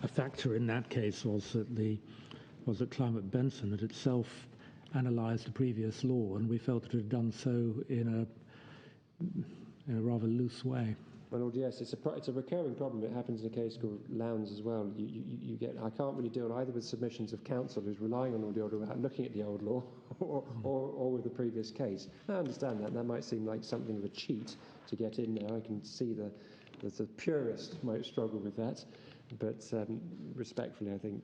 A factor in that case was that Climate Benson had itself analysed the previous law, and we felt it had done so in a rather loose way. My Lord, yes, it's a recurring problem. It happens in a case called Lowndes as well. You get, I can't really deal either with submissions of counsel who's relying on the order without looking at the old law, or with the previous case. I understand that. That might seem like something of a cheat to get in there. I can see the purist might struggle with that, but respectfully, I think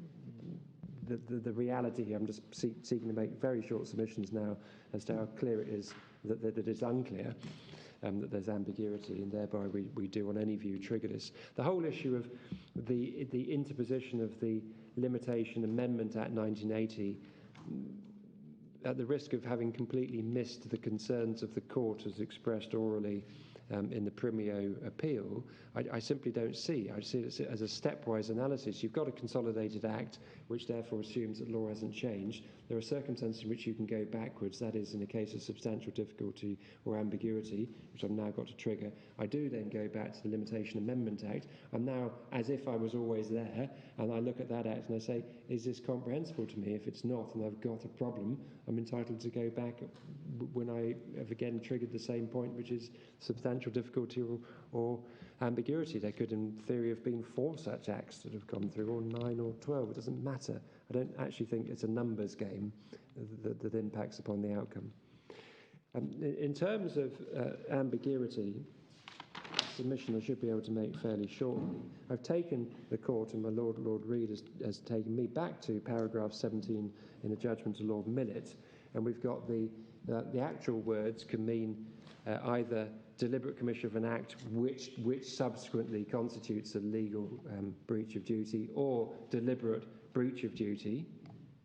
the reality here, I'm just seeking to make very short submissions now as to how clear it is that it's unclear. That there's ambiguity, and thereby we do, on any view, trigger this. The whole issue of the interposition of the Limitation Amendment Act 1980, at the risk of having completely missed the concerns of the court as expressed orally in the Primio appeal, I simply don't see. I see it as a stepwise analysis. You've got a consolidated act, which therefore assumes that law hasn't changed. There are circumstances in which you can go backwards, that is, in a case of substantial difficulty or ambiguity, which I've now got to trigger. I do then go back to the Limitation Amendment Act. I'm now, as if I was always there, and I look at that act and I say, is this comprehensible to me? If it's not, and I've got a problem, I'm entitled to go back when I have again triggered the same point, which is substantial difficulty or ambiguity. There could, in theory, have been 4 such acts that have come through, or 9 or 12. It doesn't matter. I don't actually think it's a numbers game that impacts upon the outcome. In terms of ambiguity, submission I should be able to make fairly shortly. I've taken the court, and my Lord Reid has taken me back to paragraph 17 in the judgment of Lord Millett, and we've got the actual words can mean either deliberate commission of an act which subsequently constitutes a legal breach of duty, or deliberate breach of duty.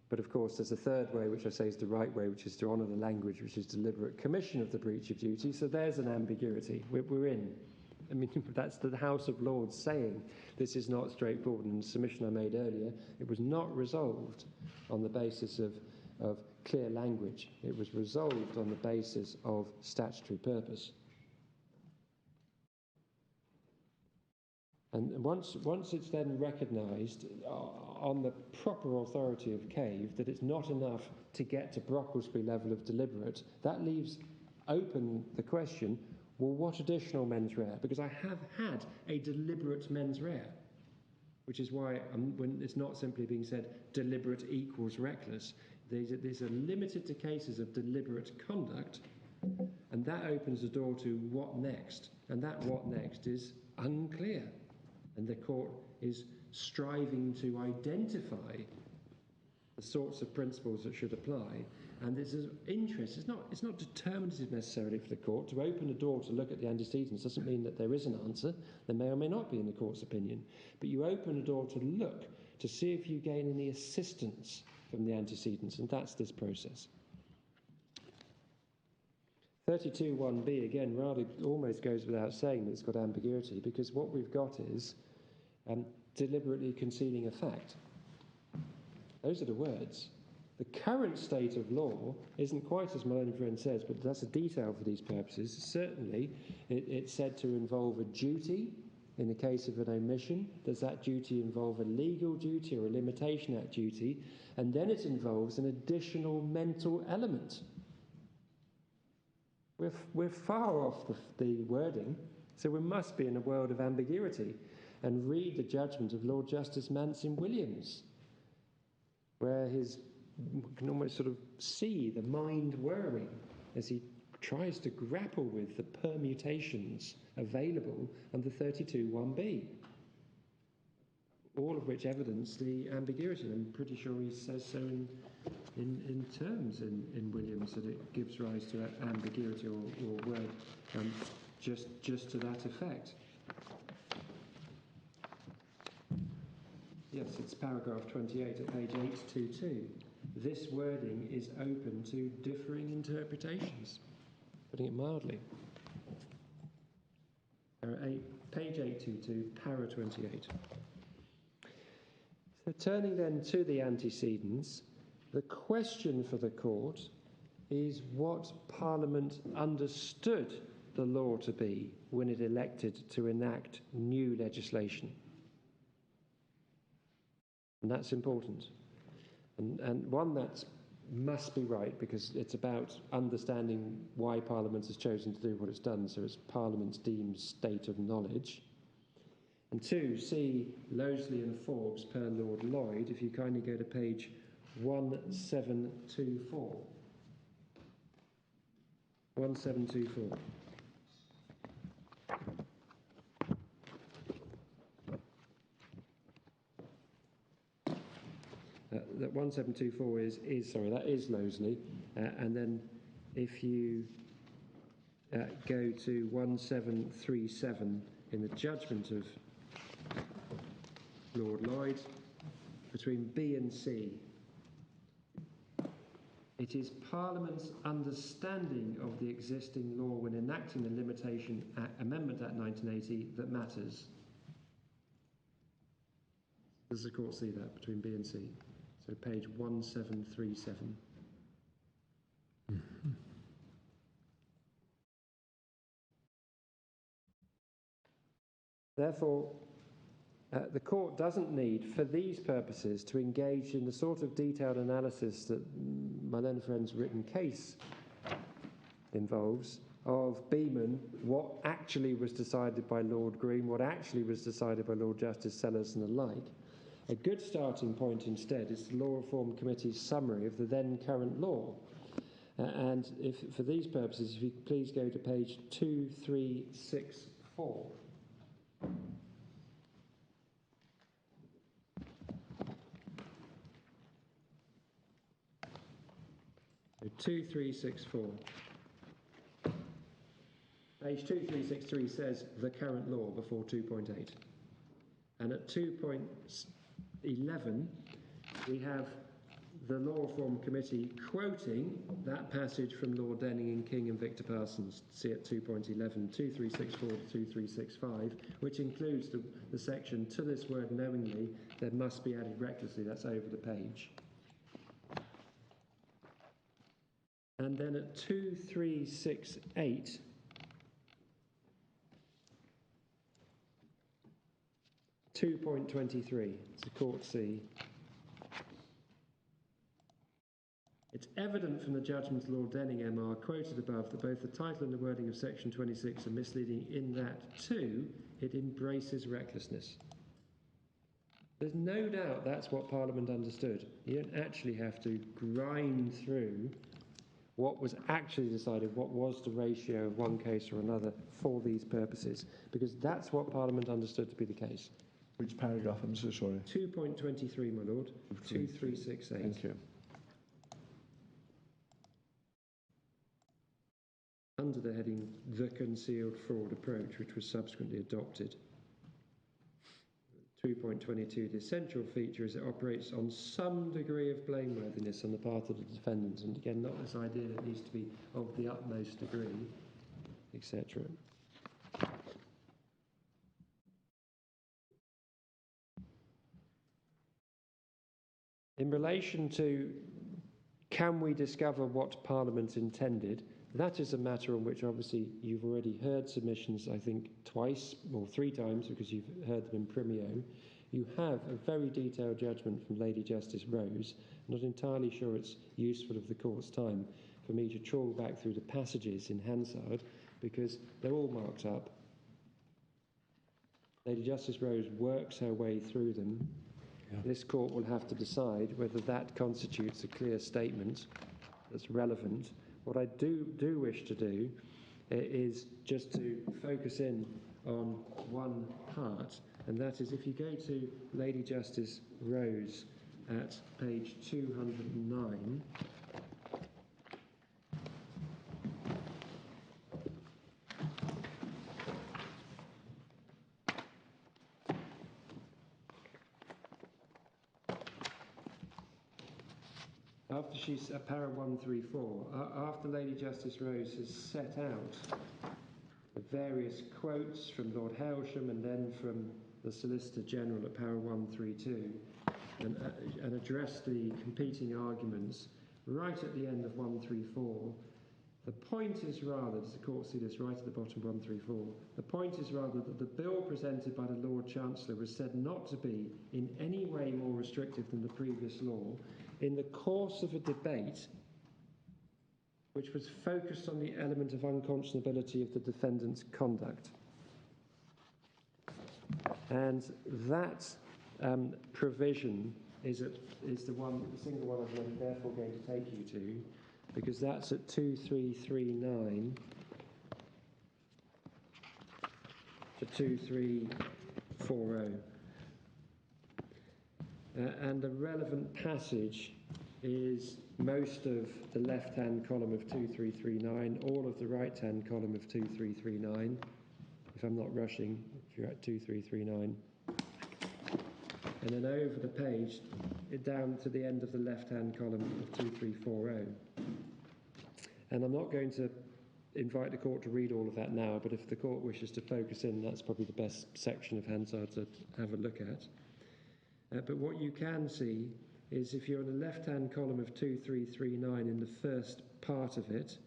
But of course there's a third way, which I say is the right way, which is to honour the language, which is deliberate commission of the breach of duty. So there's an ambiguity. We're in. I mean, that's the House of Lords saying this is not straightforward. And the submission I made earlier, it was not resolved on the basis of clear language. It was resolved on the basis of statutory purpose. And once it's then recognised on the proper authority of Cave that it's not enough to get to Brocklesby level of deliberate, that leaves open the question, well, what additional mens rea? Because I have had a deliberate mens rea, which is why when it's not simply being said deliberate equals reckless, these are limited to cases of deliberate conduct, and that opens the door to what next, and that what next is unclear. And the court is striving to identify the sorts of principles that should apply. And there's an interest. It's not determinative necessarily for the court. To open a door to look at the antecedents doesn't mean that there is an answer. There may or may not be in the court's opinion. But you open a door to look to see if you gain any assistance from the antecedents, and that's this process. 32(1)b, again, rather almost goes without saying that it's got ambiguity, because what we've got is deliberately concealing a fact. Those are the words. The current state of law isn't quite as my learned friend says, but that's a detail for these purposes. Certainly, it's said to involve a duty in the case of an omission. Does that duty involve a legal duty or a Limitation Act duty? And then it involves an additional mental element. We're far off the wording, so we must be in a world of ambiguity. And read the judgment of Lord Justice Manson Williams, where you can almost sort of see the mind whirring as he tries to grapple with the permutations available under 32(1)b, all of which evidence the ambiguity. I'm pretty sure he says so in terms in Williams, that it gives rise to ambiguity or word just to that effect. Yes, it's paragraph 28 at page 822. This wording is open to differing interpretations, putting it mildly. Page 822, para 28. So turning then to the antecedents, the question for the court is what Parliament understood the law to be when it elected to enact new legislation. And that's important. And one that's must be right because it's about understanding why Parliament has chosen to do what it's done, so it's Parliament's deemed state of knowledge. And 2, see Loseley and Forbes per Lord Lloyd, if you kindly go to page 1724. 1724. That 1724 that is Loseley, and then if you go to 1737 in the judgment of Lord Lloyd, between B and C, it is Parliament's understanding of the existing law when enacting the Limitation Amendment Act 1980 that matters. Does the court see that between B and C? So page 1737. Mm-hmm. Therefore, the court doesn't need, for these purposes, to engage in the sort of detailed analysis that my learned friend's written case involves of Beeman, what actually was decided by Lord Green, what actually was decided by Lord Justice Sellers and the like. A good starting point instead is the Law Reform Committee's summary of the then current law. And if, for these purposes, if you could please go to page 2364. 2364. Page 2363 says the current law before 2.8. And at 2.11, we have the Law Reform Committee quoting that passage from Lord Denning and King and Victor Parsons, see at 2.11, 2364 to 2365, which includes the section, to this word knowingly, there must be added recklessly. That's over the page. And then at 2368, (2.23), it's a Court C. It's evident from the judgment of Lord Denning MR quoted above that both the title and the wording of section 26 are misleading in that, too, it embraces recklessness. There's no doubt that's what Parliament understood. You don't actually have to grind through what was actually decided, what was the ratio of one case or another for these purposes, because that's what Parliament understood to be the case. Which paragraph, I'm so sorry? 2.23, my lord. 2368. Thank you. Under the heading, the concealed fraud approach, which was subsequently adopted. 2.22, the essential feature is it operates on some degree of blameworthiness on the part of the defendant, and again, not this idea that it needs to be of the utmost degree, etc. In relation to can we discover what Parliament intended, that is a matter on which obviously you've already heard submissions, I think, twice or three times, because you've heard them in Primio. You have a very detailed judgment from Lady Justice Rose. I'm not entirely sure it's useful of the court's time for me to trawl back through the passages in Hansard, because they're all marked up. Lady Justice Rose works her way through them. Yeah. This court will have to decide whether that constitutes a clear statement that's relevant. What I do wish to do is just to focus in on one part, and that is if you go to Lady Justice Rose at page 209, after she's at para 134, after Lady Justice Rose has set out the various quotes from Lord Hailsham and then from the Solicitor General at para 132 and addressed the competing arguments, right at the end of 134, The point is rather, does the court see this right at the bottom, 134? The point is rather that the bill presented by the Lord Chancellor was said not to be in any way more restrictive than the previous law in the course of a debate which was focused on the element of unconscionability of the defendant's conduct. And that provision is the single one I'm therefore going to take you to, because that's at 2339 to 2340. And the relevant passage is most of the left-hand column of 2339, all of the right-hand column of 2339, if I'm not rushing, if you're at 2339. And then over the page, down to the end of the left-hand column of 2340. And I'm not going to invite the court to read all of that now, but if the court wishes to focus in, that's probably the best section of Hansard to have a look at. But what you can see is if you're on the left-hand column of 2339 in the first part of it,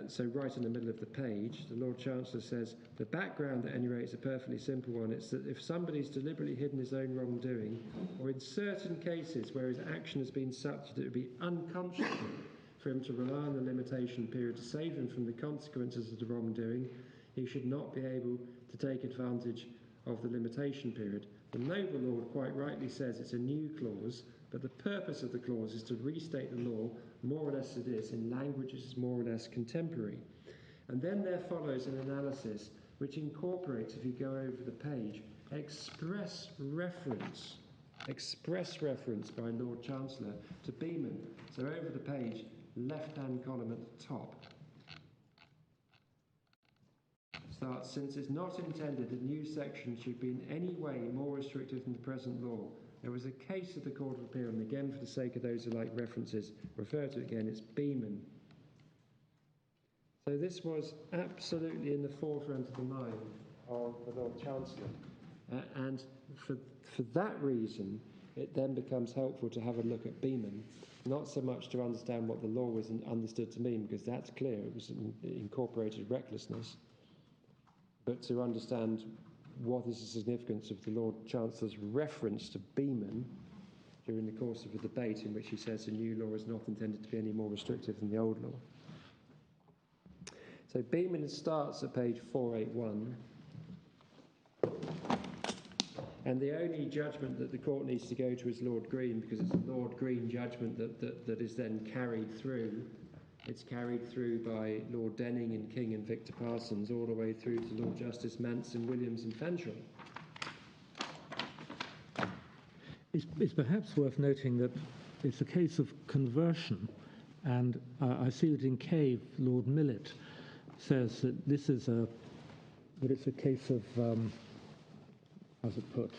so right in the middle of the page, the Lord Chancellor says, the background at any rate is a perfectly simple one. It's that if somebody's deliberately hidden his own wrongdoing, or in certain cases where his action has been such that it would be unconscionable for him to rely on the limitation period to save him from the consequences of the wrongdoing, he should not be able to take advantage of the limitation period. The noble Lord quite rightly says it's a new clause, but the purpose of the clause is to restate the law more or less as it is in language which is more or less contemporary. And then there follows an analysis which incorporates, if you go over the page, express reference by Lord Chancellor to Beeman. So over the page, left-hand column at the top. Starts, since it's not intended the new section should be in any way more restrictive than the present law. There was a case of the Court of Appeal, and again, for the sake of those who like references, refer to it again, it's Beeman. So this was absolutely in the forefront of the mind of the Lord Chancellor. And for that reason, it then becomes helpful to have a look at Beeman, not so much to understand what the law was understood to mean, because that's clear, it was incorporated recklessness, but to understand what is the significance of the Lord Chancellor's reference to Beeman during the course of a debate in which he says the new law is not intended to be any more restrictive than the old law. So Beeman starts at page 481, and the only judgment that the court needs to go to is Lord Green, because it's a Lord Green judgment that is then carried through. It's carried through by Lord Denning and King and Victor Parsons, all the way through to Lord Justice Manson, Williams and Fanshawe. It's perhaps worth noting that it's a case of conversion, and I see that in Cave, Lord Millett says that this is it's a case of, how's it put,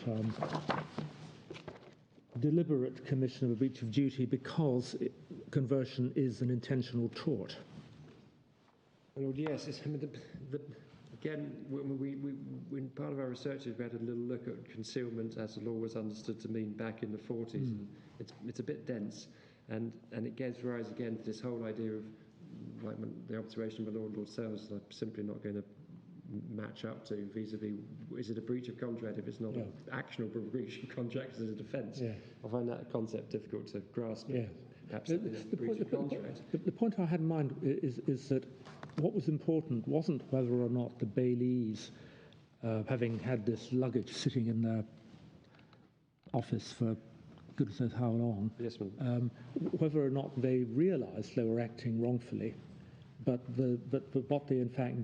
deliberate commission of a breach of duty because conversion is an intentional tort. Well, yes, again, when part of our research, we had a little look at concealment as the law was understood to mean back in the 40s, and it's a bit dense, and it gives rise again to this whole idea of, like the observation of Lord Sells, I'm simply not going to match up to vis-a-vis, is it a breach of contract if it's not an actionable breach of contract as a defence? Yeah. I find that concept difficult to grasp. Yeah. Perhaps it is a breach of contract. The point I had in mind is that what was important wasn't whether or not the bailees, having had this luggage sitting in their office for goodness knows how long, Yes, ma'am. whether or not they realised they were acting wrongfully, but what they in fact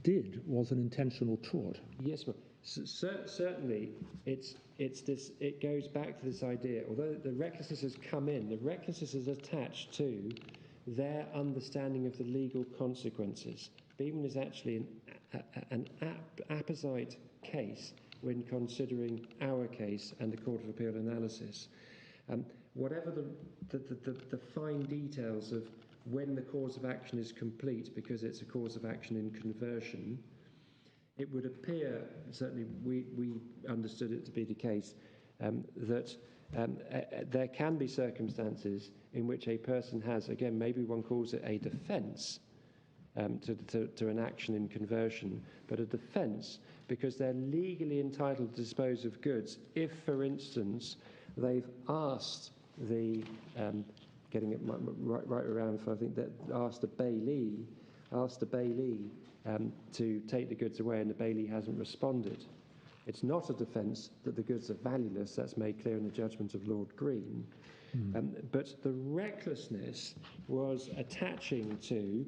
did was an intentional tort. Yes, ma'am. Certainly, it goes back to this idea, although the recklessness has come in, the recklessness is attached to their understanding of the legal consequences. Beeman is actually an apposite case when considering our case and the Court of Appeal analysis. Whatever the fine details of when the cause of action is complete, because it's a cause of action in conversion, it would appear, certainly we understood it to be the case, that there can be circumstances in which a person has, again, maybe one calls it a defence to an action in conversion, but a defence because they're legally entitled to dispose of goods if, for instance, they've asked the, getting it right around, I think that asked the bailey to take the goods away and the bailey hasn't responded. It's not a defence that the goods are valueless. That's made clear in the judgment of Lord Green. But the recklessness was attaching to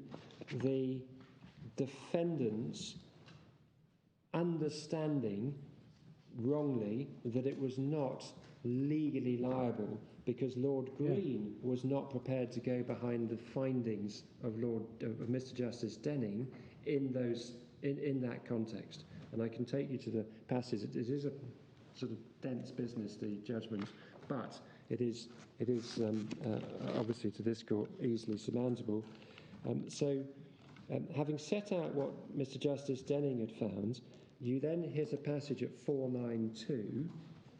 the defendant's understanding wrongly that it was not legally liable because Lord Green was not prepared to go behind the findings of Mr. Justice Denning in that context. And I can take you to the passage. It is a sort of dense business, the judgment, but it is obviously to this court easily surmountable. Having set out what Mr. Justice Denning had found, you then hit a passage at 492,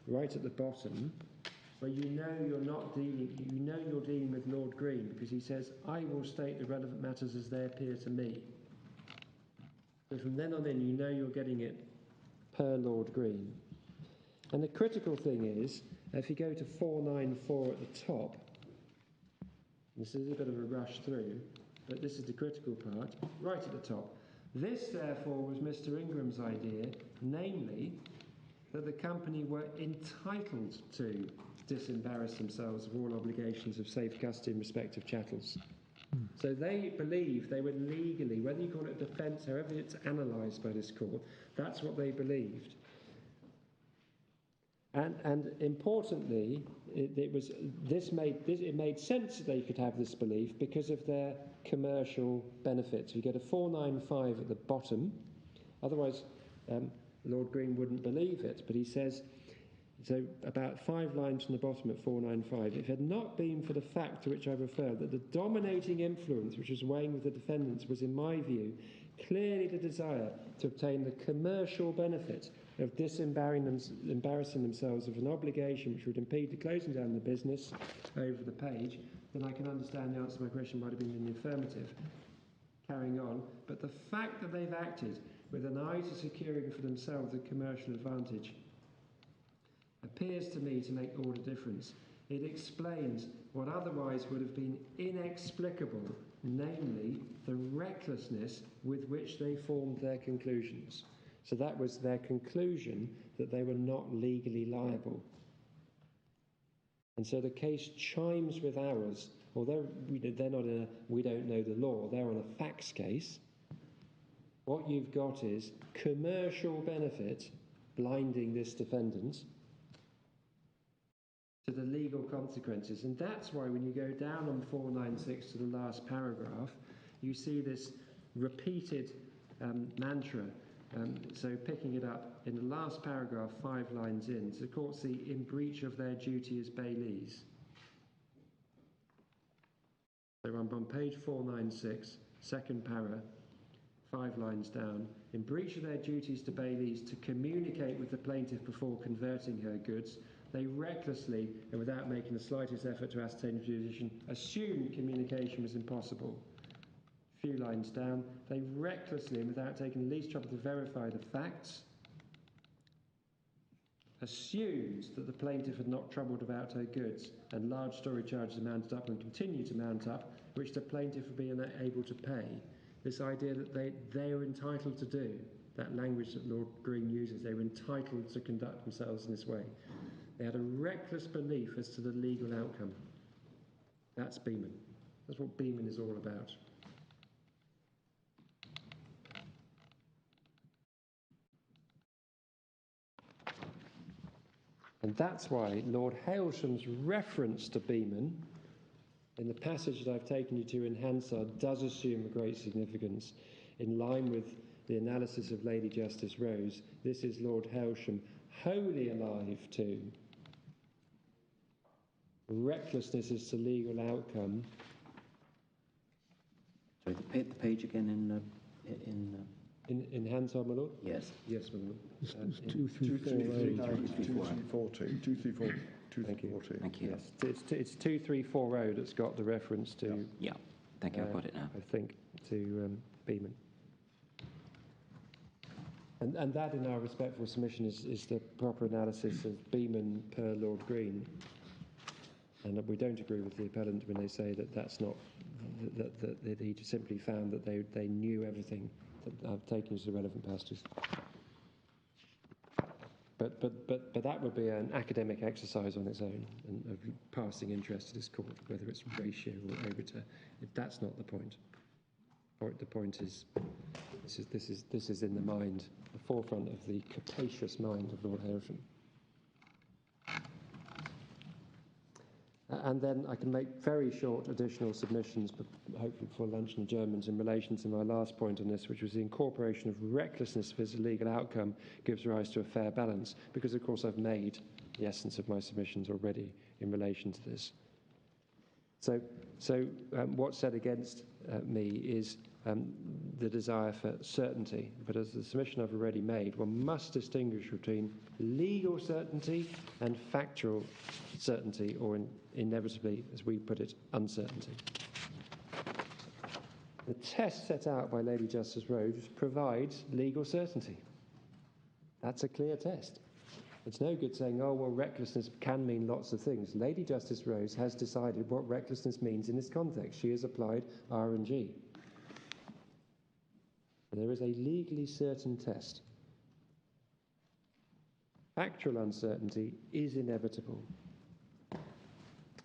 right at the bottom, where you know you're dealing with Lord Green because he says, "I will state the relevant matters as they appear to me." So from then on in, you know you're getting it per Lord Green. And the critical thing is, if you go to 494 at the top, this is a bit of a rush through, but this is the critical part, right at the top. This, therefore, was Mr. Ingram's idea, namely, that the company were entitled to disembarrass themselves of all obligations of safe custody in respect of chattels. So they believed they were legally, whether you call it defence, however it's analysed by this court, that's what they believed. And importantly, it made sense that they could have this belief because of their commercial benefits. You get a 495 at the bottom, otherwise Lord Green wouldn't believe it, but he says, so about 5 lines from the bottom at 495, if it had not been for the fact to which I refer, that the dominating influence which was weighing with the defendants was, in my view, clearly the desire to obtain the commercial benefit of embarrassing themselves of an obligation which would impede the closing down of the business over the page, then I can understand the answer to my question might have been in the affirmative. Carrying on, but the fact that they've acted with an eye to securing for themselves a commercial advantage appears to me to make all the difference. It explains what otherwise would have been inexplicable, namely the recklessness with which they formed their conclusions. So that was their conclusion that they were not legally liable. And so the case chimes with ours, although they're not in a we don't know the law, they're on a facts case. What you've got is commercial benefit blinding this defendant to the legal consequences. And that's why when you go down on 496 to the last paragraph, you see this repeated mantra. So picking it up in the last paragraph, 5 lines in, so the court see in breach of their duty as bailees. So I'm on page 496, second para, 5 lines down. In breach of their duties to bailees to communicate with the plaintiff before converting her goods, they recklessly, and without making the slightest effort to ascertain the position, assumed communication was impossible. A few lines down, they recklessly, and without taking the least trouble to verify the facts, assumed that the plaintiff had not troubled about her goods, and large storage charges mounted up and continue to mount up, which the plaintiff would be unable to pay. This idea that they are entitled to do, that language that Lord Green uses, they were entitled to conduct themselves in this way. They had a reckless belief as to the legal outcome. That's Beeman. That's what Beeman is all about. And that's why Lord Hailsham's reference to Beeman in the passage that I've taken you to in Hansard does assume a great significance in line with the analysis of Lady Justice Rose. This is Lord Hailsham wholly alive to recklessness as to legal outcome. Sorry, the page again in Hansard, my lord? Yes. Yes, my lord. 2342, Thank you. 214. Thank you. Yes, it's 2340 that's got the reference to, Yeah, thank you, I've got it now. I think, to Beeman. And that, in our respectful submission, is the proper analysis of Beeman per Lord Green. And we don't agree with the appellant when they say that that's not, that he simply found that they knew everything that I've taken as the relevant passages. But that would be an academic exercise on its own, and of passing interest to this court, whether it's ratio or obiter. That's not the point. The point is, this is in the mind, the forefront of the capacious mind of Lord Hailsham. And then I can make very short additional submissions, but hopefully before lunch and adjournment, in relation to my last point on this, which was the incorporation of recklessness as a legal outcome gives rise to a fair balance, because of course I've made the essence of my submissions already in relation to this. So what's said against me is the desire for certainty, but as the submission I've already made, one must distinguish between legal certainty and factual certainty, or inevitably, as we put it, uncertainty. The test set out by Lady Justice Rhodes provides legal certainty. That's a clear test. It's no good saying, oh, well, recklessness can mean lots of things. Lady Justice Rhodes has decided what recklessness means in this context. She has applied R&G. There is a legally certain test. Factual uncertainty is inevitable.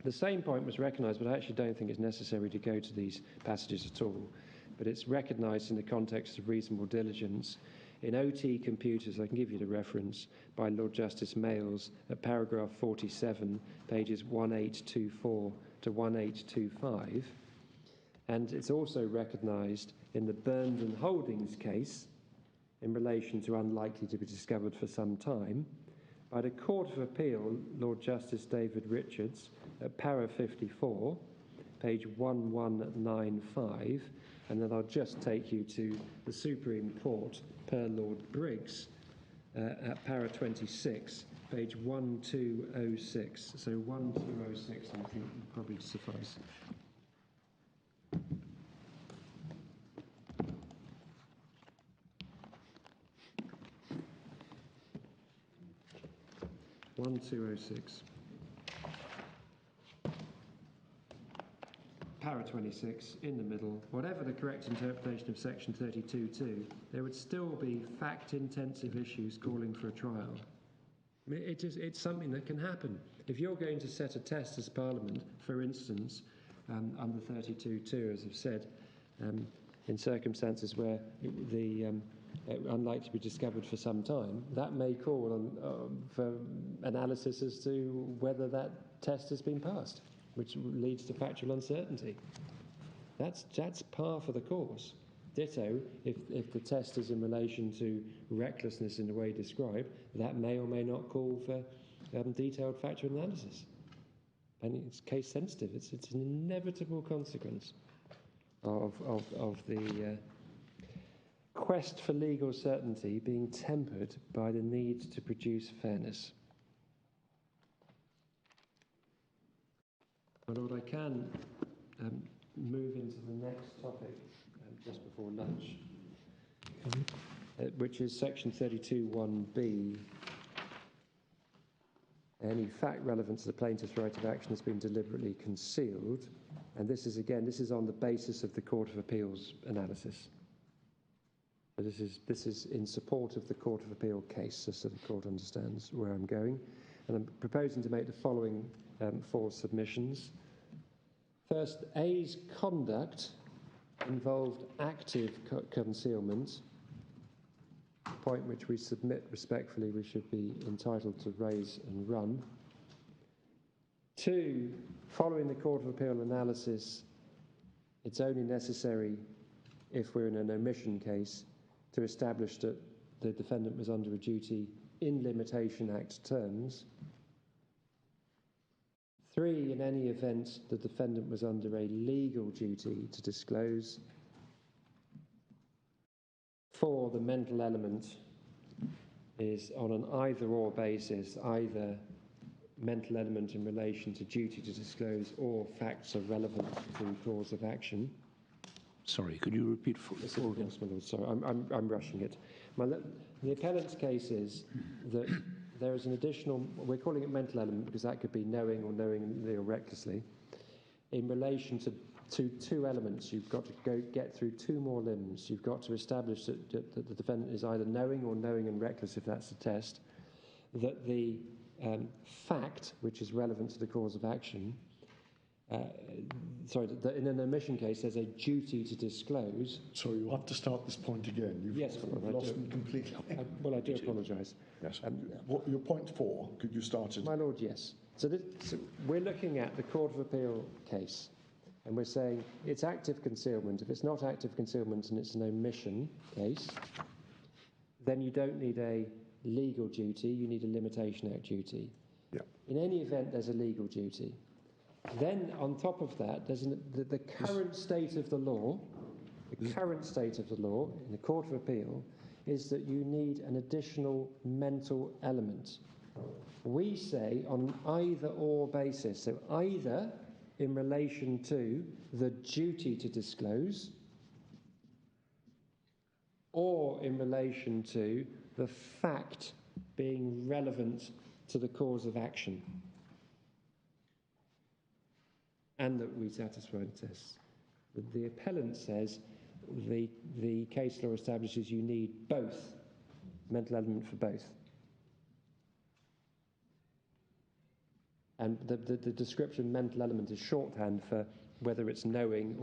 The same point was recognised, but I actually don't think it's necessary to go to these passages at all. But it's recognised in the context of reasonable diligence. In OT Computers, I can give you the reference, by Lord Justice Mayles at paragraph 47, pages 1824 to 1825. And it's also recognised in the Burnden Holdings case in relation to unlikely to be discovered for some time by the Court of Appeal, Lord Justice David Richards, at para 54, page 1195, and then I'll just take you to the Supreme Court per Lord Briggs at para 26, page 1206. So 1206, I think, would probably suffice. Para 26, in the middle, whatever the correct interpretation of section 32.2, there would still be fact-intensive issues calling for a trial. I mean, it's something that can happen. If you're going to set a test as Parliament, for instance, under 32.2, as I've said, in circumstances where unlikely to be discovered for some time, that may call on, for analysis as to whether that test has been passed, which leads to factual uncertainty. That's par for the course. Ditto, if the test is in relation to recklessness in the way described, that may or may not call for detailed factual analysis. And it's case sensitive. It's an inevitable consequence of the quest for legal certainty being tempered by the need to produce fairness. My Lord, I can move into the next topic just before lunch, which is section 32.1b. Any fact relevant to the plaintiff's right of action has been deliberately concealed. And this is on the basis of the Court of Appeal's analysis. So this is in support of the Court of Appeal case, just so the court understands where I'm going. And I'm proposing to make the following 4 submissions. First, A's conduct involved active concealment, a point which we submit respectfully we should be entitled to raise and run. 2, following the Court of Appeal analysis, it's only necessary, if we're in an omission case, to establish that the defendant was under a duty in Limitation Act terms. 3, in any event, the defendant was under a legal duty to disclose. 4, the mental element is on an either-or basis, either mental element in relation to duty to disclose or facts are relevant to the cause of action. Sorry, could you repeat Yes, my Lord, sorry, I'm rushing it. The appellant's case is that there is an additional, we're calling it mental element because that could be knowing or knowingly or recklessly, in relation to two elements. You've got to get through two more limbs. You've got to establish that the defendant is either knowing or knowing and reckless, if that's the test, that the fact, which is relevant to the cause of action, that in an omission case there's a duty to disclose. Sorry, you'll have to start this point again. You've lost me completely. I do apologise. Yes. Your point 4, could you start it? My Lord, yes. So we're looking at the Court of Appeal case, and we're saying it's active concealment. If it's not active concealment and it's an omission case, then you don't need a legal duty, you need a Limitation Act duty. Yeah. In any event, there's a legal duty. Then, on top of that, there's the current state of the law. The current state of the law in the Court of Appeal is that you need an additional mental element. We say on either-or basis, so either in relation to the duty to disclose or in relation to the fact being relevant to the cause of action, and that we satisfy the test. The appellant says the case law establishes you need both, mental element for both. And the description mental element is shorthand for whether it's knowing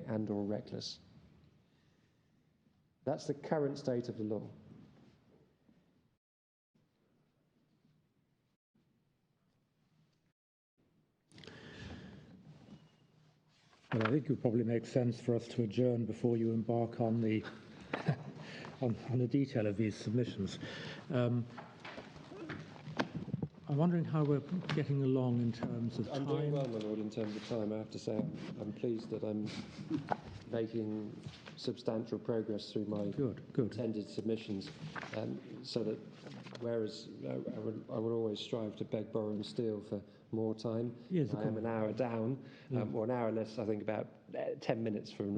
and or reckless. That's the current state of the law. Well, I think it would probably make sense for us to adjourn before you embark on the on the detail of these submissions. I'm wondering how we're getting along in terms of time. I'm doing well, my Lord, in terms of time. I have to say I'm pleased that I'm making substantial progress through my intended submissions, so that whereas I would always strive to beg, borrow and steal for more time, yes, I am an hour down, or an hour less, I think about 10 minutes from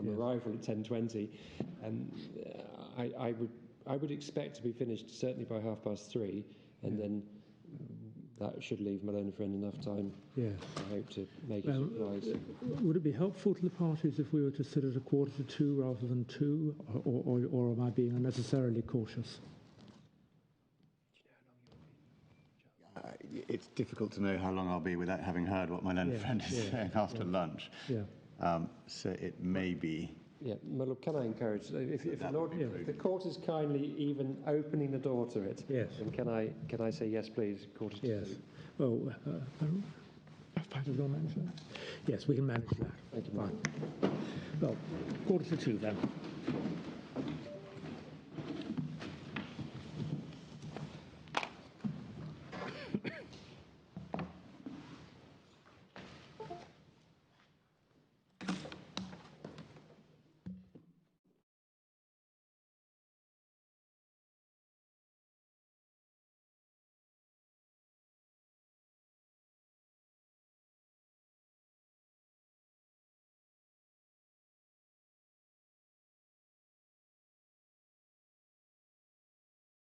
arrival at 10:20, and I would expect to be finished certainly by 3:30, and then that should leave my learned friend enough time. Yes. I hope to make his replies. Would it be helpful to the parties if we were to sit at 1:45 rather than 2, or am I being unnecessarily cautious? It's difficult to know how long I'll be without having heard what my learned friend is saying after lunch. Yeah. So it may be. Yeah, well, can I encourage, if the court is kindly even opening the door to it, then can I say yes, please, quarter to 2? Well, yes, we can manage that. Thank you, fine. Well, 1:45 then.